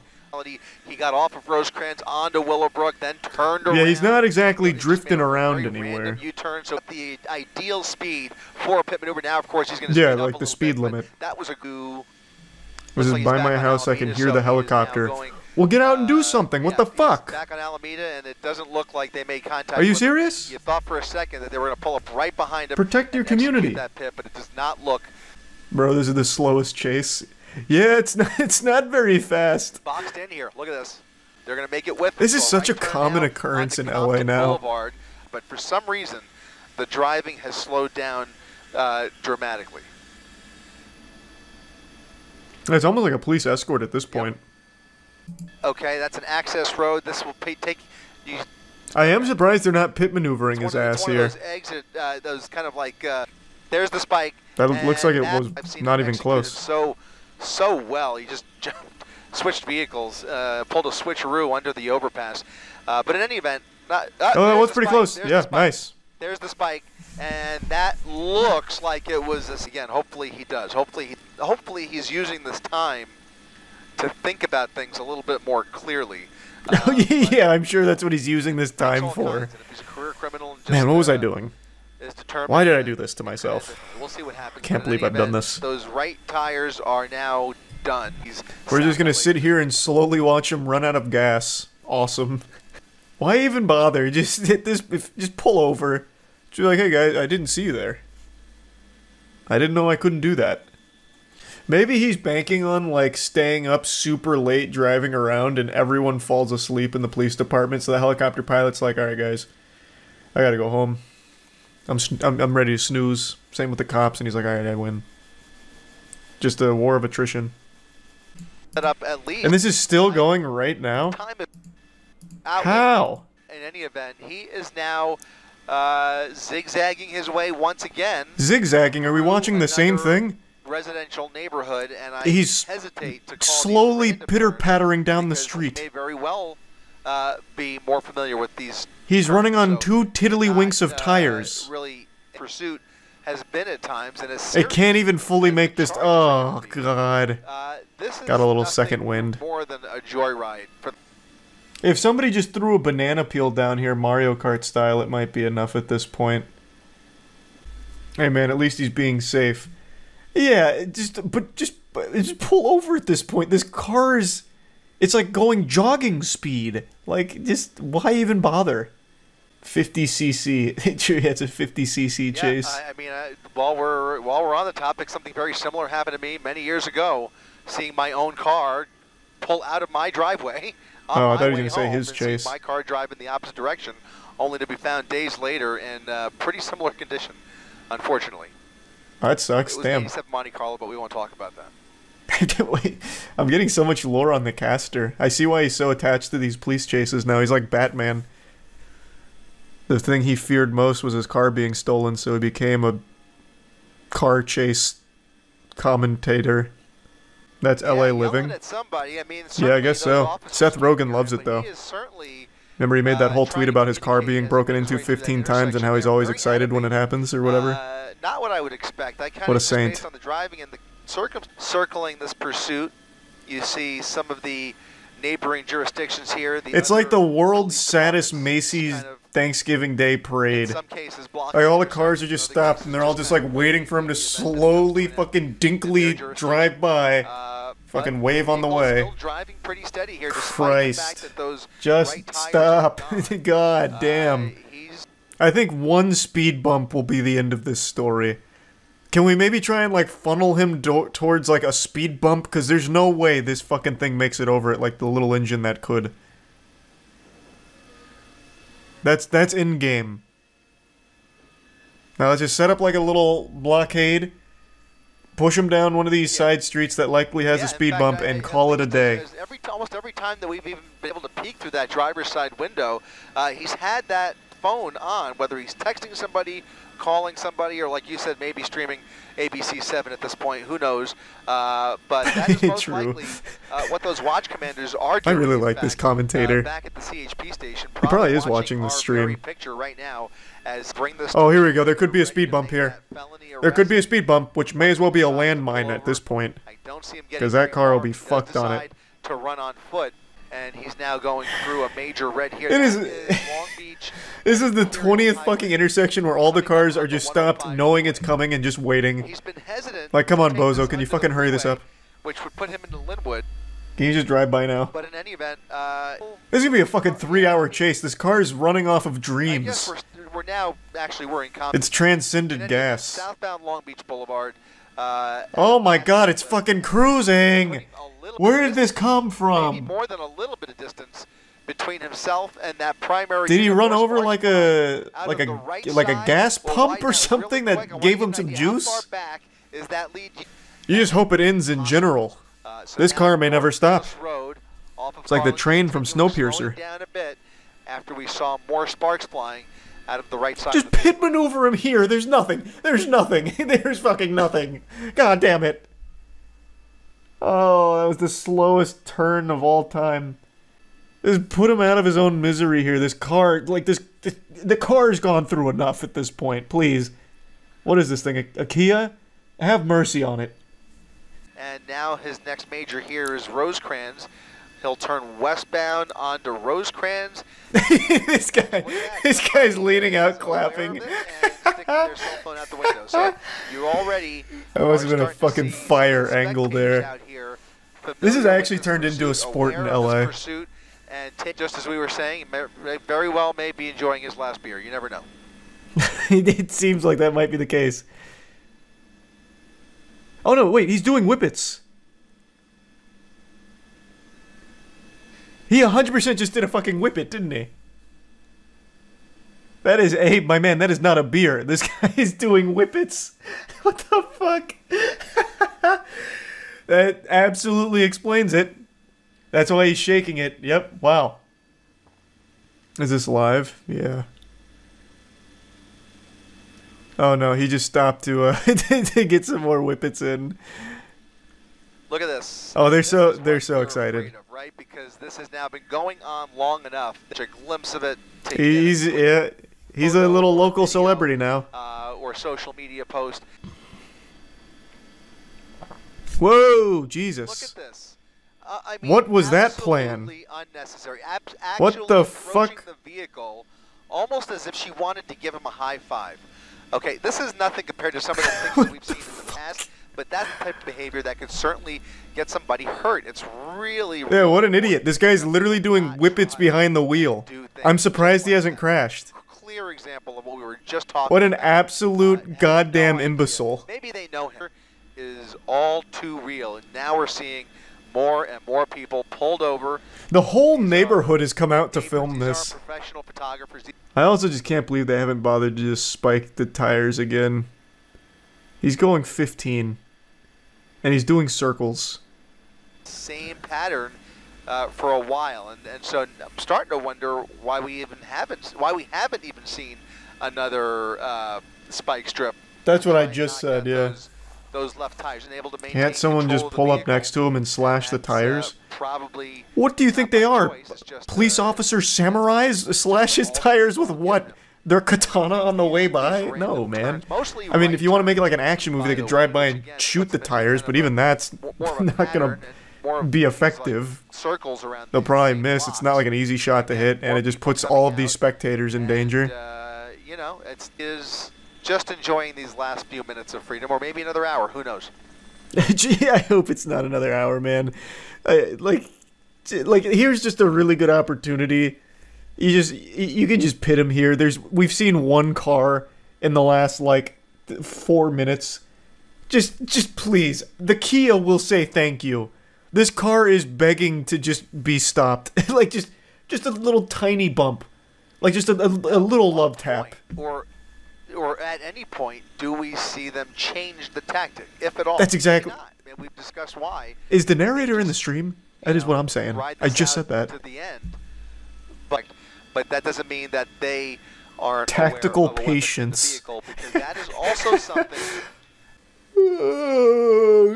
Speaker 9: He got off of Rosecrans onto Willowbrook, then turned around.
Speaker 1: Yeah, he's not exactly drifting around anywhere.
Speaker 9: U-turn, so the ideal speed for a pit maneuver. Now, of course, he's going to
Speaker 1: yeah, like the speed limit.
Speaker 9: That was a goo.
Speaker 1: This is by my house. I can hear the helicopter. Well, get out and do something. What the fuck?
Speaker 9: Back on Alameda, and it doesn't look like they made contact.
Speaker 1: Are you serious?
Speaker 9: You thought for a second that they were going to pull up right behind him.
Speaker 1: Protect your community.
Speaker 9: That pit, but it does not look.
Speaker 1: Bro, this is the slowest chase. Yeah, it's not very fast.
Speaker 9: Boxed in here. Look at this. They're going to make it with.
Speaker 1: This is such a common occurrence in LA now.
Speaker 9: Boulevard, but for some reason, the driving has slowed down dramatically.
Speaker 1: It's almost like a police escort at this point.
Speaker 9: Okay, that's an access road. This will take you.
Speaker 1: I am surprised they're not pit maneuvering his ass here.
Speaker 9: Those exit, those kind of like. There's the spike.
Speaker 1: That looks like it was not even close.
Speaker 9: So well. He just jumped, switched vehicles, pulled a switcheroo under the overpass. But in any event,
Speaker 1: oh, that was pretty close. Yeah, nice.
Speaker 9: There's the spike, and that looks like it was this again. Hopefully he does. Hopefully he's using this time to think about things a little bit more clearly.
Speaker 1: Yeah, I'm sure that's what he's using this time for.
Speaker 9: If he's a career criminal, just,
Speaker 1: man, what was I doing? Why did I do this to myself?
Speaker 9: We'll see what happens.
Speaker 1: Can't believe I've done this.
Speaker 9: Those right tires are now done.
Speaker 1: We're just gonna sit here and slowly watch him run out of gas. Awesome. Why even bother? Just hit this. Just pull over. Just be like, hey guys, I didn't see you there. I didn't know I couldn't do that. Maybe he's banking on like staying up super late driving around and everyone falls asleep in the police department, so the helicopter pilot's like, all right guys, I gotta go home. I'm ready to snooze. Same with the cops, and he's like, all right, I win. Just a war of attrition.
Speaker 9: Up at least.
Speaker 1: And this is still going right now? How?
Speaker 9: In any event, he is now zigzagging his way once again.
Speaker 1: Zigzagging? Are we watching the same thing?
Speaker 9: Residential neighborhood, and I
Speaker 1: he's
Speaker 9: hesitate to call
Speaker 1: slowly pitter-pattering down the street.
Speaker 9: He may very well be more familiar with these.
Speaker 1: He's running on two tiddlywinks of tires.
Speaker 9: Really, pursuit has been at times, and
Speaker 1: it can't even fully make this. Oh god! Got a little second wind.
Speaker 9: More than a joyride.
Speaker 1: If somebody just threw a banana peel down here, Mario Kart style, it might be enough at this point. Hey man, at least he's being safe. Yeah, just pull over at this point. This car is. It's like going jogging speed. Like, just why even bother? 50cc. It's a 50cc chase.
Speaker 9: I mean, while we're on the topic, something very similar happened to me many years ago. Seeing my own car pull out of my driveway.
Speaker 1: Oh, I thought you were going to say his chase.
Speaker 9: My car drive in the opposite direction, only to be found days later in pretty similar condition, unfortunately.
Speaker 1: Oh, that sucks.
Speaker 9: It was
Speaker 1: Damn.
Speaker 9: except Monte Carlo, but we won't talk about that.
Speaker 1: I'm getting so much lore on the caster. I see why he's so attached to these police chases now. He's like Batman. The thing he feared most was his car being stolen, so he became a car chase commentator. That's LA Living.
Speaker 9: At somebody. I mean,
Speaker 1: yeah, I guess so. Seth Rogen loves it, though. Remember he made that whole tweet about his car being broken into 15 times and how he's always excited when it happens or whatever?
Speaker 9: Not what I would expect. I kind
Speaker 1: what a
Speaker 9: of
Speaker 1: saint.
Speaker 9: based on the driving and the circling this pursuit, you see some of the neighboring jurisdictions here.
Speaker 1: It's like the world's saddest Macy's Thanksgiving Day parade. Like all the cars are just stopped and they're all just like waiting for him to slowly fucking dinkily drive by. Fucking wave on the way.
Speaker 9: Driving pretty steady here,
Speaker 1: Christ. Just stop. God damn. I think one speed bump will be the end of this story. Can we maybe try and like funnel him towards like a speed bump? Because there's no way this fucking thing makes it over it like the little engine that could. That's in game. Now let's just set up like a little blockade. Push him down one of these side streets that likely has a speed bump and call it a day.
Speaker 9: Almost every time that we've even been able to peek through that driver's side window, he's had that phone on, whether he's texting somebody, calling somebody, or like you said, maybe streaming ABC7 at this point. Who knows? But that is most likely what those watch commanders are doing.
Speaker 1: I really like this commentator.
Speaker 9: Back at the CHP station,
Speaker 1: he probably is watching the stream.
Speaker 9: Picture right now as bring this
Speaker 1: oh, here we go. There could be a speed bump here. There could be a speed bump, which may as well be a landmine at this point. Because that car will be fucked on it.
Speaker 9: To run on foot, and he's now going through a major red here.
Speaker 1: It is Long Beach. This is the 20th fucking intersection where all the cars are just stopped knowing it's coming and just waiting.
Speaker 9: He's been hesitant.
Speaker 1: Like, come on, Bozo, can you fucking hurry this up?
Speaker 9: Which would put him into Linwood.
Speaker 1: Can you just drive by now?
Speaker 9: But in any event,
Speaker 1: this is gonna be a fucking 3-hour chase. This car is running off of dreams.
Speaker 9: I guess we're now actually we're in
Speaker 1: It's transcended gas.
Speaker 9: Southbound Long Beach Boulevard.
Speaker 1: Oh my god, it's fucking cruising! Where did this come from?
Speaker 9: Maybe more than a little bit of distance between himself and that primary.
Speaker 1: Did he run over like a gas pump or something that gave him some juice? You just hope it ends in general. This car may never stop. It's like the train from Snowpiercer.
Speaker 9: Down a bit after we saw more sparks flying out of the right side.
Speaker 1: Just pit maneuver him here. There's nothing. There's nothing. There's fucking nothing. God damn it. Oh, that was the slowest turn of all time. Just put him out of his own misery here. This car, like the car's gone through enough at this point. Please. What is this thing? A Kia? Have mercy on it.
Speaker 9: And now his next major here is Rosecrans. He'll turn westbound onto Rosecrans.
Speaker 1: This guy's leaning out clapping.
Speaker 9: Their cell phone out the window. So you already
Speaker 1: that must have been a fucking fire angle there. This has actually turned into a sport in LA.
Speaker 9: And just as we were saying, very well may be enjoying his last beer. You never know.
Speaker 1: It seems like that might be the case. Oh no, wait, he's doing whippets. He 100% just did a fucking whippet, didn't he? That is my man, that is not a beer. This guy is doing whippets. What the fuck? That absolutely explains it. That's why he's shaking it. Yep, wow. Is this live? Yeah. Oh no, he just stopped to to get some more whippets in.
Speaker 9: Look at this.
Speaker 1: Oh, they're so excited.
Speaker 9: Right? Because this has now been going on long enough. There's a glimpse of it.
Speaker 1: He's a little local celebrity now.
Speaker 9: Or social media post.
Speaker 1: Whoa, Jesus.
Speaker 9: Look at this. I mean,
Speaker 1: what was that plan?
Speaker 9: Unnecessary.
Speaker 1: What the fuck?
Speaker 9: The vehicle, almost as if she wanted to give him a high five. Okay, this is nothing compared to some of the things that we've seen in the past, but that's the type of behavior that could certainly get somebody hurt. It's really
Speaker 1: yeah, what an idiot. This guy's literally doing whippets behind the wheel. I'm surprised he hasn't crashed.
Speaker 9: Clear example of what we were just talking
Speaker 1: What an absolute goddamn imbecile.
Speaker 9: Maybe they know him is all too real, and now we're seeing more and more people pulled over.
Speaker 1: The whole neighborhood has come out to film this.
Speaker 9: Professional photographers.
Speaker 1: I also just can't believe they haven't bothered to just spike the tires again. He's going 15. And he's doing circles.
Speaker 9: Same pattern for a while, and so I'm starting to wonder why we haven't even seen another spike strip
Speaker 1: That's what I just said, yeah.
Speaker 9: Those left tires and able to maintain
Speaker 1: Can't someone just pull up next to him and slash the tires? What do you think they are? Police officer samurais? Slash his tires with what? Their katana on the way by? No, man. I mean, if you want to make it like an action movie, they could drive by and shoot the tires, but even that's not going to be effective. They'll probably miss. It's not like an easy shot to hit, and it just puts all of these spectators in danger.
Speaker 9: You know, it is just enjoying these last few minutes of freedom, or maybe another hour, who knows?
Speaker 1: Gee, I hope it's not another hour, man. Like, here's just a really good opportunity. You can just pit him here. We've seen one car in the last, like, 4 minutes. Just please. The Kia will say thank you. This car is begging to just be stopped. Like, just a little tiny bump. Like, just a little love tap.
Speaker 9: Or at any point, do we see them change the tactic, if at all?
Speaker 1: That's exactly.
Speaker 9: Not. I mean, we've discussed why.
Speaker 1: Is the narrator in the stream? That is what I'm saying. I just said that.
Speaker 9: To the end. But that doesn't mean that they aren't
Speaker 1: tactical
Speaker 9: aware of
Speaker 1: patience.
Speaker 9: The vehicle, because that is also something.
Speaker 1: Oh,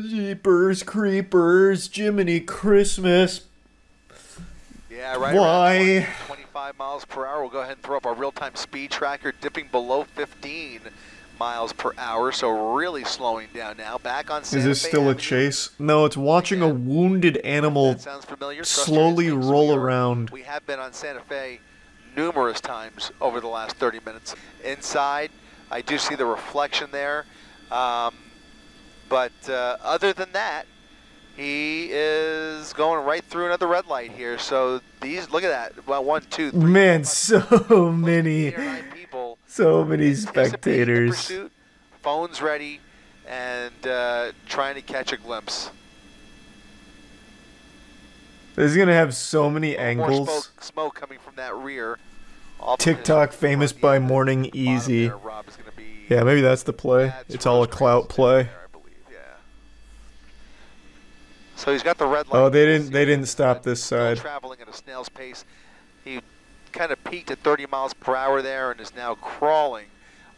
Speaker 1: God. Jeepers creepers, Jiminy Christmas.
Speaker 9: Yeah, right.
Speaker 1: Why?
Speaker 9: 25 miles per hour. We'll go ahead and throw up our real-time speed tracker, dipping below 15 miles per hour, so really slowing down now. Back on Santa Fe.
Speaker 1: Is this still a chase? No, it's watching a wounded animal slowly roll around.
Speaker 9: We have been on Santa Fe numerous times over the last 30 minutes. Inside, I do see the reflection there, but other than that, he is going right through another red light here. So these, look at that. Well, 1, 2, 3.
Speaker 1: Man, so many spectators.
Speaker 9: Pursuit, phones ready, and trying to catch a glimpse.
Speaker 1: This is gonna have so many angles.
Speaker 9: More smoke coming from that rear.
Speaker 1: TikTok famous by Morning Easy. Yeah, maybe that's the play. It's all a clout play.
Speaker 9: So he's got the red light.
Speaker 1: Oh, they didn't stop this side.
Speaker 9: Traveling at a snail's pace. He kind of peaked at 30 miles per hour there and is now crawling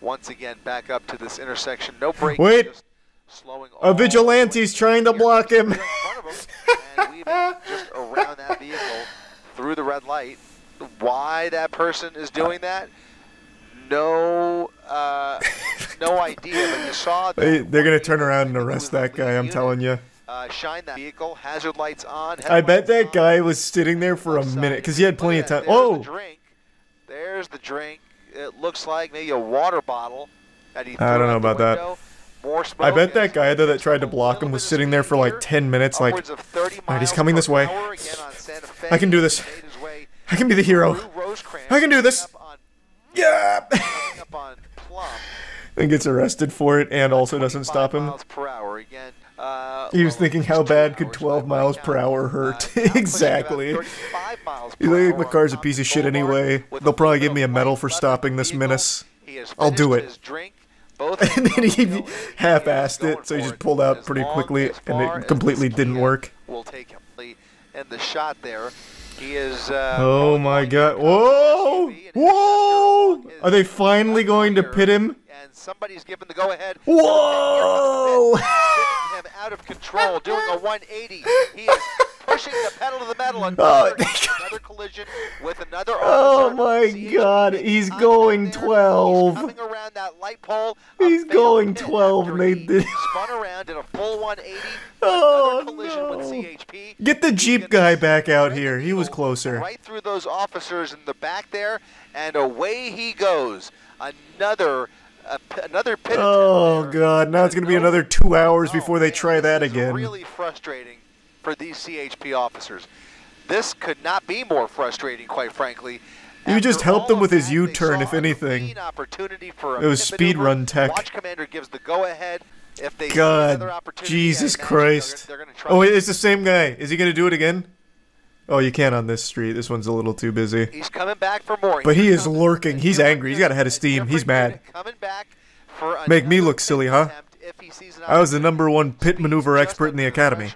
Speaker 9: once again back up to this intersection. No braking.
Speaker 1: Wait!
Speaker 9: Just slowing
Speaker 1: a vigilante's trying to block him.
Speaker 9: And we've just around that vehicle through the red light. Why that person is doing that? No idea. But you saw that
Speaker 1: they're gonna turn around and arrest that guy. I'm telling you.
Speaker 9: Shine that vehicle, hazard lights on.
Speaker 1: I bet that guy was sitting there for a minute because he had plenty of time. Oh!
Speaker 9: There's the drink. It looks like maybe a water bottle that he threw
Speaker 1: I don't know
Speaker 9: out the
Speaker 1: about that.
Speaker 9: window. More smoke.
Speaker 1: I bet that guy though that tried to block him was sitting there for like 10 minutes. Like, alright, he's coming this way. I can do this. I can be the hero. I can do this. Yeah. And gets arrested for it, and also doesn't stop him. He was thinking, how bad could 12 miles per hour hurt? Exactly. He's like, my car's a piece of shit anyway. They'll probably give me a medal for stopping this menace. I'll do it. And then he half-assed it, so he just pulled out pretty quickly, and it completely didn't work.
Speaker 9: We'll take him. And the shot there, he is...
Speaker 1: oh my god. Whoa! Whoa! Are they finally going to pit him?
Speaker 9: And somebody's given the go-ahead.
Speaker 1: Whoa!
Speaker 9: Him out of control, doing a 180. He is pushing the pedal to the metal and another collision with another officer.
Speaker 1: Oh my god, he's going 12.
Speaker 9: He's coming around that light pole.
Speaker 1: He's going 12 and they did.
Speaker 9: Spun around, did a full 180.
Speaker 1: Oh
Speaker 9: collision with CHP.
Speaker 1: Get the Jeep guy back out here. He was closer.
Speaker 9: Right through those officers in the back there, and away he goes. Another pit.
Speaker 1: Oh god, now it's going to be another 2 hours before they try that again.
Speaker 9: Really frustrating for these CHP officers. This could not be more frustrating, quite frankly.
Speaker 1: You just helped him with his U-turn, if anything. It was speedrun tech.
Speaker 9: Watch Commander gives the go-ahead. If they
Speaker 1: God, Jesus Christ. Oh, wait, it's the same guy. Is he going to do it again? Oh, you can't on this street. This one's a little too busy.
Speaker 9: He's coming back for more.
Speaker 1: But he is lurking. He's angry. He's got a head of steam. He's mad. Make me look silly, huh? I was the #1 pit maneuver expert in the academy.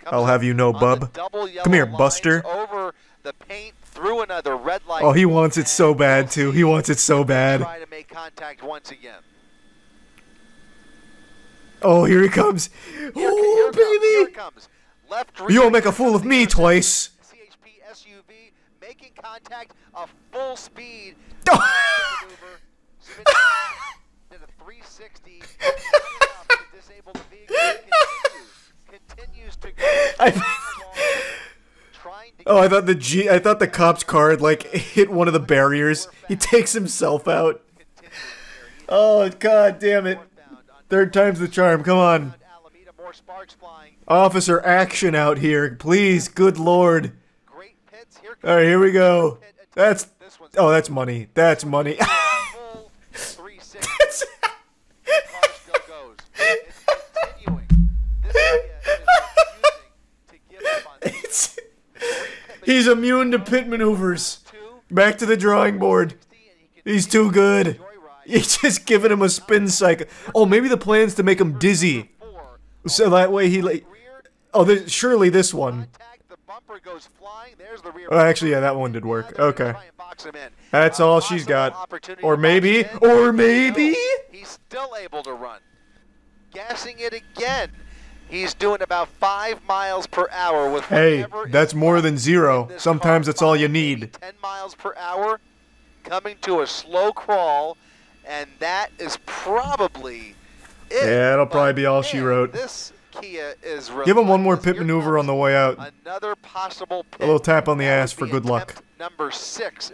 Speaker 1: I'll have you know, bub. Come here, Buster.
Speaker 9: Through another red light.
Speaker 1: Oh, he wants it so bad, too. He wants it so bad.
Speaker 9: Try to make contact once again.
Speaker 1: Oh, here he comes. Oh, baby.
Speaker 9: Here it comes. Left rear.
Speaker 1: You won't make a fool of me twice.
Speaker 9: CHP SUV making contact of full speed. Maneuver, spinning did a 360. Enough to disable the vehicle. Continues to go.
Speaker 1: Oh, I thought the cop's car had, like, hit one of the barriers. He takes himself out. Oh, god damn it. Third time's the charm, come on. Officer action out here, please, good lord. Alright, here we go. Oh, that's money. That's money. He's immune to pit maneuvers. Back to the drawing board. He's too good. He's just giving him a spin cycle. Oh, maybe the plan's to make him dizzy. So that way he like... Oh, surely this one. Oh, actually, yeah, that one did work. Okay. That's all she's got. Or maybe... Or maybe...
Speaker 9: He's still able to run. Gassing it again. He's doing about 5 miles per hour with.
Speaker 1: Hey, that's more than 0. Sometimes that's all you need.
Speaker 9: 10 miles per hour, coming to a slow crawl, and that is probably it.
Speaker 1: Yeah, it'll probably be all she wrote.
Speaker 9: This Kia is.
Speaker 1: Give him one more pit maneuver on the way out.
Speaker 9: Another possible pit.
Speaker 1: A little tap on the ass for good luck.
Speaker 9: Number 6.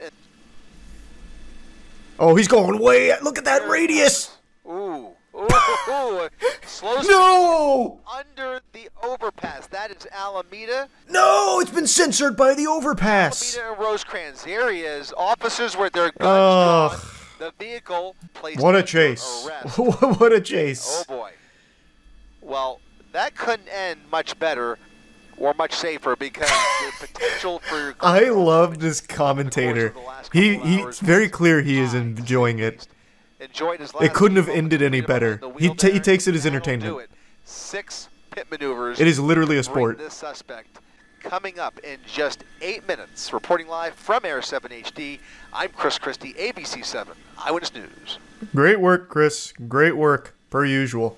Speaker 1: Oh, he's going way. Look at that radius.
Speaker 9: Ooh. Ooh, slow
Speaker 1: no!
Speaker 9: Under the overpass. That is Alameda.
Speaker 1: No, it's been censored by the overpass.
Speaker 9: Alameda and Rosecrans. There he is. Officers with their guns drawn. The vehicle placed.
Speaker 1: What a chase. What a chase.
Speaker 9: Oh, boy. Well, that couldn't end much better or much safer because the potential for...
Speaker 1: I love this commentator. It's very clear he is enjoying it. It couldn't have ended any better. He takes it as entertainment.
Speaker 9: 6 pit maneuvers.
Speaker 1: It is literally a sport.
Speaker 9: This suspect coming up in just 8 minutes. Reporting live from Air 7 HD, I'm Chris Christie, ABC 7 Eyewitness News.
Speaker 1: Great work, Chris. Great work, per usual.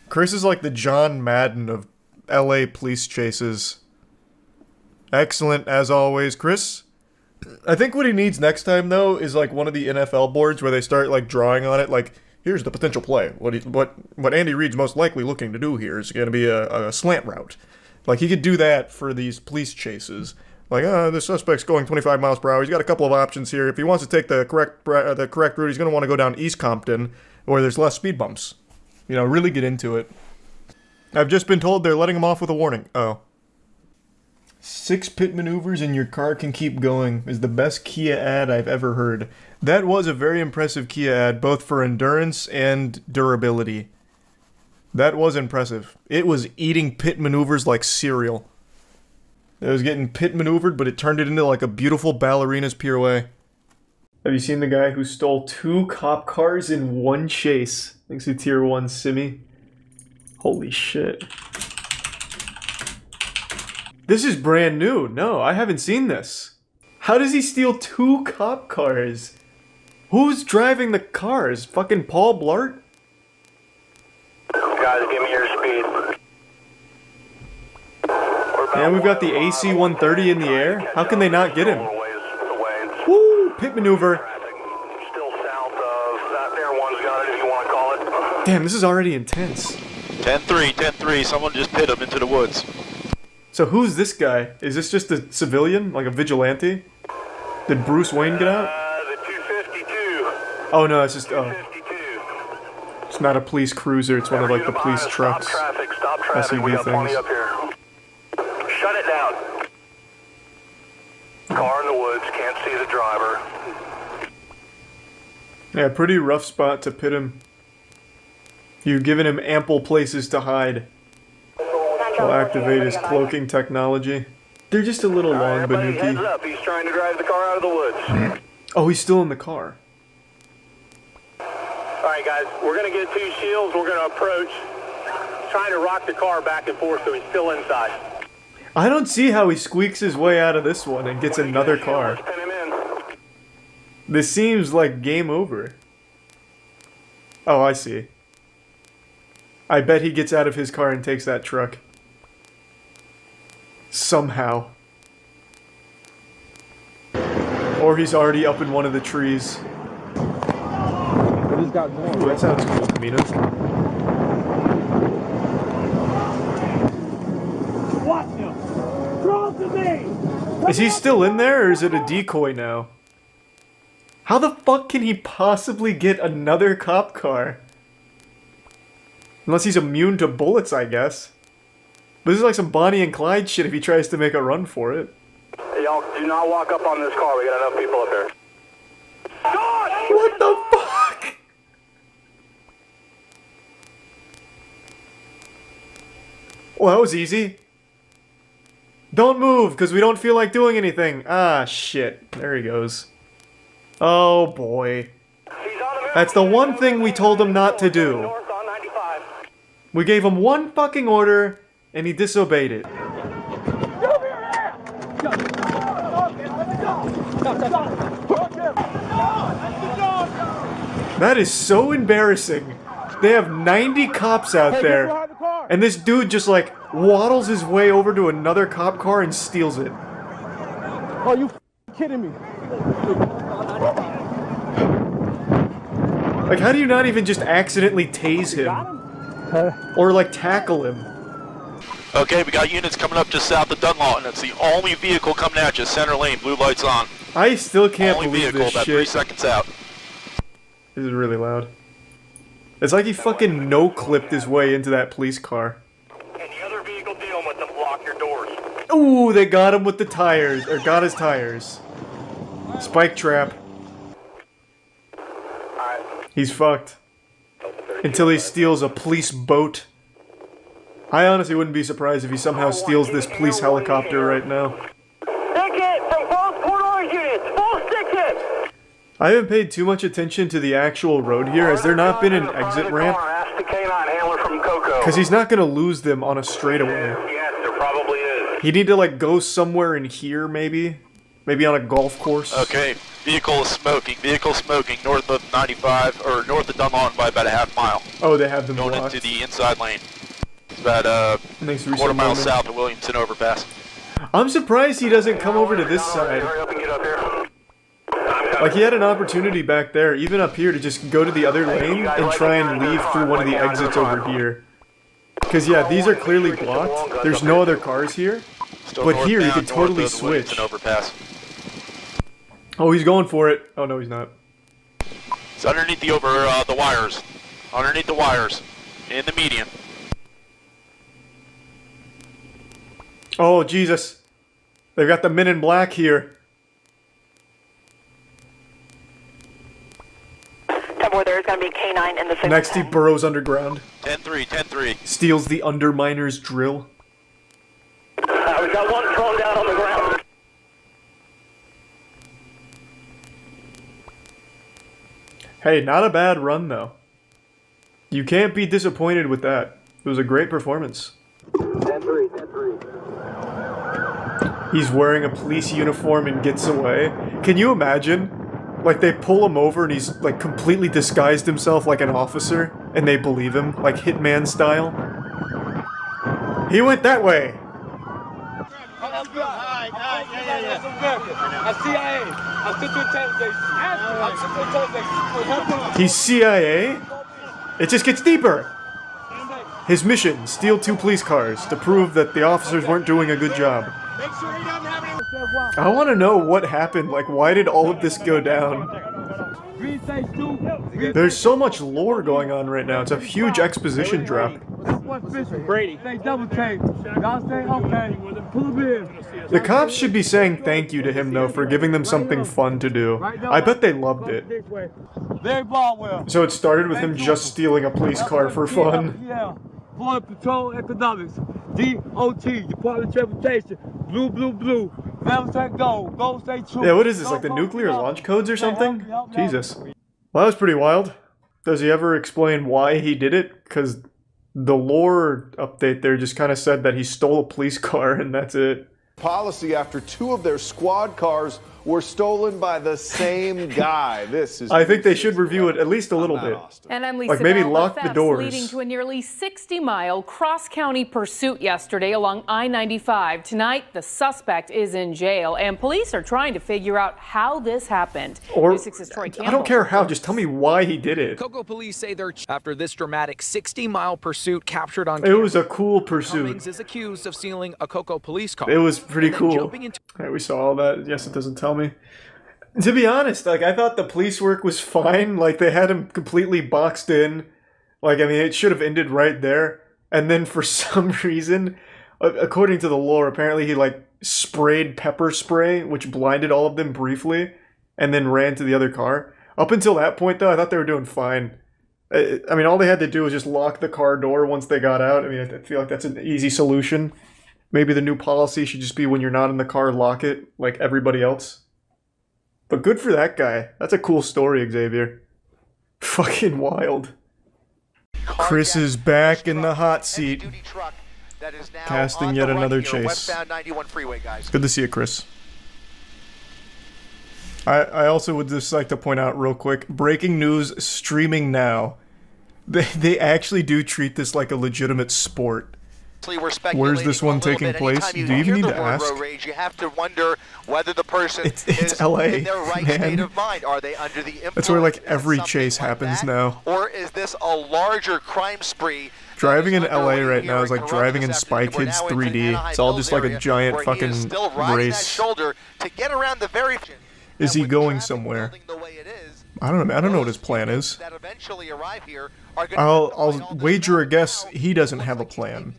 Speaker 1: Chris is like the John Madden of LA police chases. Excellent, as always, Chris. I think what he needs next time, though, is like one of the NFL boards where they start like drawing on it, like, here's the potential play. What Andy Reid's most likely looking to do here is going to be a slant route. Like, he could do that for these police chases. Like, the suspect's going 25 miles per hour. He's got a couple of options here. If he wants to take the correct route, he's going to want to go down East Compton, where there's less speed bumps. You know, really get into it. I've just been told they're letting him off with a warning. Oh. 6 pit maneuvers and your car can keep going is the best Kia ad I've ever heard. That was a very impressive Kia ad, both for endurance and durability. That was impressive. It was eating pit maneuvers like cereal. It was getting pit maneuvered, but it turned it into like a beautiful ballerina's pirouette. Have you seen the guy who stole 2 cop cars in one chase? Thanks to Tier 1 Simi. Holy shit. This is brand new. No, I haven't seen this. How does he steal 2 cop cars? Who's driving the cars? Fucking Paul Blart?
Speaker 20: Guys, give me your speed.
Speaker 1: And we've got the AC-130 in the air. How can they not get him? Woo! Pit maneuver.
Speaker 20: Still south of that. Airborne's got it if you want to call it.
Speaker 1: Damn, this is already intense.
Speaker 20: 10-3, 10-3. Someone just hit him into the woods.
Speaker 1: So who's this guy? Is this just a civilian? Like a vigilante? Did Bruce Wayne get out?
Speaker 20: The 252.
Speaker 1: Oh no, it's just, oh. It's not a police cruiser, it's one of like the police trucks.
Speaker 20: Stop traffic. We got plenty up here. Shut it down. Car in the woods, can't see the driver.
Speaker 1: Yeah, pretty rough spot to pit him. You've given him ample places to hide. He'll activate his cloaking technology. They're just a little long,
Speaker 20: Heads
Speaker 1: Banuki.
Speaker 20: up, he's trying to drive the car out of the woods.
Speaker 1: Oh, he's still in the car.
Speaker 20: Alright guys, we're going to get 2 shields, we're going to approach. Trying to rock the car back and forth so he's still inside.
Speaker 1: I don't see how he squeaks his way out of this one and gets another car. This seems like game over. Oh, I see. I bet he gets out of his car and takes that truck. Somehow. Or he's already up in one of the trees. Ooh, that sounds cool, Camino.
Speaker 8: Watch him. Throw him to me.
Speaker 1: Is he still in there, or is it a decoy now? How the fuck can he possibly get another cop car? Unless he's immune to bullets, I guess. But this is like some Bonnie and Clyde shit if he tries to make a run for it.
Speaker 20: Y'all do not walk up on this car. We got enough people up here.
Speaker 1: What the fuck? Well, that was easy. Don't move, because we don't feel like doing anything. Ah, shit. There he goes. Oh, boy. That's the one thing we told him not to do. We gave him one fucking order, and he disobeyed it. That is so embarrassing. They have 90 cops out there, and this dude just like waddles his way over to another cop car and steals it.
Speaker 8: Oh, you kidding me?
Speaker 1: Like, how do you not even just accidentally tase him? Or like tackle him?
Speaker 21: Okay, we got units coming up just south of Dunlawton. It's the only vehicle coming at you, center lane, blue lights on.
Speaker 1: I still can't
Speaker 21: only
Speaker 1: believe
Speaker 21: vehicle,
Speaker 1: this
Speaker 21: about
Speaker 1: shit.
Speaker 21: 3 seconds out.
Speaker 1: This is really loud. It's like he fucking no-clipped his way into that police car.
Speaker 20: Any other vehicle dealing with them, block your doors.
Speaker 1: Ooh, they got him with the tires, or got his tires. Spike trap. He's fucked. Until he steals a police boat. I honestly wouldn't be surprised if he somehow steals this police helicopter right now.
Speaker 20: Ticket from both Port Orange units. Full ticket.
Speaker 1: I haven't paid too much attention to the actual road here. Has there not been an exit ramp?
Speaker 20: Ask the K9 handler from Cocoa.
Speaker 1: Because he's not going to lose them on a straightaway.
Speaker 20: Yes, there probably is.
Speaker 1: He'd need to like go somewhere in here maybe. Maybe on a golf course.
Speaker 21: Okay, vehicle is smoking. Vehicle smoking north of 95, or north of Dunlawton by about a half mile.
Speaker 1: Oh, they have them
Speaker 21: going
Speaker 1: blocked.
Speaker 21: into the inside lane. It's about a quarter mile south of Williamson overpass.
Speaker 1: I'm surprised he doesn't come over to this side. Like, he had an opportunity back there, even up here, to just go to the other lane and try and leave through one of the exits over here. Because, yeah, these are clearly blocked. There's no other cars here. But here, he could totally switch. Oh, he's going for it. Oh, no, he's not.
Speaker 21: It's underneath the wires. Underneath the wires. In the median.
Speaker 1: Oh, Jesus. They've got the men in black here.
Speaker 22: There's going to be K9 in the 610.
Speaker 1: Next, he burrows underground.
Speaker 21: 10-3, 10-3.
Speaker 1: Steals the underminer's drill.
Speaker 20: We got one thrown down on the ground.
Speaker 1: Hey, not a bad run, though. You can't be disappointed with that. It was a great performance.
Speaker 20: 10-3, 10-3.
Speaker 1: He's wearing a police uniform and gets away. Can you imagine? Like, they pull him over and he's, like, completely disguised himself like an officer, and they believe him, like Hitman style. He went that way! He's CIA? It just gets deeper! His mission, steal 2 police cars to prove that the officers weren't doing a good job. I want to know what happened, like why did all of this go down? There's so much lore going on right now, it's a huge exposition drop.
Speaker 8: Brady. Say double take. Y'all say okay. Pull him in.
Speaker 1: The cops should be saying thank you to him though for giving them something fun to do. I bet they loved it.
Speaker 8: Very Baldwell.
Speaker 1: So it started with him just stealing a police car for fun.
Speaker 8: Yeah. Border Patrol Economics. DOT. Department of Transportation. Blue, blue, blue. Never say go. Go stay true.
Speaker 1: Yeah, what is this, like the nuclear launch codes or something? Jesus. Well, that was pretty wild. Does he ever explain why he did it? Because the lore update there just kind of said that he stole a police car and that's it.
Speaker 23: Policy after 2 of their squad cars
Speaker 2: were stolen by the same guy. This is.
Speaker 1: I think they should review it at least a little bit.
Speaker 3: And I'm Lisa
Speaker 1: like maybe
Speaker 3: Bell.
Speaker 1: lock the
Speaker 3: thefts
Speaker 1: doors.
Speaker 3: leading to a nearly 60-mile cross-county pursuit yesterday along I-95. Tonight, the suspect is in jail, and police are trying to figure out how this happened.
Speaker 1: Or
Speaker 3: News 6's Troy Campbell.
Speaker 1: I don't care how. Just tell me why he did it.
Speaker 23: Cocoa police say they're after this dramatic 60-mile pursuit captured on
Speaker 1: It
Speaker 23: camera.
Speaker 1: was a cool pursuit.
Speaker 23: Cummings is accused of stealing a Cocoa police car.
Speaker 1: It was pretty
Speaker 23: and then
Speaker 1: cool.
Speaker 23: jumping into
Speaker 1: Yeah, we saw all that. Yes, it doesn't tell me. To be honest, like I thought the police work was fine. Like they had him completely boxed in. Like I mean, it should have ended right there. And then for some reason, according to the lore, apparently he like sprayed pepper spray, which blinded all of them briefly, and then ran to the other car. Up until that point, though, I thought they were doing fine. I mean, all they had to do was just lock the car door once they got out. I mean, I feel like that's an easy solution. Maybe the new policy should just be when you're not in the car, lock it like everybody else. But good for that guy. That's a cool story, Xavier. Fucking wild. Chris is back in the hot seat, casting yet another chase. It's good to see you, Chris. I also would just like to point out real quick, breaking news streaming now. They actually do treat this like a legitimate sport. Where's this one taking place? Do you even need to ask?
Speaker 9: Rage, you have to wonder whether the person
Speaker 1: it's LA,
Speaker 9: in their right
Speaker 1: man.
Speaker 9: state of mind. Are they under the influence?
Speaker 1: That's where like every chase happens now.
Speaker 9: Or is this a larger crime spree?
Speaker 1: Driving in LA right now is like driving in Spy Kids 3D. It's all just like a giant fucking race.
Speaker 9: Shoulder to get around the very.
Speaker 1: Is he going somewhere? I don't know. I don't know what his plan is. I'll wager a guess he doesn't have a plan.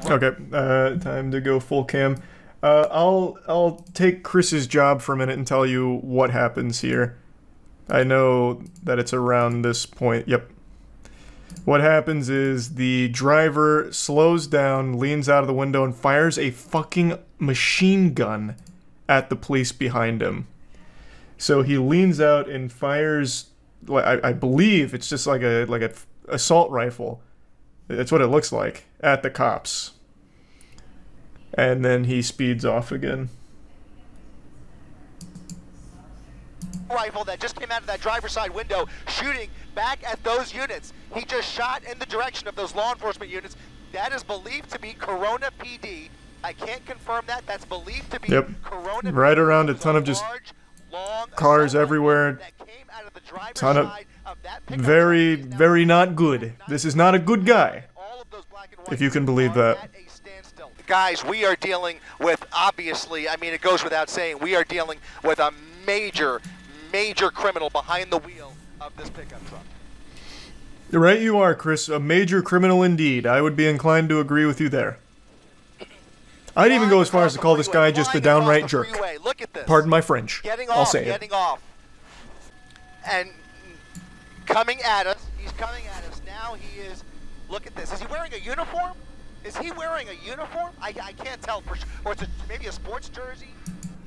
Speaker 1: Okay, time to go full cam. I'll take Chris's job for a minute and tell you what happens here. I know that it's around this point. Yep. What happens is the driver slows down, leans out of the window, and fires a fucking machine gun at the police behind him. So he leans out and fires, I believe it's just like a assault rifle. That's what it looks like, at the cops. And then he speeds off again.
Speaker 9: Rifle that just came out of that driver's side window, shooting back at those units. He just shot in the direction of those law enforcement units. That is believed to be Corona PD. I can't confirm that. That's believed to be Corona.
Speaker 1: Right around a ton of just cars everywhere. Ton of very, very not good. This is not a good guy, if you can believe that.
Speaker 9: Guys, we are dealing with, obviously, I mean, it goes without saying, we are dealing with a major criminal behind the wheel of this pickup truck.
Speaker 1: Right you are, Chris. A major criminal indeed. I would be inclined to agree with you there. I'd even go as far as to call this guy just a downright jerk.
Speaker 9: Look at this.
Speaker 1: Pardon my French. I'll say it.
Speaker 9: Getting off. And coming at us. He's coming at us. Now he is, look at this. Is he wearing a uniform? Is he wearing a uniform? I can't tell for sure. Or it's maybe a sports jersey?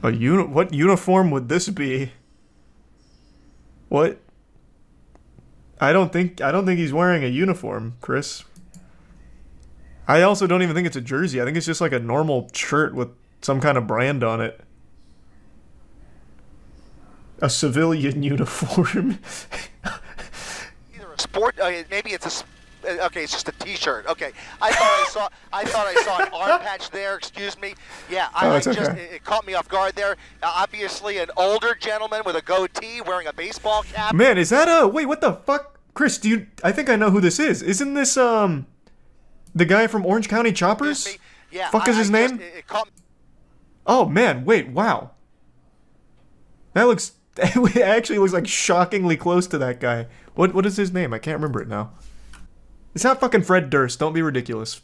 Speaker 1: What uniform would this be? What? I don't think he's wearing a uniform, Chris. I also don't even think it's a jersey. I think it's just like a normal shirt with some kind of brand on it. A civilian uniform.
Speaker 9: Either a sport, maybe it's a. Okay, it's just a T-shirt. Okay, I thought I saw an arm patch there. Excuse me. Yeah, it caught me off guard there. Obviously, an older gentleman with a goatee wearing a baseball cap.
Speaker 1: Man, is that a wait? What the fuck, Chris? I think I know who this is. Isn't this the guy from Orange County Choppers?
Speaker 9: Yeah.
Speaker 1: Fuck is his name? Oh man, wait, wow. That looks. It actually looks like shockingly close to that guy. What is his name? I can't remember it now. It's not fucking Fred Durst. Don't be ridiculous.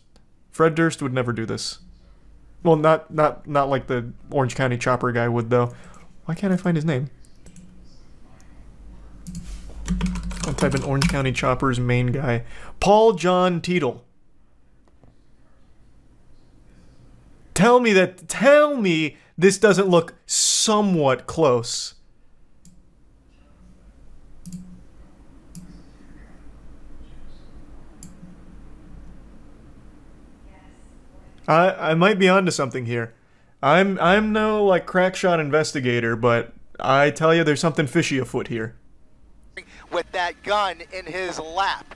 Speaker 1: Fred Durst would never do this. Well, not like the Orange County Chopper guy would, though. Why can't I find his name? I'll type in Orange County Chopper's main guy. Paul John Teetle. Tell me this doesn't look somewhat close. I might be onto something here. I'm no like crack shot investigator, but I tell you, there's something fishy afoot here.
Speaker 9: With that gun in his lap.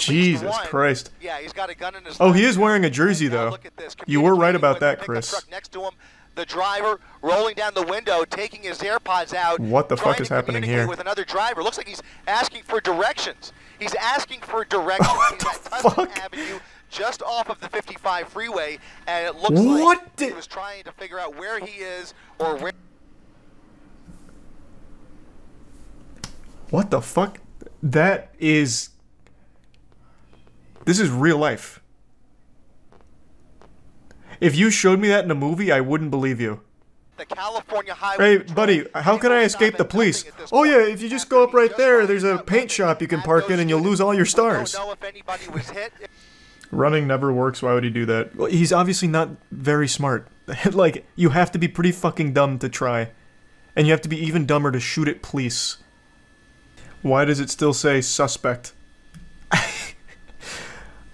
Speaker 1: Jesus Christ.
Speaker 9: Yeah, he's got a gun in his
Speaker 1: Oh,
Speaker 9: lap.
Speaker 1: he is wearing a jersey though. You were right about that, Chris.
Speaker 9: Next to him, the driver rolling down the window, taking his AirPods out.
Speaker 1: What the fuck is happening here?
Speaker 9: With another driver. Looks like he's asking for directions. He's asking for directions. He's at Tustin Avenue, just off of the 55 freeway, and it looks like he was trying to figure out where he is or where.
Speaker 1: What the fuck? That is... This is real life. If you showed me that in a movie, I wouldn't believe you.
Speaker 9: The California highway.
Speaker 1: Hey, buddy, how can I escape the police? Oh yeah, if you just go up right there, there's a paint shop you can park in and you'll lose all your stars. Running never works, why would he do that? Well, he's obviously not very smart. Like, you have to be pretty fucking dumb to try. And you have to be even dumber to shoot at police. Why does it still say suspect?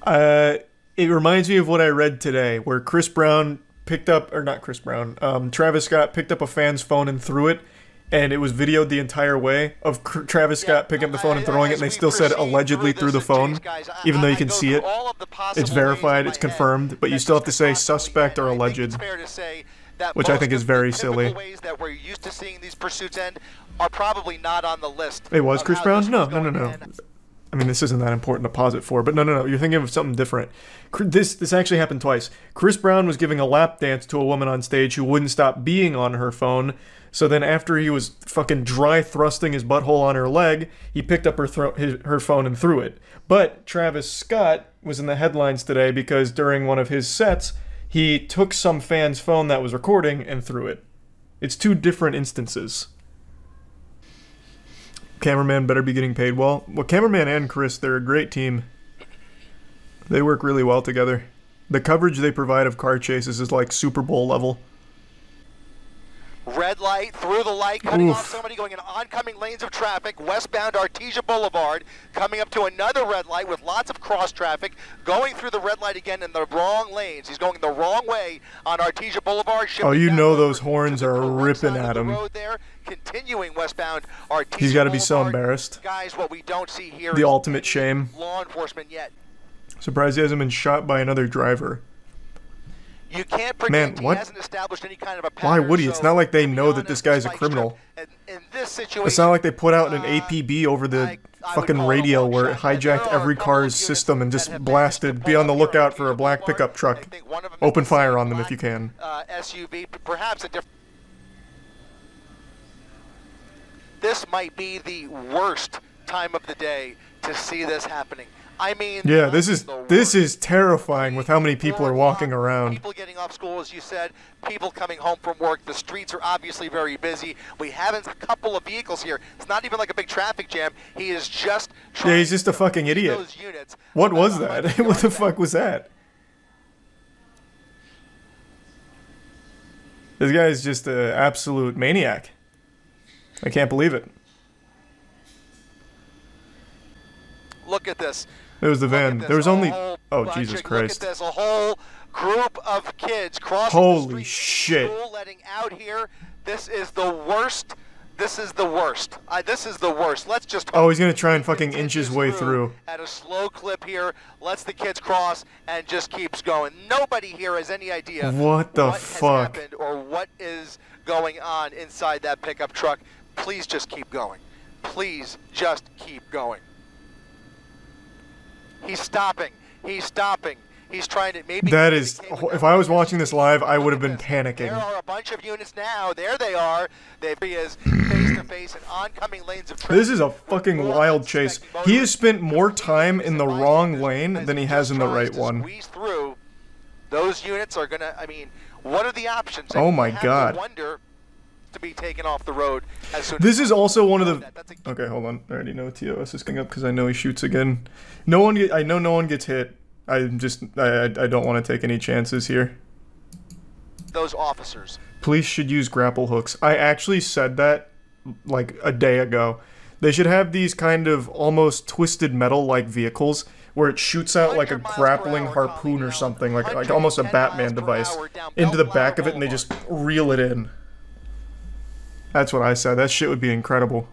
Speaker 1: It reminds me of what I read today, where Chris Brown picked up, or not Chris Brown, Travis Scott picked up a fan's phone and threw it, and it was videoed the entire way of Travis Scott picking up the phone and throwing it, and they still said allegedly through the phone, even though you can see it. It's verified, it's confirmed, but you still have to say suspect or alleged, which I think is very silly.
Speaker 9: Ways that we're used to seeing these pursuits end are probably not on the list.
Speaker 1: It was Chris Brown? No. I mean, this isn't that important to pause it for, but no, you're thinking of something different. This actually happened twice. Chris Brown was giving a lap dance to a woman on stage who wouldn't stop being on her phone, so then after he was fucking dry thrusting his butthole on her leg, he picked up her phone and threw it. But Travis Scott was in the headlines today because during one of his sets, he took some fan's phone that was recording and threw it. It's two different instances. Cameraman better be getting paid well. Well, cameraman and Chris, they're a great team. They work really well together. The coverage they provide of car chases is like Super Bowl level.
Speaker 9: Red light, through the light, cutting off somebody going in oncoming lanes of traffic, westbound Artesia Boulevard, coming up to another red light with lots of cross traffic, going through the red light again in the wrong lanes. He's going the wrong way on Artesia Boulevard.
Speaker 1: Oh, you know those horns are ripping at him.
Speaker 9: Continuing westbound Artesia
Speaker 1: He's got to be so embarrassed.
Speaker 9: Guys, what we don't see here
Speaker 1: the ultimate shame.
Speaker 9: Law enforcement yet.
Speaker 1: Surprised he hasn't been shot by another driver.
Speaker 9: You can't predict. He hasn't established any kind of a pattern.
Speaker 1: Why would he? It's not like they know that this guy's a criminal.
Speaker 9: In this situation,
Speaker 1: it's not like they put out an APB over the fucking radio where it hijacked every car's system and just blasted, be on the lookout for a black pickup truck. Open fire on them if you can.
Speaker 9: SUV, perhaps a different. This might be the worst time of the day to see this happening. I mean,
Speaker 1: yeah, this is terrifying with how many people are walking around.
Speaker 9: People getting off school, as you said, people coming home from work. The streets are obviously very busy. We have a couple of vehicles here. It's not even like a big traffic jam. He is just
Speaker 1: yeah, he's just a fucking idiot. What was that? What the fuck was that? This guy is just an absolute maniac. I can't believe it.
Speaker 9: Look at this.
Speaker 1: There was the van. There was only... Oh, Jesus Christ.
Speaker 9: Look at this. A whole group of kids crossing
Speaker 1: Holy shit.
Speaker 9: School, letting out here. This is the worst. This is the worst. This is the worst. Let's just...
Speaker 1: Oh, he's going to try and fucking inch his way through.
Speaker 9: At a slow clip here. Lets the kids cross and just keeps going. Nobody here has any idea
Speaker 1: what the fuck
Speaker 9: has happened or what is going on inside that pickup truck. Please just keep going. Please just keep going. He's stopping. He's stopping. He's trying to maybe...
Speaker 1: That is... If I was watching this live, I would have been panicking.
Speaker 9: There are a bunch of units now. There they are. There he is, face-to-face in oncoming lanes of traffic.
Speaker 1: This is a fucking wild chase. He has spent more time in the wrong lane than he has in the right one.
Speaker 9: Squeeze through. Those units are going to... I mean, what are the options?
Speaker 1: Oh my God.
Speaker 9: Wonder to be taken off the road as soon
Speaker 1: this is also one of the... Okay, hold on. I already know TOS is coming up because I know he shoots again. I know no one gets hit. I don't want to take any chances here.
Speaker 9: Those officers.
Speaker 1: Police should use grapple hooks. I actually said that like a day ago. They should have these kind of almost twisted metal-like vehicles where it shoots out like a grappling harpoon or something, like almost a Batman device, into the back of it, and they just reel it in. That's what I said. That shit would be incredible.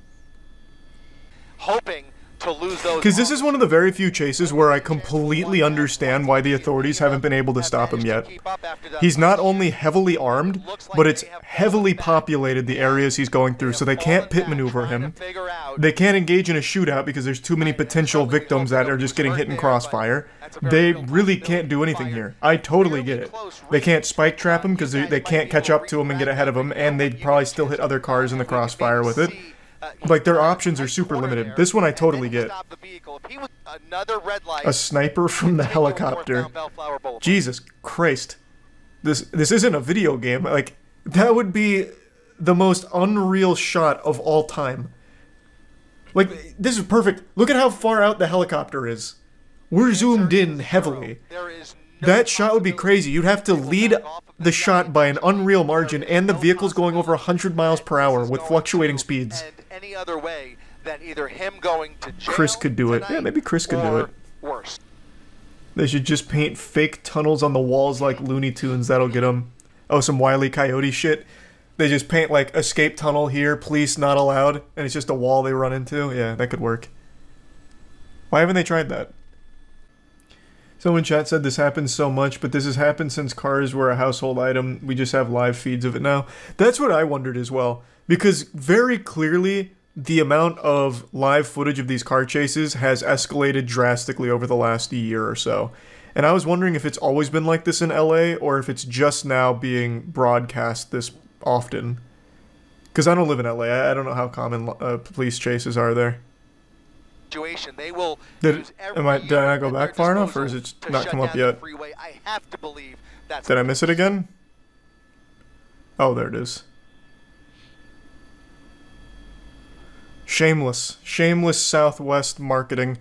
Speaker 9: Hoping to lose those.
Speaker 1: Because this is one of the very few chases where I completely understand why the authorities haven't been able to stop him yet. He's not only heavily armed, but it's heavily populated, the areas he's going through, so they can't pit maneuver him. They can't engage in a shootout because there's too many potential victims that are just getting hit in crossfire. They really can't do anything here. I totally get it. They can't spike trap him because they can't catch up to him and get ahead of him, and they'd probably still hit other cars in the crossfire with it. Like, their options are super limited. This one I totally get. A sniper from the helicopter. Jesus Christ. This isn't a video game. Like, that would be the most unreal shot of all time. Like, this is perfect. Look at how far out the helicopter is. We're zoomed in heavily. That shot would be crazy. You'd have to lead the shot by an unreal margin, and the vehicle's going over 100 miles per hour with fluctuating speeds.
Speaker 9: Any other way than either him going to jail
Speaker 1: Chris could do it. Yeah, maybe Chris could do it.
Speaker 9: Worse.
Speaker 1: They should just paint fake tunnels on the walls like Looney Tunes. That'll get them. Oh, some Wile E. Coyote shit. They just paint like escape tunnel here, police not allowed, and it's just a wall they run into. Yeah, that could work. Why haven't they tried that? Someone in chat said this happens so much, but this has happened since cars were a household item. We just have live feeds of it now. That's what I wondered as well. Because very clearly, the amount of live footage of these car chases has escalated drastically over the last year or so. And I was wondering if it's always been like this in LA, or if it's just now being broadcast this often. Because I don't live in LA. I don't know how common police chases are there.
Speaker 9: They will
Speaker 1: did I not go back far enough, or is it not come up yet?
Speaker 9: I have to believe that's
Speaker 1: Did I miss it again? Oh, there it is. Shameless. Shameless Southwest marketing.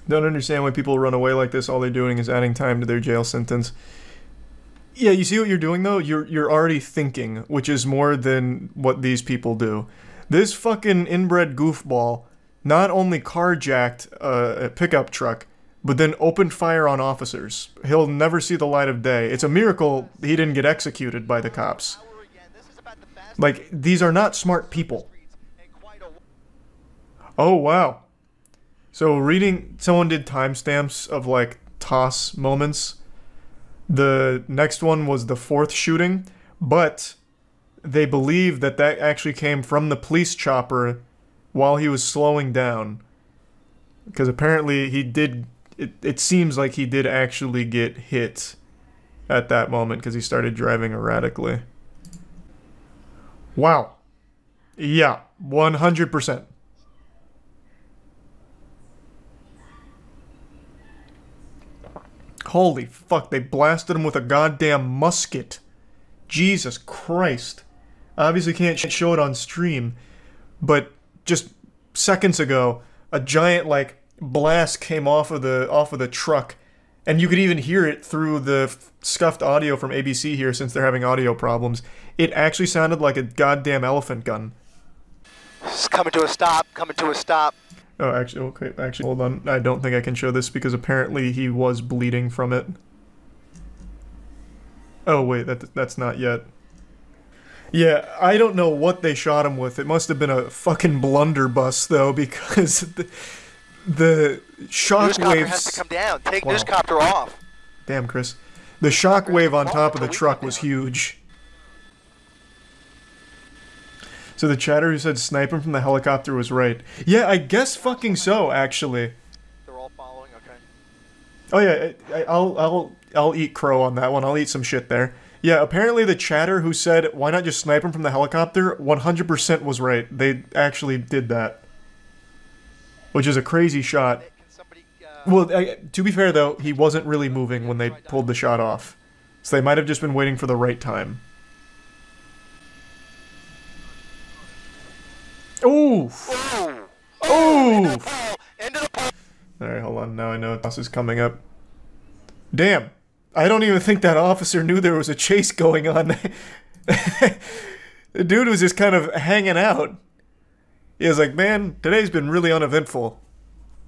Speaker 1: Don't understand why people run away like this. All they're doing is adding time to their jail sentence. Yeah, you see what you're doing though? You're already thinking, which is more than what these people do. This fucking inbred goofball not only carjacked a pickup truck, but then opened fire on officers. He'll never see the light of day. It's a miracle he didn't get executed by the cops. Like, these are not smart people. Oh, wow. So reading, someone did timestamps of like toss moments. The next one was the 4th shooting, but they believe that that actually came from the police chopper while he was slowing down. Because apparently he did, it seems like he did actually get hit at that moment because he started driving erratically. Wow. Yeah, 100%. Holy fuck, they blasted him with a goddamn musket. Jesus Christ. Obviously can't show it on stream, but just seconds ago, a giant like blast came off of the truck, and you could even hear it through the scuffed audio from ABC here since they're having audio problems. It actually sounded like a goddamn elephant gun.
Speaker 9: It's coming to a stop, coming to a stop.
Speaker 1: Oh, actually, okay, hold on. I don't think I can show this because apparently he was bleeding from it. Oh, wait, that's not yet. Yeah, I don't know what they shot him with. It must have been a fucking blunderbuss, though, because the shockwaves...
Speaker 9: Newscopter has to come down. Take newscopter off.
Speaker 1: Damn, Chris. The shockwave on top of the truck was huge. So the chatter who said sniping from the helicopter was right. Yeah, I guess fucking so, actually.
Speaker 9: They're all following, okay.
Speaker 1: Oh yeah, I'll eat crow on that one. I'll eat some shit there. Yeah, apparently the chatter who said, why not just snipe him from the helicopter, 100% was right. They actually did that. Which is a crazy shot. Well, to be fair though, he wasn't really moving when they pulled the shot off. So they might have just been waiting for the right time. Oof! Oof! Alright, hold on. Now I know this is coming up. Damn! I don't even think that officer knew there was a chase going on. The dude was just kind of hanging out. He was like, man, today's been really uneventful.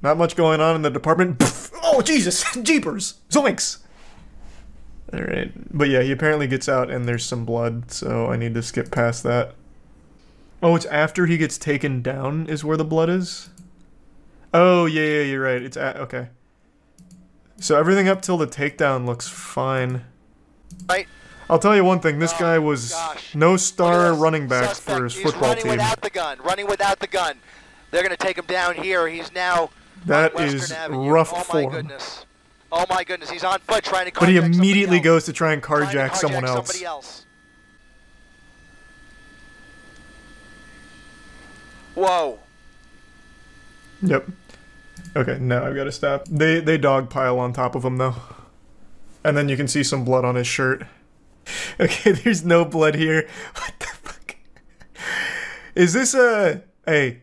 Speaker 1: Not much going on in the department. Oh, Jesus! Jeepers! Zoinks! Alright. But yeah, he apparently gets out and there's some blood, so I need to skip past that. Oh, it's after he gets taken down is where the blood is? Oh, yeah, you're right. It's okay. So everything up till the takedown looks fine.
Speaker 9: Right.
Speaker 1: I'll tell you one thing, this guy was no star running back for his football
Speaker 9: He's
Speaker 1: team.
Speaker 9: running without the gun. They're going to take him down here. He's now
Speaker 1: That
Speaker 9: on
Speaker 1: is
Speaker 9: Western Avenue.
Speaker 1: rough
Speaker 9: Oh
Speaker 1: form.
Speaker 9: my goodness. Oh my goodness, he's on foot trying to carjack
Speaker 1: But he immediately goes to try and carjack someone else.
Speaker 9: somebody else. Whoa.
Speaker 1: Yep. Okay, now I've got to stop. They dogpile on top of him though. And then you can see some blood on his shirt. Okay, there's no blood here. What the fuck? Is this a... Hey.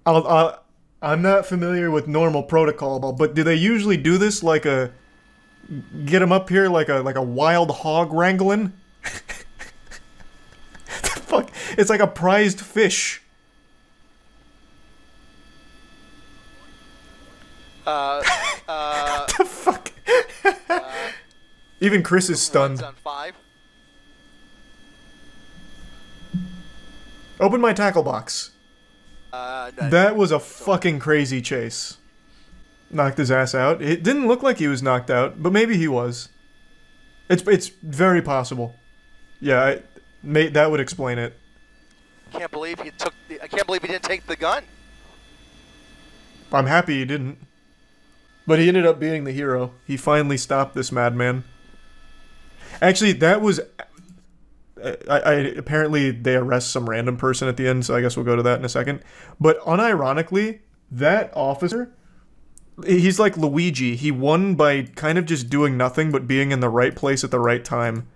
Speaker 1: I'm not familiar with normal protocol, but do they usually do this like a... Get him up here like a wild hog wrangling? The fuck? It's like a prized fish. What the fuck? Even Chris is stunned.
Speaker 9: On 5.
Speaker 1: Open my tackle box. That was a fucking crazy chase. Knocked his ass out. It didn't look like he was knocked out, but maybe he was. It's very possible. Yeah, that would explain it.
Speaker 9: Can't believe he took. I can't believe he didn't take the gun.
Speaker 1: I'm happy he didn't. But he ended up being the hero. He finally stopped this madman. Actually, that was... apparently they arrest some random person at the end, so I guess we'll go to that in a second. But unironically, that officer, he's like Luigi. He won by kind of just doing nothing but being in the right place at the right time.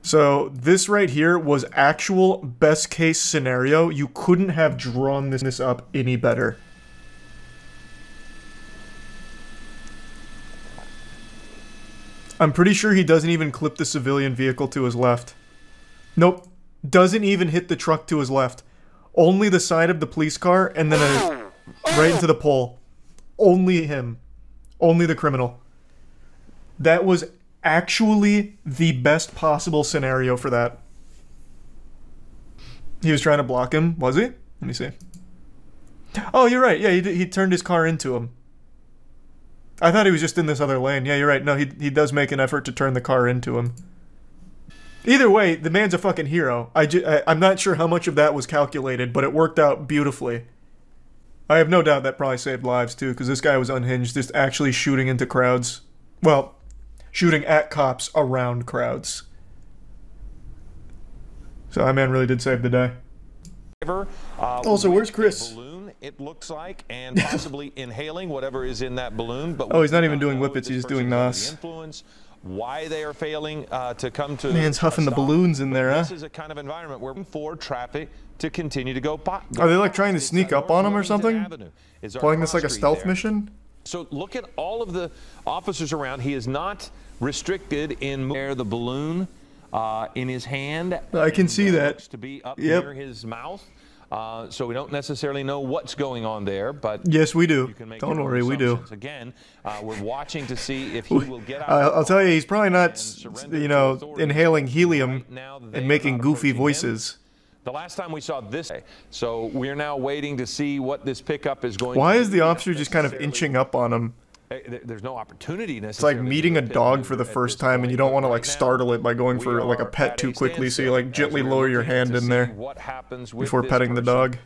Speaker 1: So this right here was actual best case scenario. You couldn't have drawn this up any better. I'm pretty sure he doesn't even clip the civilian vehicle to his left. Nope. Doesn't even hit the truck to his left. Only the side of the police car and then right into the pole. Only him. Only the criminal. That was actually the best possible scenario for that. He was trying to block him, was he? Let me see. Oh, you're right. Yeah, he turned his car into him. I thought he was just in this other lane. Yeah, you're right. No, he does make an effort to turn the car into him. Either way, the man's a fucking hero. I'm not sure how much of that was calculated, but it worked out beautifully. I have no doubt that probably saved lives, too, because this guy was unhinged, just actually shooting into crowds. Well, shooting at cops around crowds. So that man really did save the day. Also, where's Chris?
Speaker 4: It looks like, and possibly inhaling whatever is in that balloon. But
Speaker 1: oh, he's not even doing whippets, he's doing NOS.
Speaker 4: Influence, why they are failing to come to...
Speaker 1: Man's huffing the balloons in there, huh?
Speaker 4: This is a kind of environment where for traffic to continue to go by.
Speaker 1: Are they like trying to sneak up on him or something? Playing this like a stealth mission?
Speaker 4: So look at all of the officers around. He is not restricted in where the balloon in his hand.
Speaker 1: I can see that.
Speaker 4: To be up near his mouth. So we don't necessarily know what's going on there, but
Speaker 1: yes, we do. Don't worry, we do.
Speaker 4: Again, we're watching to see if he will get out.
Speaker 1: I'll tell you, he's probably not, you know, inhaling helium and making goofy voices.
Speaker 4: The last time we saw this, so we're now waiting to see what this pickup is going.
Speaker 1: Why is the officer just kind of inching up on him?
Speaker 4: There's no opportunity necessarily.
Speaker 1: It's like meeting a dog for the first time and you don't want to like startle it by going for like a pet too quickly, so you like gently lower your hand in there before petting the dog.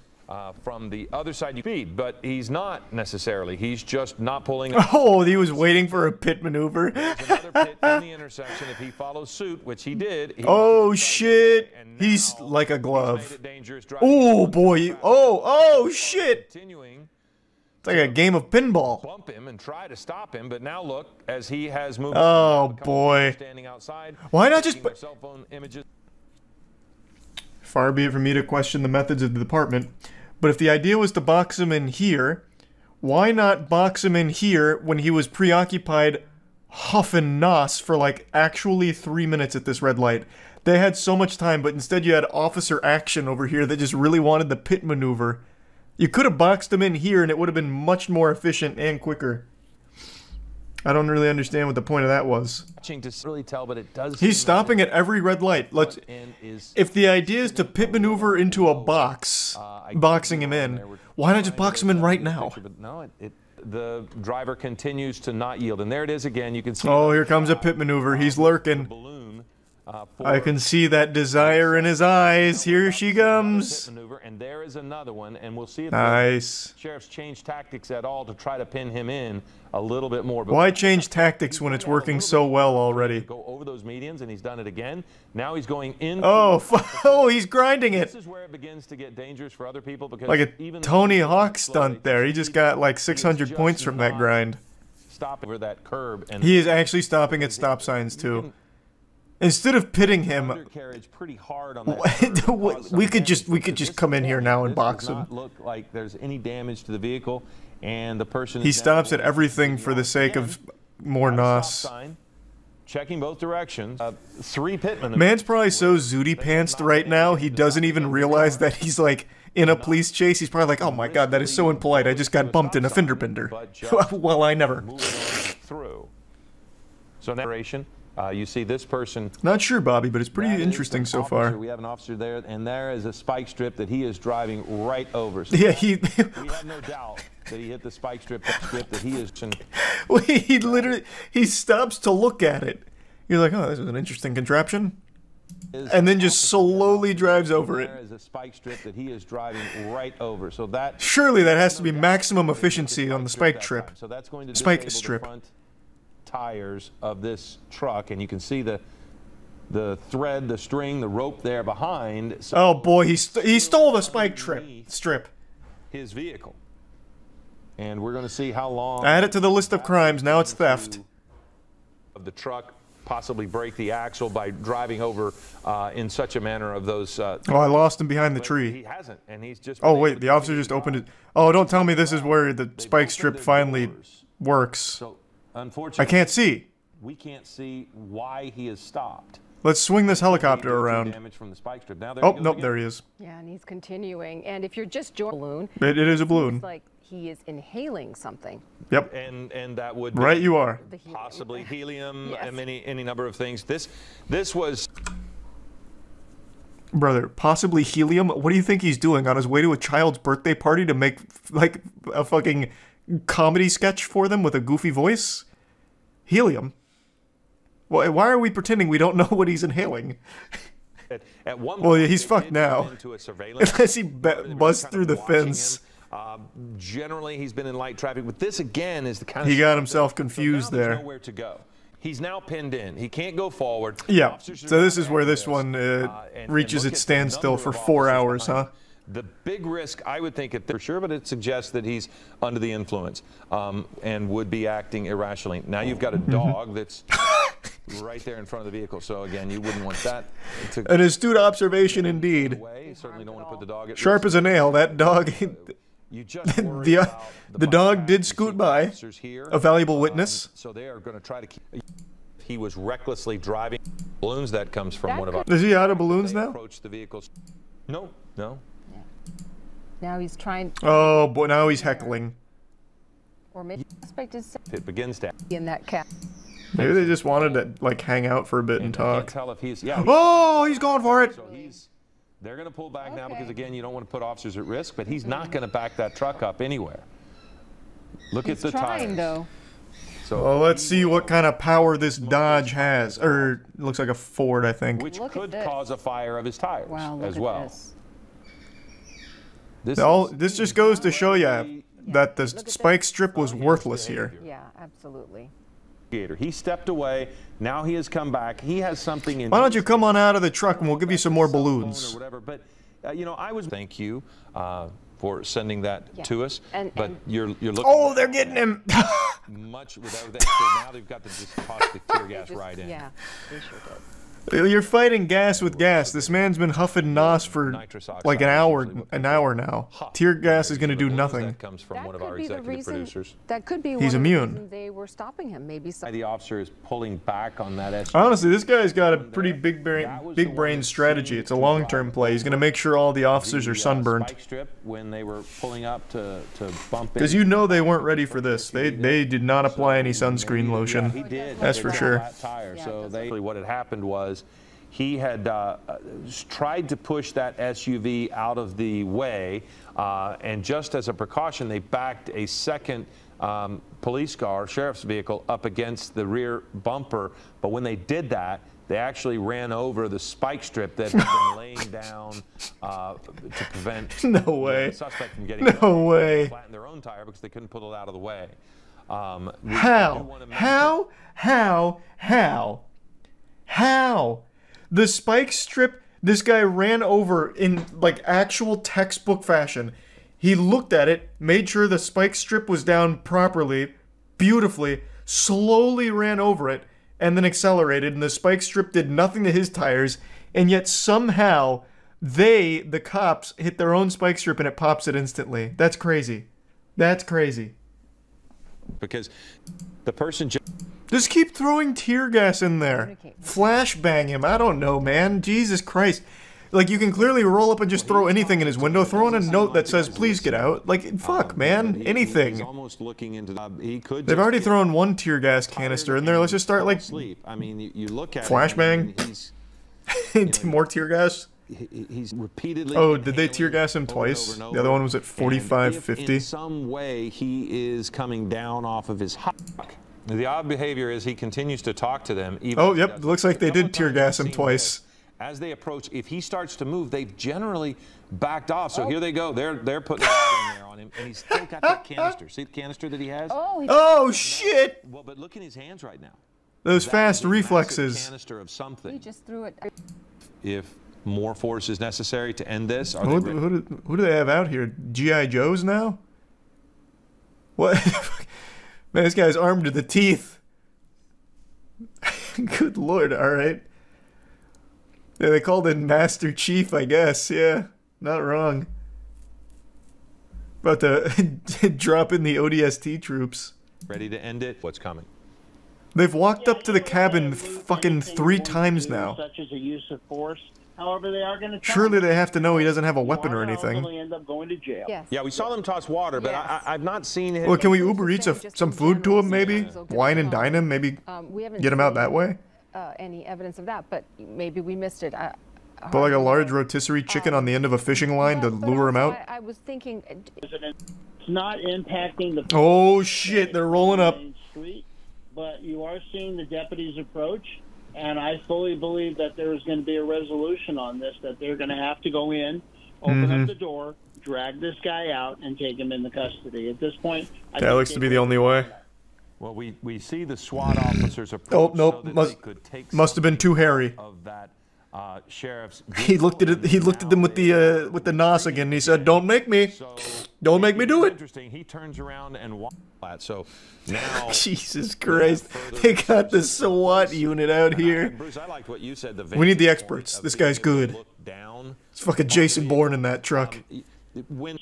Speaker 4: From the other side you feed, but he's not necessarily. He's just not pulling.
Speaker 1: Oh, he was waiting for a pit maneuver.
Speaker 4: There's another pit in the intersection. If he follows suit, which he did.
Speaker 1: Oh shit! He's like a glove. Oh boy! Oh shit! It's like a game of pinball.
Speaker 4: Bump him and try to stop him, but now look as he has moved.
Speaker 1: Oh boy!
Speaker 4: Standing outside.
Speaker 1: Why not just?
Speaker 4: Cell phone images.
Speaker 1: Far be it from me to question the methods of the department, but if the idea was to box him in here, why not box him in here when he was preoccupied huffing NOS for like actually 3 minutes at this red light? They had so much time, but instead you had officer action over here that just really wanted the pit maneuver. You could have boxed them in here and it would have been much more efficient and quicker. I don't really understand what the point of that was.
Speaker 4: To really tell, but it does.
Speaker 1: He's stopping at every red light. If the idea is to pit maneuver into a box, boxing him in, why not just box him in right now?
Speaker 4: No, the driver continues to not yield, and there it is again. You can see.
Speaker 1: Oh, here comes a pit maneuver. He's lurking. I can see that desire in his eyes. Here she comes.
Speaker 4: And there is another one, and we'll see if
Speaker 1: nice.
Speaker 4: The sheriff's changed tactics at all to try to pin him in a little bit more.
Speaker 1: Why change tactics when it's working so well already?
Speaker 4: Go over those medians, and he's done it again. Now he's going in.
Speaker 1: Oh, he's grinding it.
Speaker 4: This is where it begins to get dangerous for other people because
Speaker 1: like a Tony Hawk stunt there. He just got like 600 points from that grind.
Speaker 4: Stop over that curb, and
Speaker 1: he is actually stopping at stop signs too. Instead of pitting him, we could just come in here now and box him.
Speaker 4: Look like there's any damage to the vehicle, and the person.
Speaker 1: He stops at everything for the sake of more NOS.
Speaker 4: Checking both directions. 3 pitmen.
Speaker 1: Man's probably so zooty pantsed right now he doesn't even realize that he's like in a police chase. He's probably like, "Oh my god, that is so impolite. I just got bumped in a fender bender." Well, I never.
Speaker 4: Through. So narration. You see this person.
Speaker 1: Not sure, Bobby, but it's pretty interesting so far.
Speaker 4: We have an officer there, and there is a spike strip that he is driving right over. So
Speaker 1: yeah,
Speaker 4: we have no doubt that he hit the spike strip that he is.
Speaker 1: Well, he literally stops to look at it. You're like, oh, this is an interesting contraption, and then just slowly drives over it.
Speaker 4: There is a spike strip that he is driving right over. So that
Speaker 1: surely that has to be maximum efficiency on the spike strip.
Speaker 4: So that's going to
Speaker 1: spike strip.
Speaker 4: The front tires of this truck, and you can see the thread, the string, the rope there behind. So
Speaker 1: oh boy, he stole the spike strip.
Speaker 4: His vehicle, and we're going to see how long.
Speaker 1: Add it to the list of crimes. Now it's theft.
Speaker 4: Of the truck, possibly break the axle by driving over in such a manner of those.
Speaker 1: Oh, I lost him behind the tree.
Speaker 4: He hasn't, and he's just.
Speaker 1: Oh wait, the officer just opened it. Oh, don't tell me this is where the spike strip finally works.
Speaker 4: So, unfortunately,
Speaker 1: I can't see.
Speaker 4: We can't see why he has stopped.
Speaker 1: Let's swing this helicopter around.
Speaker 4: Damage from the spike strip. Now,
Speaker 1: oh, nope, there he is.
Speaker 6: Yeah, and he's continuing. And if you're just joining a balloon,
Speaker 1: it is a balloon.
Speaker 6: It's like he is inhaling something.
Speaker 1: Yep.
Speaker 4: And that would
Speaker 1: be right. You are
Speaker 4: possibly helium and any number of things. This was.
Speaker 1: Brother, possibly helium. What do you think he's doing on his way to a child's birthday party to make like a fucking comedy sketch for them with a goofy voice? Helium. Well, why are we pretending we don't know what he's inhaling?
Speaker 4: At one
Speaker 1: well, yeah, he's fucked now. Unless he busts through the fence.
Speaker 4: Generally, he's been in light traffic, but this again is the kind of.
Speaker 1: He got himself confused there.
Speaker 4: There's nowhere to go. He's now pinned in. He can't go forward.
Speaker 1: Yeah. So this is where this one reaches its standstill for 4 hours, huh?
Speaker 4: The big risk, I would think, for sure, but it suggests that he's under the influence and would be acting irrationally. Now you've got a dog that's right there in front of the vehicle. So again, you wouldn't want that.
Speaker 1: An astute observation indeed.
Speaker 4: You certainly don't want to put the dog at
Speaker 1: sharp
Speaker 4: risk.
Speaker 1: As a nail. That dog. The dog did scoot by. A valuable witness.
Speaker 4: So they are going to try to keep. He was recklessly driving balloons. That comes from one of our.
Speaker 1: Is he out of balloons now?
Speaker 4: Approach the vehicles. No.
Speaker 6: Now he's trying.
Speaker 1: Oh boy! Now he's heckling.
Speaker 6: Or maybe suspect is.
Speaker 4: It begins to.
Speaker 6: In that cat.
Speaker 1: Maybe they just wanted to like hang out for a bit and talk.
Speaker 4: I can't tell if he's. Yeah.
Speaker 1: Oh, he's going for it.
Speaker 4: So they're going to pull back now because again, you don't want to put officers at risk. But he's not going to back that truck up anywhere. Look at the tires.
Speaker 6: Though.
Speaker 4: So
Speaker 1: well, let's see what kind of power this Dodge has. Or it looks like a Ford, I think.
Speaker 4: Which could cause a fire of his tires as well.
Speaker 1: This just goes to show you that the spike strip was worthless here.
Speaker 6: Yeah, absolutely.
Speaker 4: He stepped away. Now he has come back. He has something in.
Speaker 1: Why don't you come on out of the truck and we'll give you some more balloons?
Speaker 4: Or whatever. But you know, I was. Thank you for sending that to us. But you're looking.
Speaker 1: Oh, they're getting him.
Speaker 4: Much without that. So now they've got the just caustic tear gas right in.
Speaker 6: Yeah, they sure did.
Speaker 1: You're fighting gas with gas. This man's been huffing NOS for like an hour now. Tear gas is going to do nothing.
Speaker 4: That comes from one of our executive producers.
Speaker 6: That could be
Speaker 1: He's
Speaker 6: one
Speaker 1: immune.
Speaker 6: of the reasons they were stopping him. Maybe
Speaker 4: The officer is pulling back on that SUV.
Speaker 1: Honestly, this guy's got a pretty big brain strategy. It's a long-term play. He's going to make sure all the officers are sunburned.
Speaker 4: Spike strip when they were pulling up to bump in.
Speaker 1: Because you know they weren't ready for this. They did not apply any sunscreen lotion.
Speaker 4: He did.
Speaker 1: That's for sure.
Speaker 4: So what had happened was he had tried to push that SUV out of the way, and just as a precaution, they backed a second police car, sheriff's vehicle, up against the rear bumper. But when they did that, they actually ran over the spike strip that had been laying down to prevent the suspect from getting flatten their own tire because they couldn't pull it out of the way.
Speaker 1: How? The spike strip, this guy ran over in like actual textbook fashion. He looked at it, made sure the spike strip was down properly, beautifully, slowly ran over it, and then accelerated, and the spike strip did nothing to his tires, and yet somehow the cops, hit their own spike strip and it pops it instantly. That's crazy. That's crazy.
Speaker 4: Because the person
Speaker 1: just keep throwing tear gas in there. Flashbang him. I don't know, man. Jesus Christ. Like, you can clearly roll up and just throw anything in his window. Throw in a note that says, please get out. Like, fuck, man. Anything. They've already thrown one tear gas canister in there. Let's just start, like,
Speaker 4: I mean, you look at
Speaker 1: flashbang. More tear gas?
Speaker 4: He's repeatedly.
Speaker 1: Oh, did they tear gas him twice? The other one was at 45, 50.
Speaker 4: In some way, he is coming down off of his hawk. The odd behavior is he continues to talk to them. Even
Speaker 1: yep. Looks like they did tear gas him twice.
Speaker 4: As they approach, if he starts to move, they've generally backed off. So here they go. They're putting it in there on him, and he's still got that canister. See the canister that he has?
Speaker 1: Oh shit!
Speaker 4: Well, but look in his hands right now.
Speaker 1: Those fast reflexes.
Speaker 4: Canister of something.
Speaker 6: He just threw it.
Speaker 4: If more force is necessary to end this,
Speaker 1: who do they have out here? G.I. Joes now? What? Man, this guy's armed to the teeth. Good lord, alright. Yeah, they called in Master Chief, I guess. Yeah, not wrong. About to drop in the ODST troops.
Speaker 4: Ready to end it? What's coming?
Speaker 1: They've walked up to the cabin fucking 3 times now.
Speaker 10: Such as a use of force. However, they are going to.
Speaker 1: Surely they have to know he doesn't have a weapon or anything.
Speaker 10: End up going to jail.
Speaker 6: Yes.
Speaker 4: Yeah, we saw them toss water, but I've not seen him.
Speaker 1: Well, can we Uber Eats some food to him, maybe? Wine and dine him, maybe? Get him out that way?
Speaker 6: Any evidence of that, but maybe we missed it.
Speaker 1: Put like a large rotisserie chicken on the end of a fishing line to lure him out?
Speaker 6: I was thinking.
Speaker 10: It's not impacting the.
Speaker 1: Oh shit! They're rolling up.
Speaker 10: Street, but you are seeing the deputies approach, and I fully believe that there is going to be a resolution on this. That they're going to have to go in, open up the door, drag this guy out, and take him into custody. At this point,
Speaker 1: that looks to be the only way.
Speaker 4: Well, we see the SWAT officers approach.
Speaker 1: Oh nope! Must have been too hairy.
Speaker 4: Of that sheriff's.
Speaker 1: He looked at it. He looked at them with the nos again. And he said, "Don't make me. Don't make me do it."
Speaker 4: Interesting. He turns around and walks flat. So now.
Speaker 1: Jesus Christ! They got the SWAT unit out here.
Speaker 4: Bruce, I liked what you said.
Speaker 1: We need the experts. This guy's good. It's fucking Jason Bourne in that truck.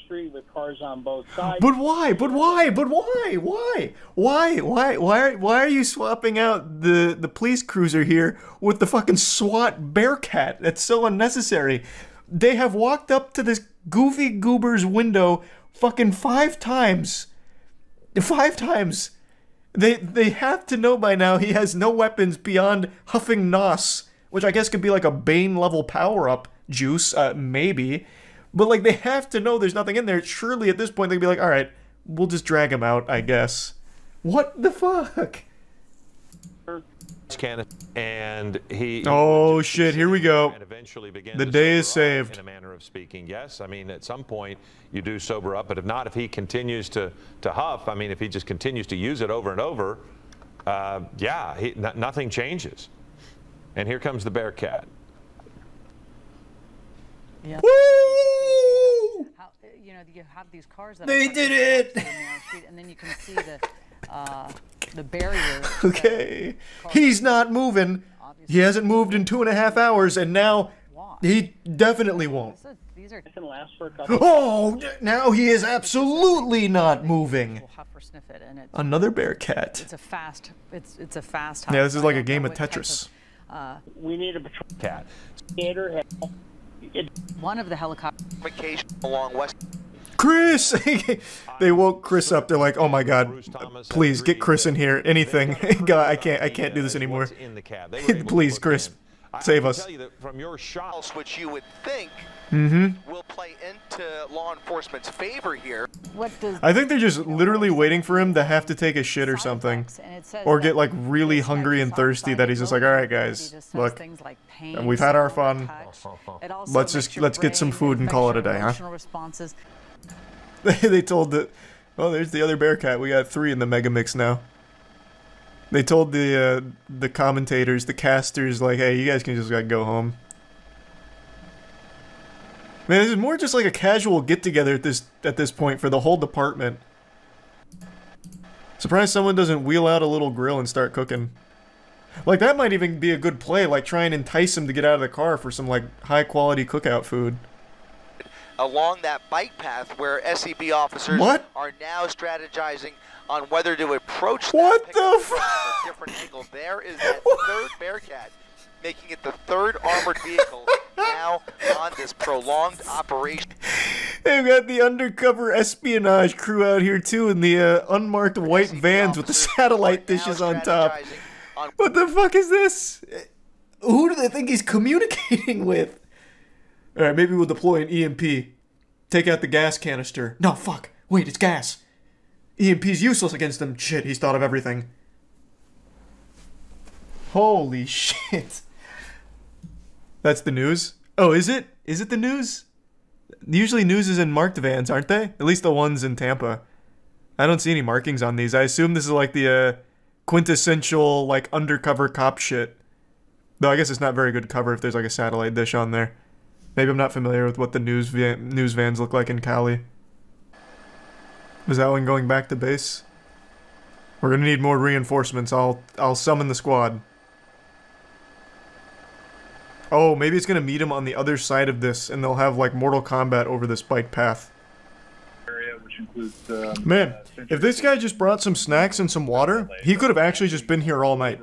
Speaker 10: Street with cars on both sides.
Speaker 1: But why? But why? But why? Why are you swapping out the police cruiser here with the fucking SWAT Bearcat? That's so unnecessary. They have walked up to this goofy goober's window fucking 5 times. 5 times. They have to know by now he has no weapons beyond huffing nos, which I guess could be like a Bane level power-up juice, maybe. But, like, they have to know there's nothing in there. Surely, at this point, they'd be like, alright, we'll just drag him out, I guess. What the fuck?
Speaker 4: And he...
Speaker 1: Oh, shit, here we go.
Speaker 4: And eventually begin
Speaker 1: the day is saved.
Speaker 4: In a manner of speaking. Yes, I mean, at some point, you do sober up. But if not, if he continues to huff, I mean, if he just continues to use it over and over, yeah, nothing changes. And here comes the Bearcat.
Speaker 11: Yeah.
Speaker 1: Woo!
Speaker 11: How, you know, you have these cars that
Speaker 1: they did it,
Speaker 11: and then you can see the barrier.
Speaker 1: Okay, he's not moving. He hasn't moved in 2.5 hours, and now he definitely won't.
Speaker 11: These are
Speaker 10: can last for a couple.
Speaker 1: Oh, now he is absolutely not moving.
Speaker 11: huff or sniff it, and it's
Speaker 1: Another bear cat.
Speaker 11: It's a fast. It's a fast.
Speaker 1: Yeah, this is like a game of Tetris.
Speaker 10: We need a patrol
Speaker 4: cat.
Speaker 11: One of the helicopters
Speaker 9: along West.
Speaker 1: Chris! They woke Chris up. They're like, "Oh my God, please get Chris in here. Anything. God, I can't do this anymore. Please, Chris, save us."
Speaker 9: From your shots, which you would think will play into law enforcement's favor here.
Speaker 1: I think they're just literally waiting for him to have to take a shit or something, or get like really hungry and thirsty that he's just like, "All right, guys, look, we've had our fun. Let's get some food and call it a day, huh?" They told the, oh, there's the other bear cat. We got 3 in the mega mix now. They told the commentators, the casters, like, "Hey, you guys can just like go home." Man, this is more just like a casual get-together at this point for the whole department. Surprised someone doesn't wheel out a little grill and start cooking. Like, that might even be a good play, like try and entice him to get out of the car for some like high-quality cookout food.
Speaker 9: Along that bike path where SEB officers are now strategizing on whether to approach that pickup from a different angle. There is that third Bearcat, making it the 3rd armored vehicle now on this prolonged operation.
Speaker 1: They've got the undercover espionage crew out here too in the unmarked white vans with the satellite dishes on top. What the fuck is this? Who do they think he's communicating with? Alright, maybe we'll deploy an EMP. Take out the gas canister. No, fuck. Wait, it's gas. EMP's useless against them. Shit, he's thought of everything. Holy shit. That's the news? Oh, is it? Is it the news? Usually news is in marked vans, aren't they? At least the ones in Tampa. I don't see any markings on these. I assume this is like the quintessential, like, undercover cop shit. Though I guess it's not very good cover if there's like a satellite dish on there. Maybe I'm not familiar with what the news vans look like in Cali. Is that one going back to base? We're gonna need more reinforcements. I'll summon the squad. Oh, maybe it's gonna meet him on the other side of this, and they'll have like Mortal Kombat over this bike path.
Speaker 12: Which includes,
Speaker 1: man, if this guy just brought some snacks and some water, he could have actually just been here all night.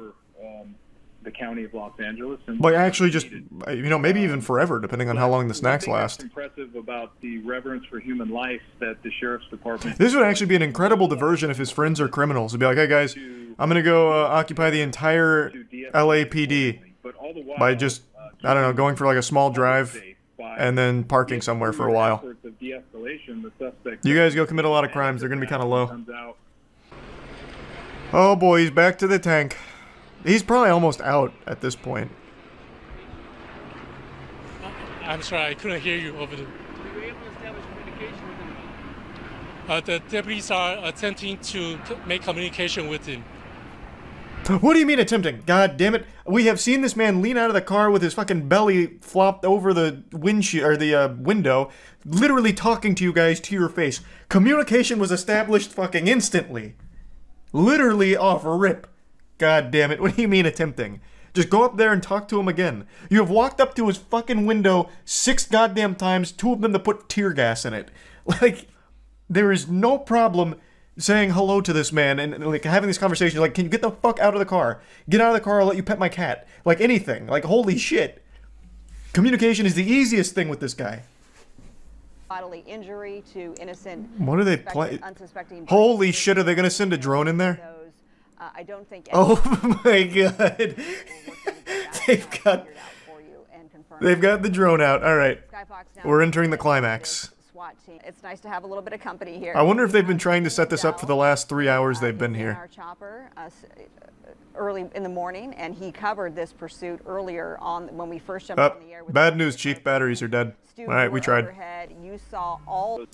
Speaker 12: The county of Los Angeles, and
Speaker 1: like actually just, you know, maybe even forever, depending on how long the snacks last.
Speaker 12: What's impressive about the reverence for human life that the sheriff's department.
Speaker 1: This would actually be an incredible diversion if his friends are criminals. He'd be like, "Hey guys, I'm gonna go occupy the entire LAPD by just, I don't know, going for like a small drive and then parking somewhere for a while. You guys go commit a lot of crimes. They're gonna be kind of low." Oh boy, he's back to the tank. He's probably almost out at this point.
Speaker 13: I'm sorry, I couldn't hear you over there.
Speaker 14: Were you able to establish communication with him?
Speaker 13: The deputies are attempting to make communication with him.
Speaker 1: What do you mean attempting? God damn it. We have seen this man lean out of the car with his fucking belly flopped over the windshield, or the window, literally talking to you guys to your face. Communication was established fucking instantly. Literally off rip. God damn it, what do you mean attempting? Just go up there and talk to him again. You have walked up to his fucking window 6 goddamn times, 2 of them to put tear gas in it. Like, there is no problem saying hello to this man and like having these conversations like, "Can you get the fuck out of the car? Get out of the car, I'll let you pet my cat." Like anything. Like, holy shit. Communication is the easiest thing with this guy.
Speaker 6: Bodily injury to innocent.
Speaker 1: What are they playing? Holy shit, are they gonna send a drone in there?
Speaker 6: I don't think.
Speaker 1: Oh my god. They've got the drone out. All right. We're entering the climax.
Speaker 6: It's nice to have a little bit of company here.
Speaker 1: I wonder if they've been trying to set this up for the last 3 hours they've been here.
Speaker 6: Our chopper early in the morning, and he covered this pursuit earlier on when we first jumped on the air.
Speaker 1: Bad news, Chief. Batteries are dead. All right, we tried.
Speaker 6: You saw all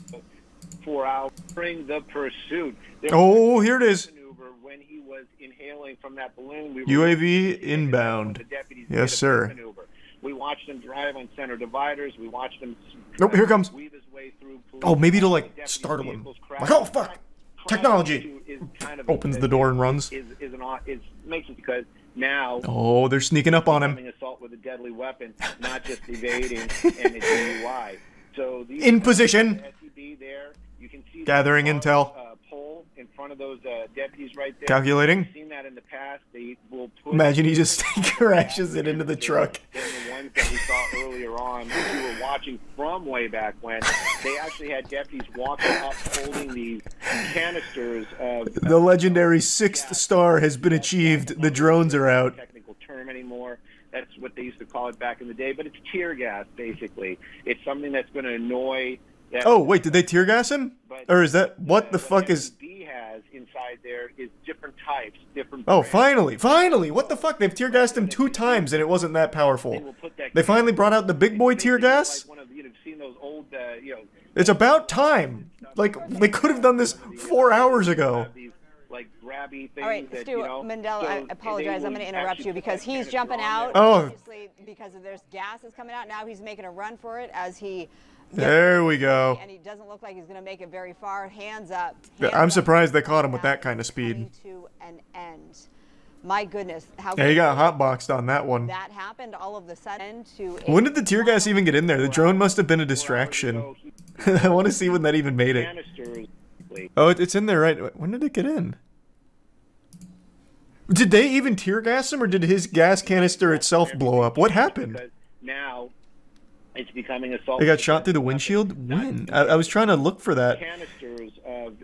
Speaker 20: 4 hours during the pursuit.
Speaker 1: Oh, here it is.
Speaker 20: When he was inhaling from that balloon,
Speaker 1: UAV inbound. Yes, sir.
Speaker 20: We watched him drive on center dividers. We watched him.
Speaker 1: Oh, here comes. Oh, maybe to like startle him. Like, oh fuck, technology.
Speaker 10: kind of
Speaker 1: Opens the door and runs.
Speaker 10: Makes it because now.
Speaker 1: Oh, they're sneaking up on him.
Speaker 10: Assault with a deadly weapon, not just evading and a DUI. So these
Speaker 1: in position.
Speaker 10: SEB there, you can see
Speaker 1: gathering intel.
Speaker 10: Pole in front of those deputies right there.
Speaker 1: Calculating.
Speaker 10: We've seen that in the past. They will put
Speaker 1: imagine he just crashes it into the truck.
Speaker 10: The ones that we saw earlier on, which we were watching from way back when, they actually had deputies walking up holding these canisters of.
Speaker 1: The legendary 6th star has been achieved. The drones are out.
Speaker 10: Technical term anymore. That's what they used to call it back in the day, but it's tear gas, basically. It's something that's going to annoy.
Speaker 1: Oh, wait, did they tear gas him? Or is that, what the fuck is...
Speaker 10: has inside there is different types, different
Speaker 1: Oh,
Speaker 10: brands.
Speaker 1: finally, what the fuck? They've tear gassed him 2 times and it wasn't that powerful. They finally brought out the big boy tear gas? It's about time. Like, they could have done this 4 hours ago.
Speaker 6: All right, Stu, Mandela, I apologize. I'm going to interrupt you because he's jumping out.
Speaker 1: Oh.
Speaker 6: Obviously, because there's gas is coming out. Now he's making a run for it as he...
Speaker 1: There we go.
Speaker 6: And he doesn't look like he's going to make it very far. Hands up.
Speaker 1: I'm surprised they caught him with that kind of speed.
Speaker 6: To an end. My goodness. How
Speaker 1: yeah, he got hotboxed on that one.
Speaker 6: That happened all of the sudden to...
Speaker 1: When did the tear gas even get in there? The drone must have been a distraction. I want to see when that even made it. Oh, it's in there, right? When did it get in? Did they even tear gas him, or did his gas canister itself blow up? What happened?
Speaker 10: Now, it's becoming assault.
Speaker 1: They got shot through the windshield? When? I was trying to look for that.
Speaker 10: Canisters of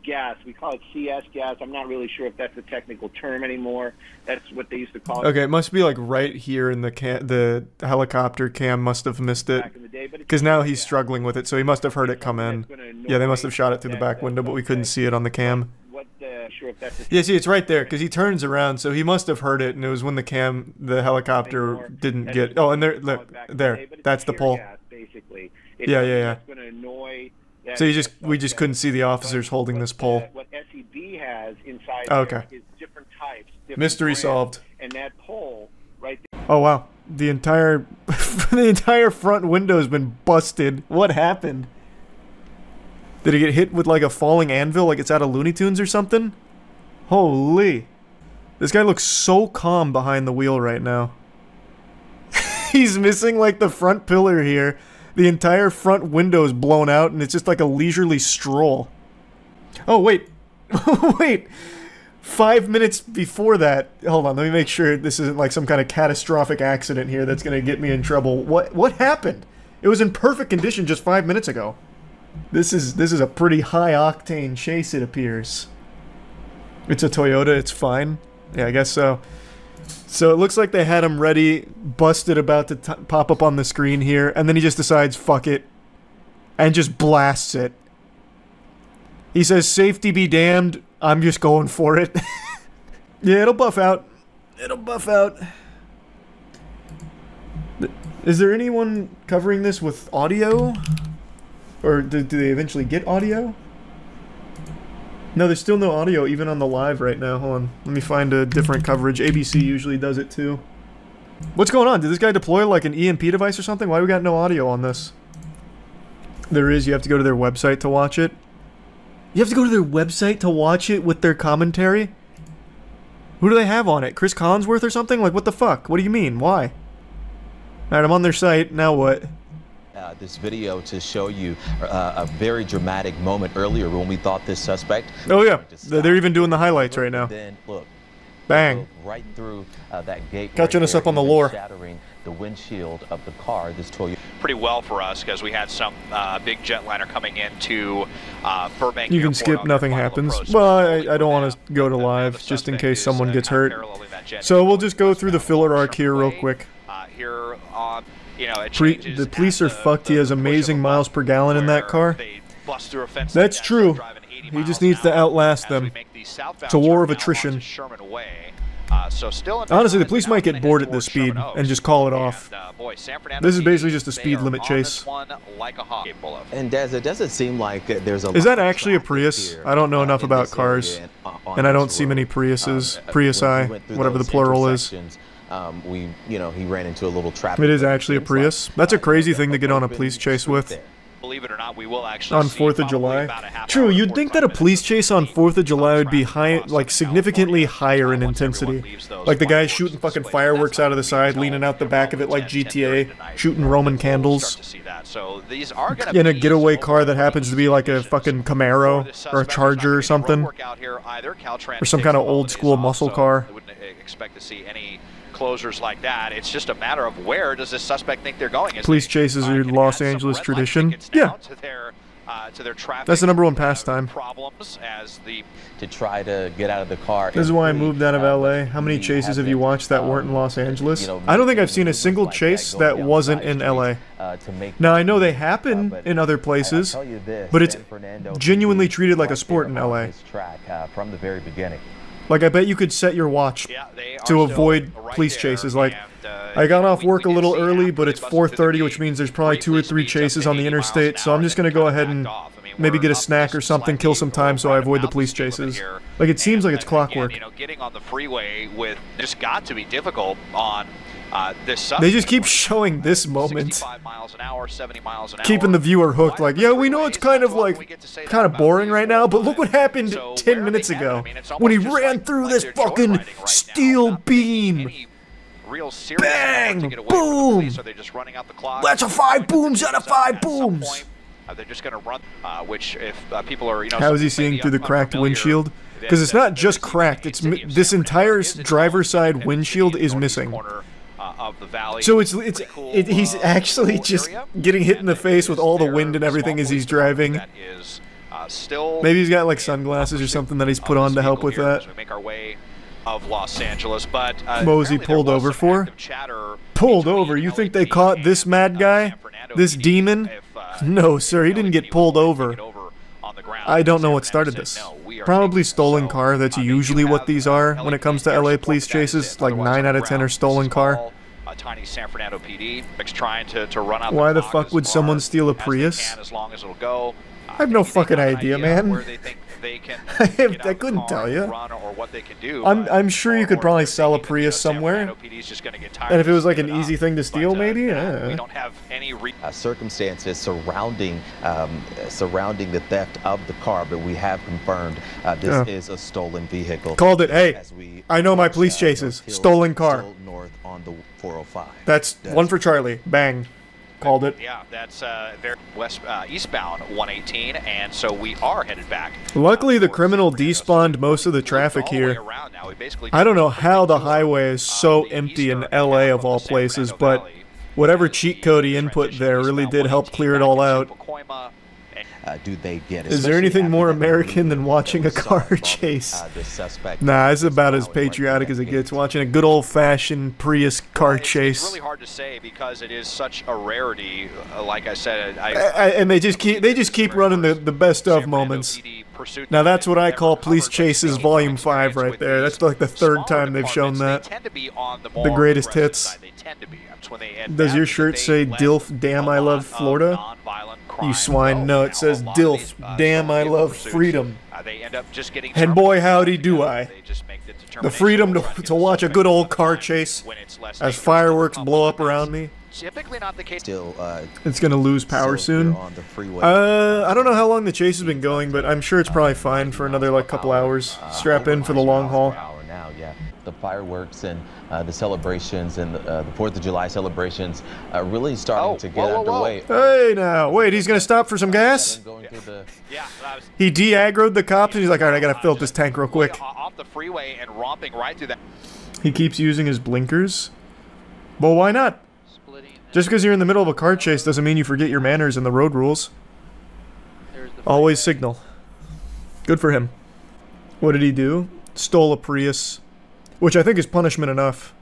Speaker 10: gas. We call it CS gas. I'm not really sure if that's a technical term anymore. That's what they used to call it.
Speaker 1: Okay, it must be like right here in the helicopter. Cam must have missed it. Because now he's struggling with it, so he must have heard it come in. Yeah, they must have shot it through the back window, but we couldn't see it on the cam. Yeah, see, it's right there, because he turns around, so he must have heard it, and it was when the helicopter didn't get... Oh, and there, that's the pole. Yeah. So we just couldn't see the officers holding this pole.
Speaker 10: What SEB has inside
Speaker 1: okay.
Speaker 10: is different types.
Speaker 1: Mystery solved.
Speaker 10: And that pole right there...
Speaker 1: Oh, wow. The entire front window has been busted. What happened? Did he get hit with like a falling anvil, like it's out of Looney Tunes or something? Holy. This guy looks so calm behind the wheel right now. He's missing like the front pillar here. The entire front window is blown out and it's just like a leisurely stroll. Oh, wait. Wait. 5 minutes before that... Hold on, let me make sure this isn't like some kind of catastrophic accident here that's going to get me in trouble. What happened? It was in perfect condition just 5 minutes ago. This is a pretty high-octane chase, it appears. It's a Toyota, it's fine. Yeah, I guess so. So it looks like they had him ready, busted, about to pop up on the screen here, and then he just decides, fuck it, and just blasts it. He says, safety be damned, I'm just going for it. Yeah, it'll buff out. It'll buff out. Is there anyone covering this with audio? Or do they eventually get audio? No, there's still no audio even on the live right now. Hold on. Let me find a different coverage. ABC usually does it too. What's going on? Did this guy deploy like an EMP device or something? Why do we got no audio on this? There is. You have to go to their website to watch it. You have to go to their website to watch it with their commentary? Who do they have on it? Chris Collinsworth or something? Like, what the fuck? What do you mean? Why? Alright, I'm on their site. Now what?
Speaker 7: This video to show you a very dramatic moment earlier when we thought this suspect...
Speaker 1: Oh yeah, they're even doing the highlights right now.
Speaker 7: Then, look,
Speaker 1: bang.
Speaker 7: Right through that gate.
Speaker 1: Catching us up on the lore.
Speaker 7: Shattering the windshield of the car, this Toyota.
Speaker 23: Pretty well for us because we had some big jetliner coming into Burbank.
Speaker 1: You can skip, nothing happens. Well, I don't want to go to live just in case someone gets hurt. So we'll just go through the filler arc here real quick.
Speaker 23: Here on...
Speaker 1: the police are fucked. He has amazing miles per gallon in that car. That's true. He just needs to outlast them. It's a war of attrition. Honestly, the police might get bored at this speed and just call it off. This is basically just a speed limit chase.
Speaker 7: And Des, it doesn't seem like there's a...
Speaker 1: Is that actually a Prius? I don't know enough about cars, and I don't see many Priuses, Priusi, whatever the plural is.
Speaker 7: He ran into a little trap.
Speaker 1: It is actually a Prius. That's a crazy thing to get on a police chase with.
Speaker 23: believe it or not, we will actually
Speaker 1: on 4th of July. True, you'd think that a police chase on 4th of July would be high, like significantly higher in intensity. Like the guy shooting fucking fireworks out of the side, leaning out the back of it like GTA, shooting Roman candles. In a getaway car that happens to be like a fucking Camaro or a Charger or something, or some kind of old school muscle car.
Speaker 23: I wouldn't expect to see any closures like that. It's just a matter of where does this suspect think they're going.
Speaker 1: Police chases are Los Angeles tradition. Yeah.
Speaker 23: To their traffic
Speaker 1: That's the #1 pastime.
Speaker 23: problems as the
Speaker 7: to try to get out of the car.
Speaker 1: This is why I moved out of LA. How many chases have you watched that weren't in Los Angeles? I don't think I've seen a single chase that wasn't in LA. Now I know they happen in other places, but it's genuinely treated like a sport in LA.
Speaker 7: From the very beginning.
Speaker 1: Like, I bet you could set your watch to avoid police chases. Like, I got off work a little early, but it's 4:30, which means there's probably 2 or 3 chases on the interstate, so I'm just gonna go ahead and maybe get a snack or something, kill some time so I avoid the police chases. Like, it seems like it's clockwork.
Speaker 23: You know, getting on the freeway with just got to be difficult on this.
Speaker 1: They just keep showing this moment,
Speaker 23: 65 miles an hour, 70 miles an hour.
Speaker 1: keeping the viewer hooked. Like, yeah, we know it's kind of like boring right now, but look what happened 10 minutes ago when he ran through this fucking steel beam.
Speaker 23: Real serious
Speaker 1: Bang! Boom!
Speaker 23: So they're just running out the clock.
Speaker 1: That's a 5 booms out of 5 booms.
Speaker 23: They're just going to run, which if people are, you know,
Speaker 1: how is he seeing through the cracked windshield? Because it's not just cracked. It's this entire driver's side windshield is missing. So he's actually just getting hit in the face with all the wind and everything as he's driving. Maybe he's got like sunglasses or something that he's put on to help with that.
Speaker 23: Of Los Angeles, but
Speaker 1: what was he pulled over for? Pulled over? You think they caught this mad guy? This demon? No, sir, he didn't get pulled over. I don't know what started this. Probably stolen car. That's usually what these are when it comes to LA police chases. Like 9 out of 10 are stolen car.
Speaker 23: Tiny San Fernando PD trying to run out.
Speaker 1: Why the fuck would someone steal a Prius?
Speaker 23: As long as it'll go.
Speaker 1: I have no fucking idea, man. I couldn't tell you. I'm sure you could probably sell a Prius somewhere. And if it was like an easy thing to steal, maybe.
Speaker 23: We don't have any
Speaker 7: circumstances surrounding the theft of the car, but we have confirmed this is a stolen vehicle.
Speaker 1: Called it. Hey, I know my police chases. Stolen car.
Speaker 7: North on the 405.
Speaker 1: That's one for Charlie. Bang. Called it.
Speaker 23: Yeah, that's very eastbound 118, and so we are headed back.
Speaker 1: Luckily, the criminal despawned most of the traffic here. I don't know how the highway is so empty in LA of all places, but whatever cheat code he input there really did help clear it all out.
Speaker 7: Do they get?
Speaker 1: Is there anything more American than watching a car chase? Nah, it's about as patriotic as it gets. Watching a good old-fashioned Prius car chase.
Speaker 23: It's really hard to say because it is such a rarity. Like I said,
Speaker 1: and they just keep running the best of moments. Now that's what I call Police Chases Volume 5 right there. That's like the 3rd time they've shown that. The greatest hits. Does your shirt say DILF, damn I love Florida? You swine. No, it says DILF, damn I love freedom. And boy howdy do I. The freedom to watch a good old car chase as fireworks blow up around me.
Speaker 23: Typically not the case.
Speaker 1: It's gonna lose power soon. I don't know how long the chase has been going, but I'm sure it's probably fine for another like couple hours. Strap in for the long haul.
Speaker 7: The fireworks and the celebrations and the 4th of July celebrations really starting to get underway.
Speaker 1: Hey now, wait, he's gonna stop for some gas? He de-aggroed the cops and he's like, alright, I gotta fill up this tank real quick.
Speaker 23: Off the freeway and romping right through that.
Speaker 1: He keeps using his blinkers? Well, why not? Just because you're in the middle of a car chase doesn't mean you forget your manners and the road rules. Always signal. Good for him. What did he do? Stole a Prius. Which I think is punishment enough.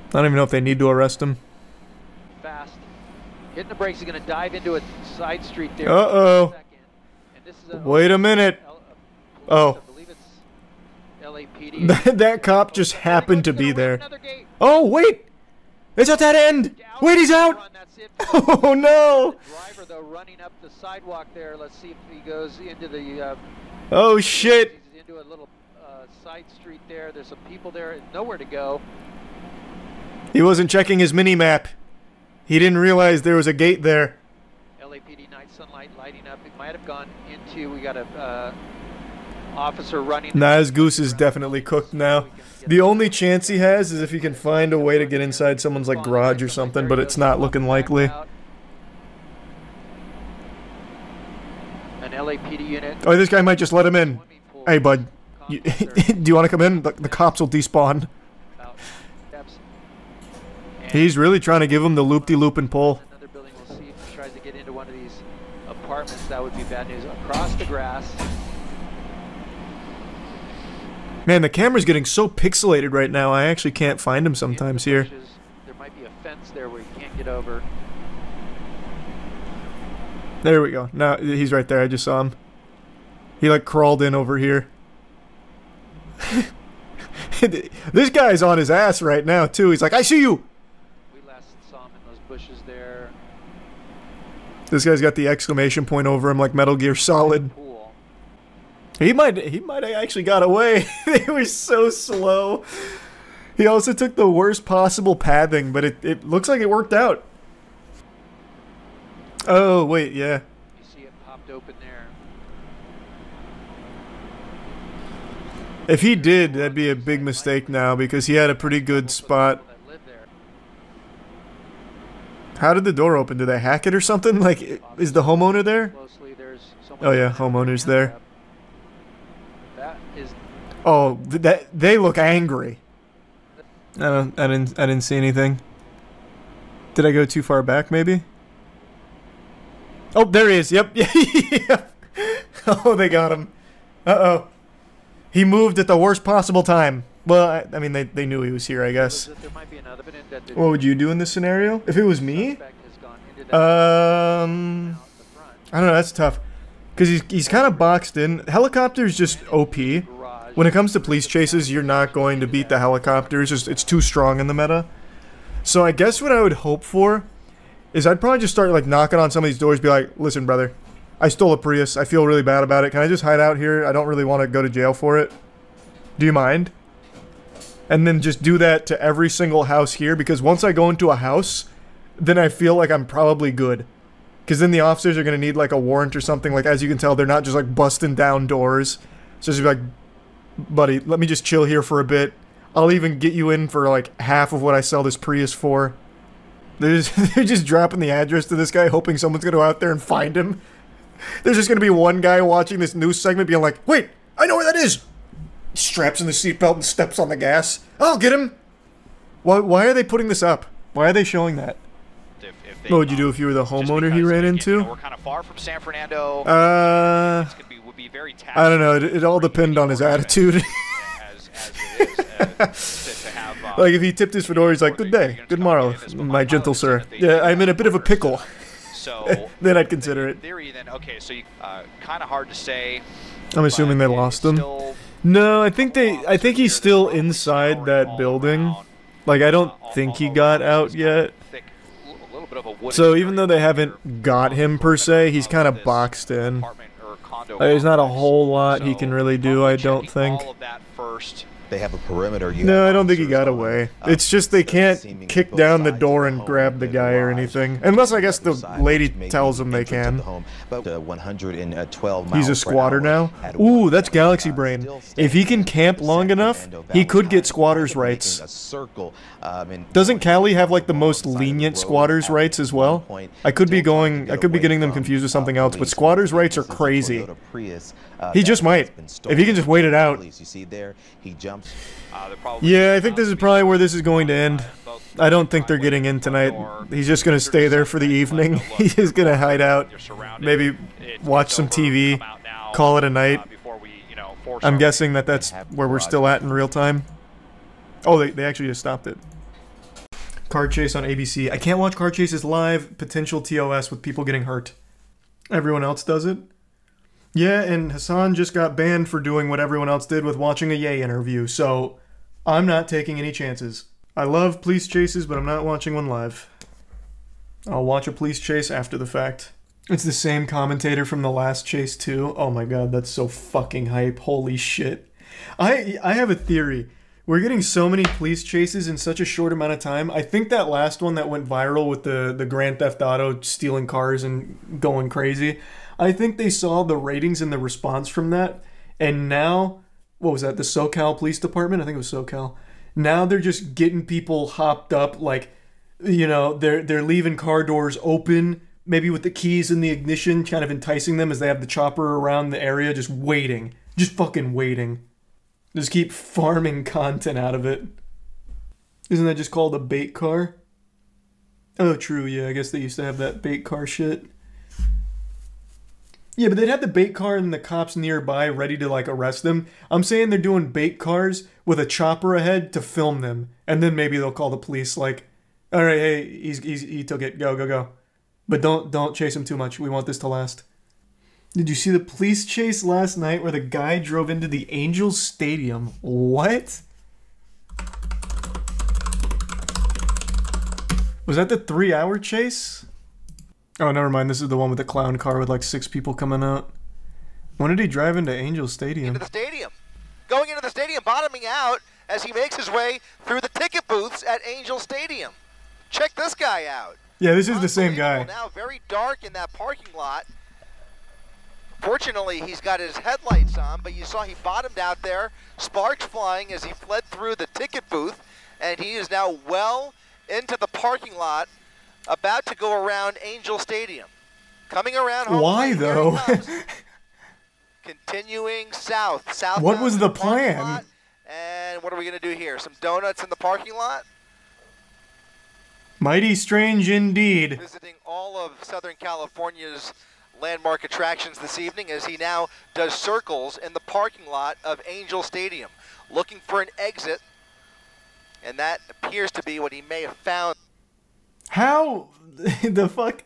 Speaker 1: I don't even know if they need to arrest him.
Speaker 15: Fast. Hitting the brakes, he's going to dive into a side street there.
Speaker 1: Uh-oh. Wait a minute. Oh. That cop just happened to be there. Oh, wait! It's at that end! Wait, he's out! Oh, no!
Speaker 15: Driver, though, running up the sidewalk there. Let's see if he goes into the...
Speaker 1: oh, shit!
Speaker 15: Into a little side street there. There's some people there. Nowhere to go.
Speaker 1: He wasn't checking his mini-map. He didn't realize there was a gate there.
Speaker 15: light lighting up. It might have gone into. We got a officer running.
Speaker 1: Nah, his goose is definitely cooked now. The only chance he has is if he can find a way to get inside someone's like garage or something, but it's not looking likely.
Speaker 15: An LAPD unit.
Speaker 1: Oh, this guy might just let him in. Hey, bud. Do you want to come in? The cops will despawn. He's really trying to give him the loop-de-loop and pull.
Speaker 15: Another building, we'll see if he tries to get into one of these apartments. That would be bad news. Across the grass.
Speaker 1: Man, the camera's getting so pixelated right now, I actually can't find him sometimes here.
Speaker 15: There might be a fence there where you can't get over.
Speaker 1: There we go. Now he's right there. I just saw him. He like crawled in over here. This guy's on his ass right now too. He's like, I see you.
Speaker 15: We last saw him in those bushes there.
Speaker 1: This guy's got the exclamation point over him like Metal Gear Solid. He might have actually got away. They were so slow. He also took the worst possible pathing, but it looks like it worked out. Oh, wait, yeah.
Speaker 15: You see it popped open there.
Speaker 1: If he did, that'd be a big mistake now because he had a pretty good spot. How did the door open? Did they hack it or something? Like, is the homeowner there? Oh yeah, homeowner's there. Oh, they look angry. I didn't see anything. Did I go too far back, maybe? Oh, there he is. Yep. Yep. Oh, they got him. Uh-oh. He moved at the worst possible time. Well, I mean, they knew he was here, I guess. What would you do in this scenario? If it was me? I don't know, that's tough. Because he's kind of boxed in. Helicopter's just OP. When it comes to police chases, you're not going to beat the helicopters. It's too strong in the meta. So I guess what I would hope for is I'd probably just start like knocking on some of these doors, be like, listen, brother, I stole a Prius. I feel really bad about it. Can I just hide out here? I don't really want to go to jail for it. Do you mind? And then just do that to every single house here, because once I go into a house, then I feel like I'm probably good. Because then the officers are going to need like a warrant or something. Like, as you can tell, they're not just like busting down doors. So just be like, buddy, let me just chill here for a bit. I'll even get you in for like half of what I sell this Prius for. They're just dropping the address to this guy, hoping someone's going to go out there and find him. There's just going to be one guy watching this news segment being like, wait, I know where that is. Straps in the seatbelt and steps on the gas. I'll get him. Why are they putting this up? Why are they showing that? What would you do if you were the homeowner he ran into?
Speaker 23: We're kind of far from San Fernando.
Speaker 1: Would be very I don't know. It all depends on his attitude. Like if he tipped his fedora, he's like, "Good day, good morrow, my gentle sir. Yeah, I'm in a bit of a pickle."
Speaker 23: So
Speaker 1: then I'd consider it.
Speaker 23: Theory, then okay. So kind of hard to say.
Speaker 1: I'm assuming they lost him. No, I think he's still inside that building. Like I don't think he got out yet. So even though they haven't got him per se, he's kind of boxed in. There's not a whole lot he can really do, I don't think.
Speaker 7: They have a perimeter.
Speaker 1: No, I don't think he got away. It's just they can't kick down the door and grab the guy or anything. Unless I guess the lady tells them they can.
Speaker 7: 112
Speaker 1: He's a squatter now? Ooh, that's Galaxy Brain. If he can camp long enough, he could get squatters' rights. Doesn't Cali have like the most lenient squatters' rights as well? I could be getting them confused with something else, but squatters' rights are crazy. He just might. If he can just wait it out. Yeah, I think this is probably where this is going to end. I don't think they're getting in tonight. He's just going to stay there for the evening. He's going to hide out, maybe watch some TV, call it a night. I'm guessing that that's where we're still at in real time. Oh, they actually just stopped it. Car chase on ABC. I can't watch car chases live. Potential TOS with people getting hurt. Everyone else does it. Yeah, and Hassan just got banned for doing what everyone else did with watching a Ye interview, so I'm not taking any chances. I love police chases, but I'm not watching one live. I'll watch a police chase after the fact. It's the same commentator from the last chase too. Oh my god, that's so fucking hype. Holy shit. I have a theory. We're getting so many police chases in such a short amount of time. I think that last one that went viral with the Grand Theft Auto stealing cars and going crazy, I think they saw the ratings and the response from that, and now, what was that, the SoCal Police Department? I think it was SoCal. Now they're just getting people hopped up, like, you know, they're leaving car doors open, maybe with the keys in the ignition, kind of enticing them as they have the chopper around the area, just waiting. Just fucking waiting. Just keep farming content out of it. Isn't that just called a bait car? Oh, true, yeah, I guess they used to have that bait car shit. Yeah, but they'd have the bait car and the cops nearby ready to, like, arrest them. I'm saying they're doing bait cars with a chopper ahead to film them. And then maybe they'll call the police, like, alright, hey, he took it, go, go, go. But don't chase him too much, we want this to last. Did you see the police chase last night where the guy drove into the Angels Stadium? What? Was that the 3-hour chase? Oh, never mind. This is the one with the clown car with like 6 people coming out. When did he drive into Angels Stadium?
Speaker 9: Into the stadium. Going into the stadium, bottoming out as he makes his way through the ticket booths at Angels Stadium. Check this guy out.
Speaker 1: Yeah, this is the same guy.
Speaker 9: Now very dark in that parking lot. Fortunately, he's got his headlights on, but you saw he bottomed out there, sparks flying as he fled through the ticket booth, and he is now well into the parking lot, about to go around Angel Stadium. Coming around home.
Speaker 1: Why, though?
Speaker 9: Continuing south.
Speaker 1: What was the plan?
Speaker 9: And what are we going to do here? Some donuts in the parking lot?
Speaker 1: Mighty strange indeed.
Speaker 9: Visiting all of Southern California's landmark attractions this evening as he now does circles in the parking lot of Angel Stadium, looking for an exit, and that appears to be what he may have found.
Speaker 1: How the fuck?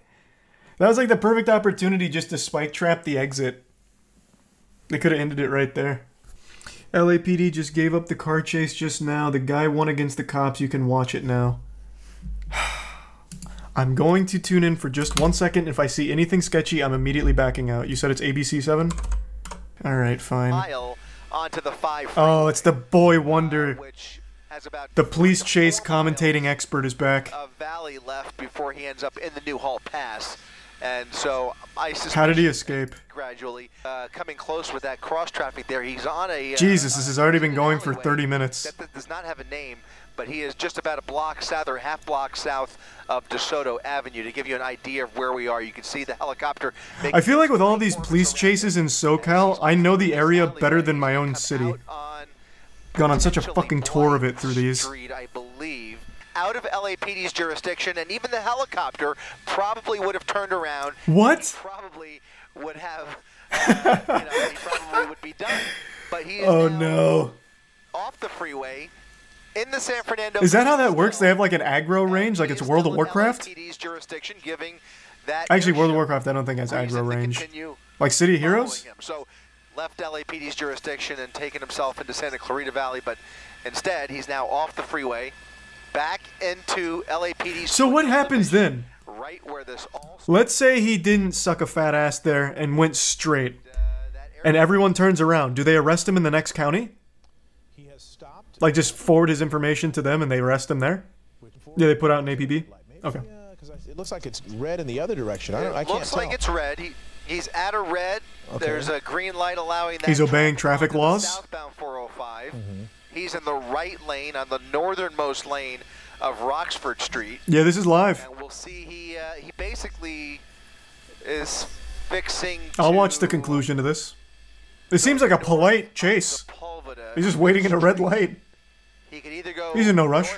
Speaker 1: That was like the perfect opportunity just to spike trap the exit. They could have ended it right there. LAPD just gave up the car chase just now. The guy won against the cops. You can watch it now. I'm going to tune in for just 1 second. If I see anything sketchy, I'm immediately backing out. You said it's ABC7? Alright, fine.
Speaker 9: Onto the 5
Speaker 1: oh, it's the boy wonder. The police chase commentating expert is back.
Speaker 9: A valley left before he ends up in the Newhall Pass. And so I suspect
Speaker 1: how did he escape?
Speaker 9: Gradually coming close with that cross traffic there. He's on a
Speaker 1: Jesus, this has already been going for 30 minutes.
Speaker 9: That does not have a name, but he is just about a block south or half block south of DeSoto Avenue. To give you an idea of where we are, you can see the helicopter.
Speaker 1: I feel like with all these police chases in SoCal, I know the area better than my own city. Gone on such a fucking tour of it through these.
Speaker 9: I believe. Out of LAPD's jurisdiction, and even the helicopter probably would have turned around.
Speaker 1: What?
Speaker 9: Probably would have, he probably would be done. But he is now off the freeway in the San Fernando.
Speaker 1: Is that how that works? They have like an aggro range, like it's World of Warcraft?
Speaker 9: LAPD's jurisdiction, giving that
Speaker 1: actually, World of Warcraft, I don't think has aggro range. Like City Heroes?
Speaker 9: So left LAPD's jurisdiction and taken himself into Santa Clarita Valley, but instead he's now off the freeway. Back into LAPD's.
Speaker 1: So what happens then?
Speaker 9: Right where this all.
Speaker 1: Let's say he didn't suck a fat ass there and went straight, and everyone turns around. Do they arrest him in the next county?
Speaker 16: He has stopped.
Speaker 1: Like just forward his information to them and they arrest him there? Yeah, they put out an APB. Okay.
Speaker 16: Because it looks like it's red in the other direction. I can't
Speaker 9: tell. Looks like it's red. He's at a red. Okay. There's a green light allowing that.
Speaker 1: He's obeying traffic laws.
Speaker 9: Southbound 405. He's in the right lane on the northernmost lane of Roxford Street.
Speaker 1: Yeah, this is live.
Speaker 9: And we'll see he basically is fixing.
Speaker 1: I'll watch the conclusion to this. It seems like a polite chase. He's just waiting in a red light.
Speaker 9: He could either go.
Speaker 1: He's in no rush.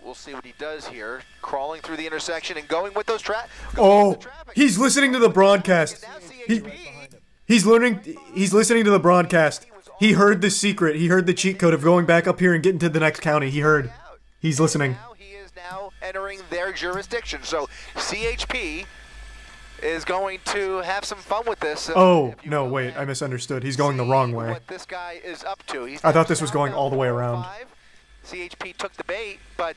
Speaker 9: We'll see what he does here, crawling through the intersection and going with those traffic.
Speaker 1: Oh, he's listening to the broadcast. He's listening to the broadcast. He heard the secret. He heard the cheat code of going back up here and getting to the next county. He heard. He's listening.
Speaker 9: Now he is now entering their jurisdiction. So CHP is going to have some fun with this.
Speaker 1: Oh, no, wait. I misunderstood. He's going the wrong way.
Speaker 9: What this guy is up to.
Speaker 1: I thought this was going all the way around.
Speaker 9: CHP took the bait, but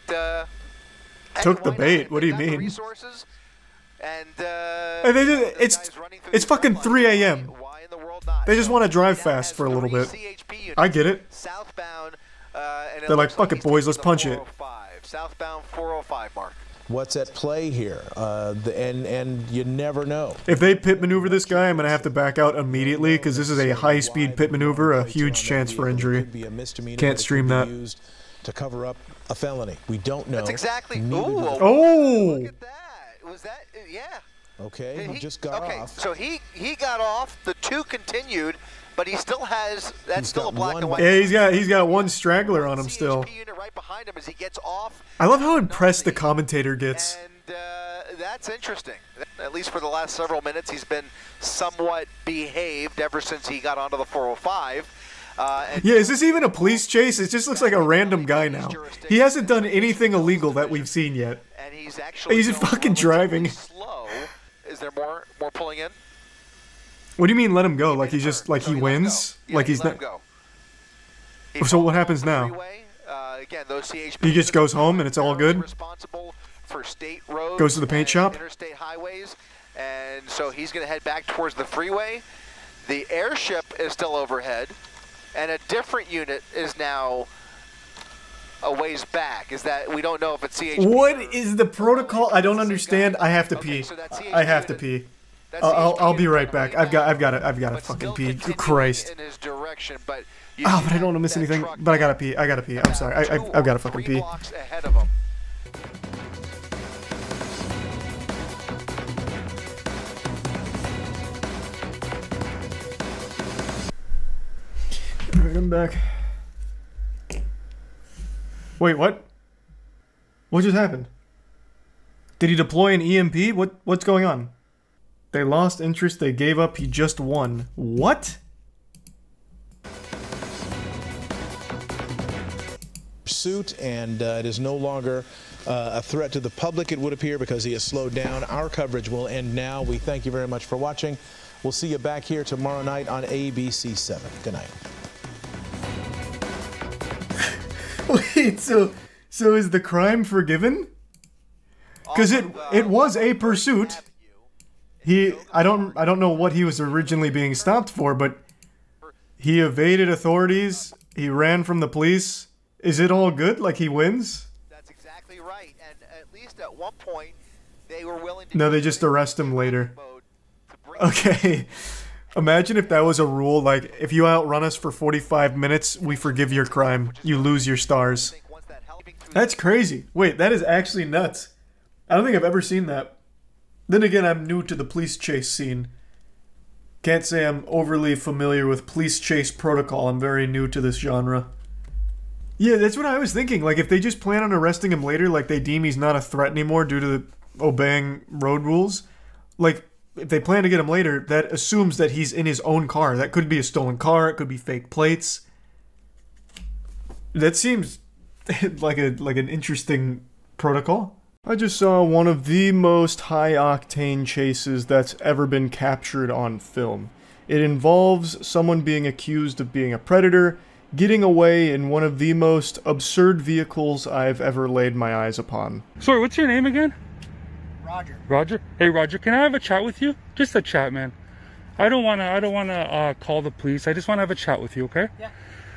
Speaker 1: took the bait? What do you mean?
Speaker 9: Resources and
Speaker 1: it's fucking 3 a.m. They just want to drive fast for a little bit. I get it.
Speaker 9: Southbound
Speaker 1: They're like, fuck it, boys, let's punch it.
Speaker 9: Southbound 405 mark.
Speaker 16: What's at play here? And you never know.
Speaker 1: If they pit maneuver this guy, I'm going to have to back out immediately because this is a high-speed pit maneuver, a huge chance for injury. Can't stream that.
Speaker 16: To cover up a felony. We don't know.
Speaker 9: That's exactly.
Speaker 1: Oh!
Speaker 9: Look at that. Was that? Yeah.
Speaker 16: Okay, he just got off.
Speaker 9: So he got off. The two continued, but he still has. That's still a black and white.
Speaker 1: Yeah, he's got one straggler on him still.
Speaker 9: Right behind him as he gets off.
Speaker 1: I love how impressed the commentator gets.
Speaker 9: And that's interesting. At least for the last several minutes, he's been somewhat behaved ever since he got onto the 405.
Speaker 1: Yeah, is this even a police chase? It just looks like a random guy now. He hasn't done anything illegal that we've seen yet.
Speaker 9: And he's actually
Speaker 1: just fucking driving.
Speaker 9: Slow. Is there more pulling in?
Speaker 1: What do you mean let him go? Like he's just like he wins?
Speaker 9: Yeah,
Speaker 1: like he's not. So what happens now?
Speaker 9: Again, those CHP
Speaker 1: He just goes home and it's all good.
Speaker 9: Responsible for state roads,
Speaker 1: goes to the paint shop.
Speaker 9: Interstate highways, and so he's going to head back towards the freeway. The airship is still overhead, and a different unit is now a ways back. Is that we don't know if it's CHP.
Speaker 1: What is the protocol? I don't understand. I have to pee. I have to pee. I'll be right back. I've got to fucking pee. Christ.
Speaker 9: In his direction, but
Speaker 1: but I don't want to miss anything. But I gotta pee. I'm sorry. I've got to fucking pee.
Speaker 9: Ahead of him.
Speaker 1: Alright, I'm back. Wait, what? What just happened? Did he deploy an EMP? What's going on? They lost interest, they gave up, he just won. What?
Speaker 16: Pursuit, and it is no longer a threat to the public, it would appear, because he has slowed down. Our coverage will end now. We thank you very much for watching. We'll see you back here tomorrow night on ABC 7. Good night.
Speaker 1: Wait, so is the crime forgiven? Because it was a pursuit. I don't know what he was originally being stopped for, but he evaded authorities. He ran from the police. Is it all good? Like he wins?
Speaker 9: That's exactly right. And at least at one point, they were willing to.
Speaker 1: No, they just arrest him later. Okay. Imagine if that was a rule, like, if you outrun us for 45 minutes, we forgive your crime. You lose your stars. That's crazy. Wait, that is actually nuts. I don't think I've ever seen that. Then again, I'm new to the police chase scene. Can't say I'm overly familiar with police chase protocol. I'm very new to this genre. Yeah, that's what I was thinking. Like, if they just plan on arresting him later, like they deem he's not a threat anymore due to obeying road rules, like, if they plan to get him later, that assumes that he's in his own car. That could be a stolen car. It could be fake plates. That seems like an interesting protocol. I just saw one of the most high-octane chases that's ever been captured on film. It involves someone being accused of being a predator, getting away in one of the most absurd vehicles I've ever laid my eyes upon.
Speaker 13: Sorry, what's your name again?
Speaker 14: Roger.
Speaker 13: Roger? Hey, Roger, can I have a chat with you? Just a chat, man. I don't wanna call the police. I just wanna have a chat with you, okay?
Speaker 14: Yeah.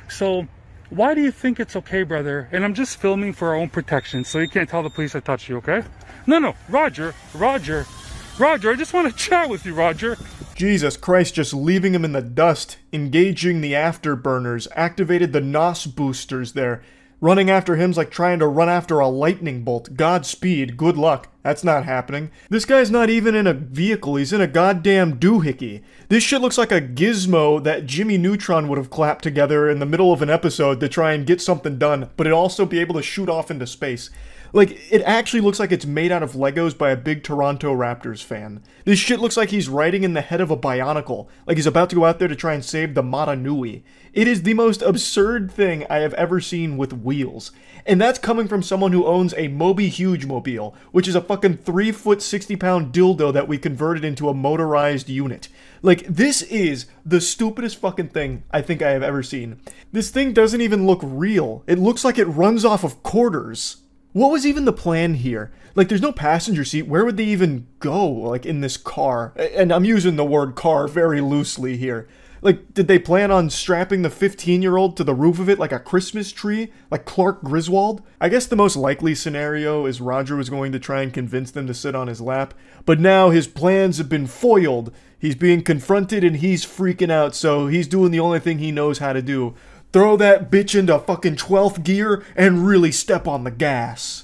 Speaker 13: So, why do you think it's okay, brother? And I'm just filming for our own protection, so you can't tell the police I touched you, okay? No, Roger, I just want to chat with you, Roger.
Speaker 1: Jesus Christ, just leaving him in the dust, engaging the afterburners, activated the NOS boosters there. Running after him's like trying to run after a lightning bolt. Godspeed, good luck. That's not happening. This guy's not even in a vehicle, he's in a goddamn doohickey. This shit looks like a gizmo that Jimmy Neutron would have clapped together in the middle of an episode to try and get something done, but it'd also be able to shoot off into space. Like, it actually looks like it's made out of Legos by a big Toronto Raptors fan. This shit looks like he's riding in the head of a Bionicle, like he's about to go out there to try and save the Mata Nui. It is the most absurd thing I have ever seen with wheels. And that's coming from someone who owns a Moby Huge mobile, which is a fucking 3-foot, 60-pound dildo that we converted into a motorized unit. Like, this is the stupidest fucking thing I think I have ever seen. This thing doesn't even look real. It looks like it runs off of quarters. What was even the plan here? Like, there's no passenger seat. Where would they even go, like, in this car? And I'm using the word car very loosely here. Like, did they plan on strapping the 15-year-old to the roof of it like a Christmas tree? Like Clark Griswold? I guess the most likely scenario is Roger was going to try and convince them to sit on his lap, but now his plans have been foiled. He's being confronted and he's freaking out, so he's doing the only thing he knows how to do. Throw that bitch into fucking 12th gear and really step on the gas.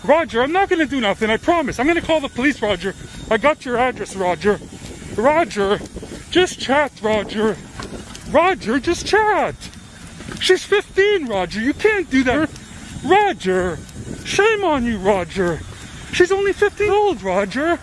Speaker 13: Roger, I'm not gonna do nothing, I promise. I'm gonna call the police, Roger. I got your address, Roger. Roger, just chat, Roger. Roger, just chat. She's 15, Roger. You can't do that. Roger, shame on you, Roger. She's only 15 old, Roger.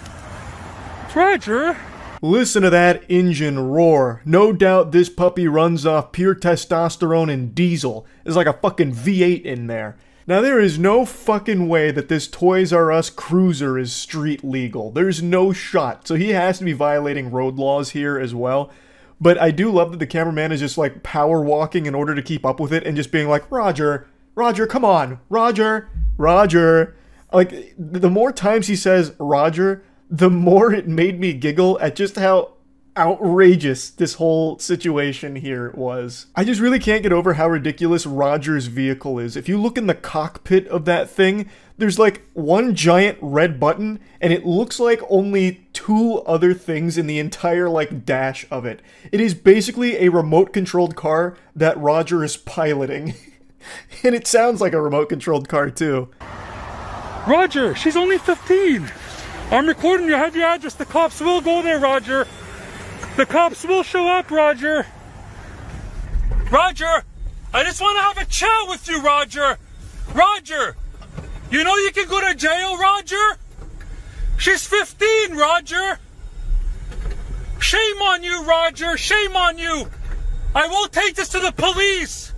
Speaker 13: Roger.
Speaker 1: Listen to that engine roar. No doubt this puppy runs off pure testosterone and diesel. There's like a fucking V8 in there. Now there is no fucking way that this Toys R Us cruiser is street legal. There's no shot. So he has to be violating road laws here as well. But I do love that the cameraman is just like power walking in order to keep up with it and just being like, Roger, Roger, come on, Roger, Roger. Like, the more times he says Roger, the more it made me giggle at just how outrageous this whole situation here was. I just really can't get over how ridiculous Roger's vehicle is. If you look in the cockpit of that thing, there's like one giant red button, and it looks like only two other things in the entire like dash of it. It is basically a remote-controlled car that Roger is piloting. And it sounds like a remote-controlled car too.
Speaker 13: Roger, she's only 15. I'm recording you. I have your address. The cops will go there, Roger. The cops will show up, Roger. Roger, I just want to have a chat with you, Roger. Roger, you know you can go to jail, Roger? She's 15, Roger. Shame on you, Roger. Shame on you. I will take this to the police.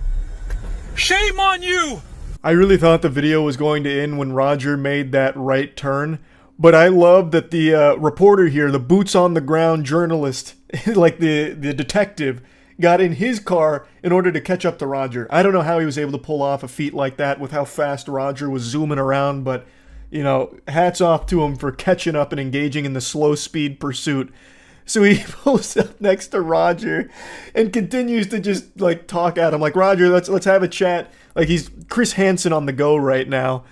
Speaker 13: Shame on you.
Speaker 1: I really thought the video was going to end when Roger made that right turn. But I love that the reporter here, the boots-on-the-ground journalist, like the detective, got in his car in order to catch up to Roger. I don't know how he was able to pull off a feat like that with how fast Roger was zooming around, but, you know, hats off to him for catching up and engaging in the slow-speed pursuit. So he pulls up next to Roger and continues to just, like, talk at him. Like, Roger, let's have a chat. Like, he's Chris Hansen on the go right now.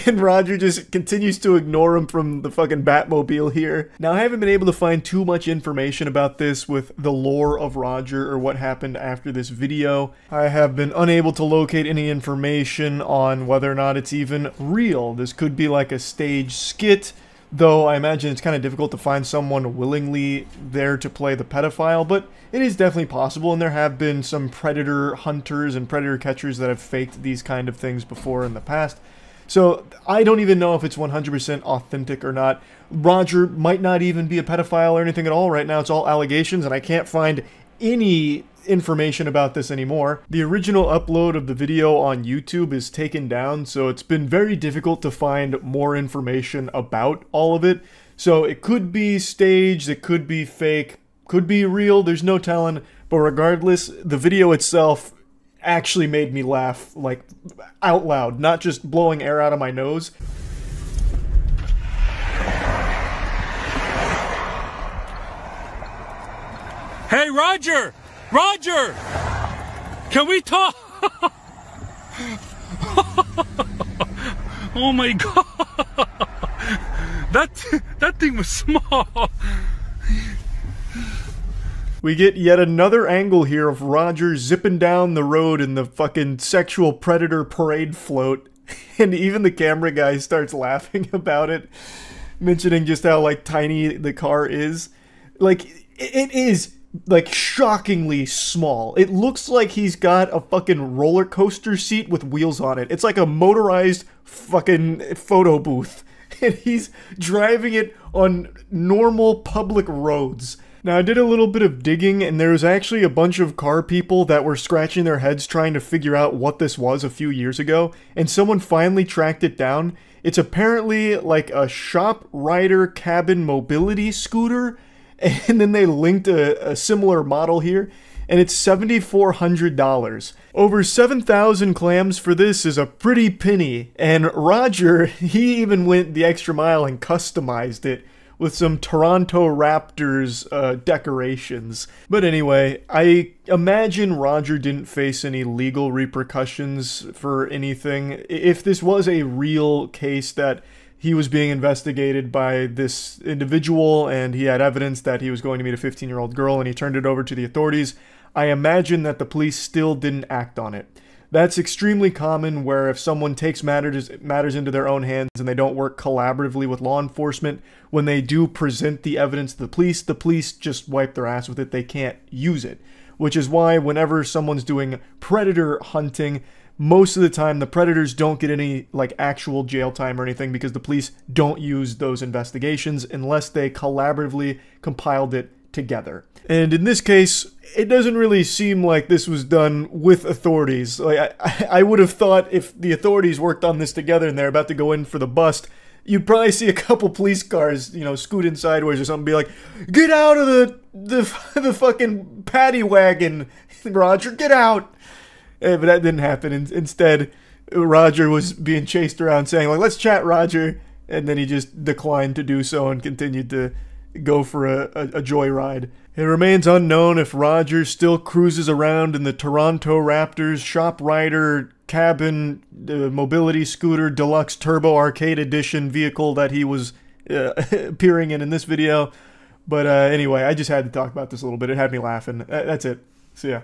Speaker 1: And Roger just continues to ignore him from the fucking Batmobile here. Now, I haven't been able to find too much information about this with the lore of Roger or what happened after this video. I have been unable to locate any information on whether or not it's even real. This could be like a stage skit, though I imagine it's kind of difficult to find someone willingly there to play the pedophile, but it is definitely possible, and there have been some predator hunters and predator catchers that have faked these kind of things before in the past. So I don't even know if it's 100% authentic or not. Roger might not even be a pedophile or anything at all right now. It's all allegations, and I can't find any information about this anymore. The original upload of the video on YouTube is taken down, so it's been very difficult to find more information about all of it. So it could be staged, it could be fake, could be real, there's no telling. But regardless, the video itself actually made me laugh, like, out loud, not just blowing air out of my nose.
Speaker 13: Hey, Roger! Roger! Can we talk? Oh my god! That thing was small.
Speaker 1: We get yet another angle here of Roger zipping down the road in the fucking sexual predator parade float. And even the camera guy starts laughing about it, mentioning just how, like, tiny the car is. Like, it is, like, shockingly small. It looks like he's got a fucking roller coaster seat with wheels on it. It's like a motorized fucking photo booth. And he's driving it on normal public roads. Now, I did a little bit of digging, and there was actually a bunch of car people that were scratching their heads trying to figure out what this was a few years ago, and someone finally tracked it down. It's apparently like a shop rider cabin mobility scooter, and then they linked a similar model here, and it's $7,400. Over 7,000 clams for this is a pretty penny, and Roger, he even went the extra mile and customized it with some Toronto Raptors decorations. But anyway, I imagine Roger didn't face any legal repercussions for anything. If this was a real case that he was being investigated by this individual and he had evidence that he was going to meet a 15-year-old girl and he turned it over to the authorities, I imagine that the police still didn't act on it. That's extremely common, where if someone takes matters into their own hands and they don't work collaboratively with law enforcement, when they do present the evidence to the police just wipe their ass with it. They can't use it. Which is why whenever someone's doing predator hunting, most of the time the predators don't get any like actual jail time or anything, because the police don't use those investigations unless they collaboratively compiled it together. And in this case, it doesn't really seem like this was done with authorities. Like I would have thought if the authorities worked on this together and they're about to go in for the bust, you'd probably see a couple police cars, you know, scoot in sideways or something, be like, "Get out of the fucking paddy wagon, Roger, get out!" But that didn't happen. Instead, Roger was being chased around saying, like, "Let's chat, Roger," and then he just declined to do so and continued to go for a joyride. It remains unknown if Roger still cruises around in the Toronto Raptors Shop Rider cabin mobility scooter deluxe turbo arcade edition vehicle that he was appearing in this video. But anyway, I just had to talk about this a little bit. It had me laughing. That's it. See ya.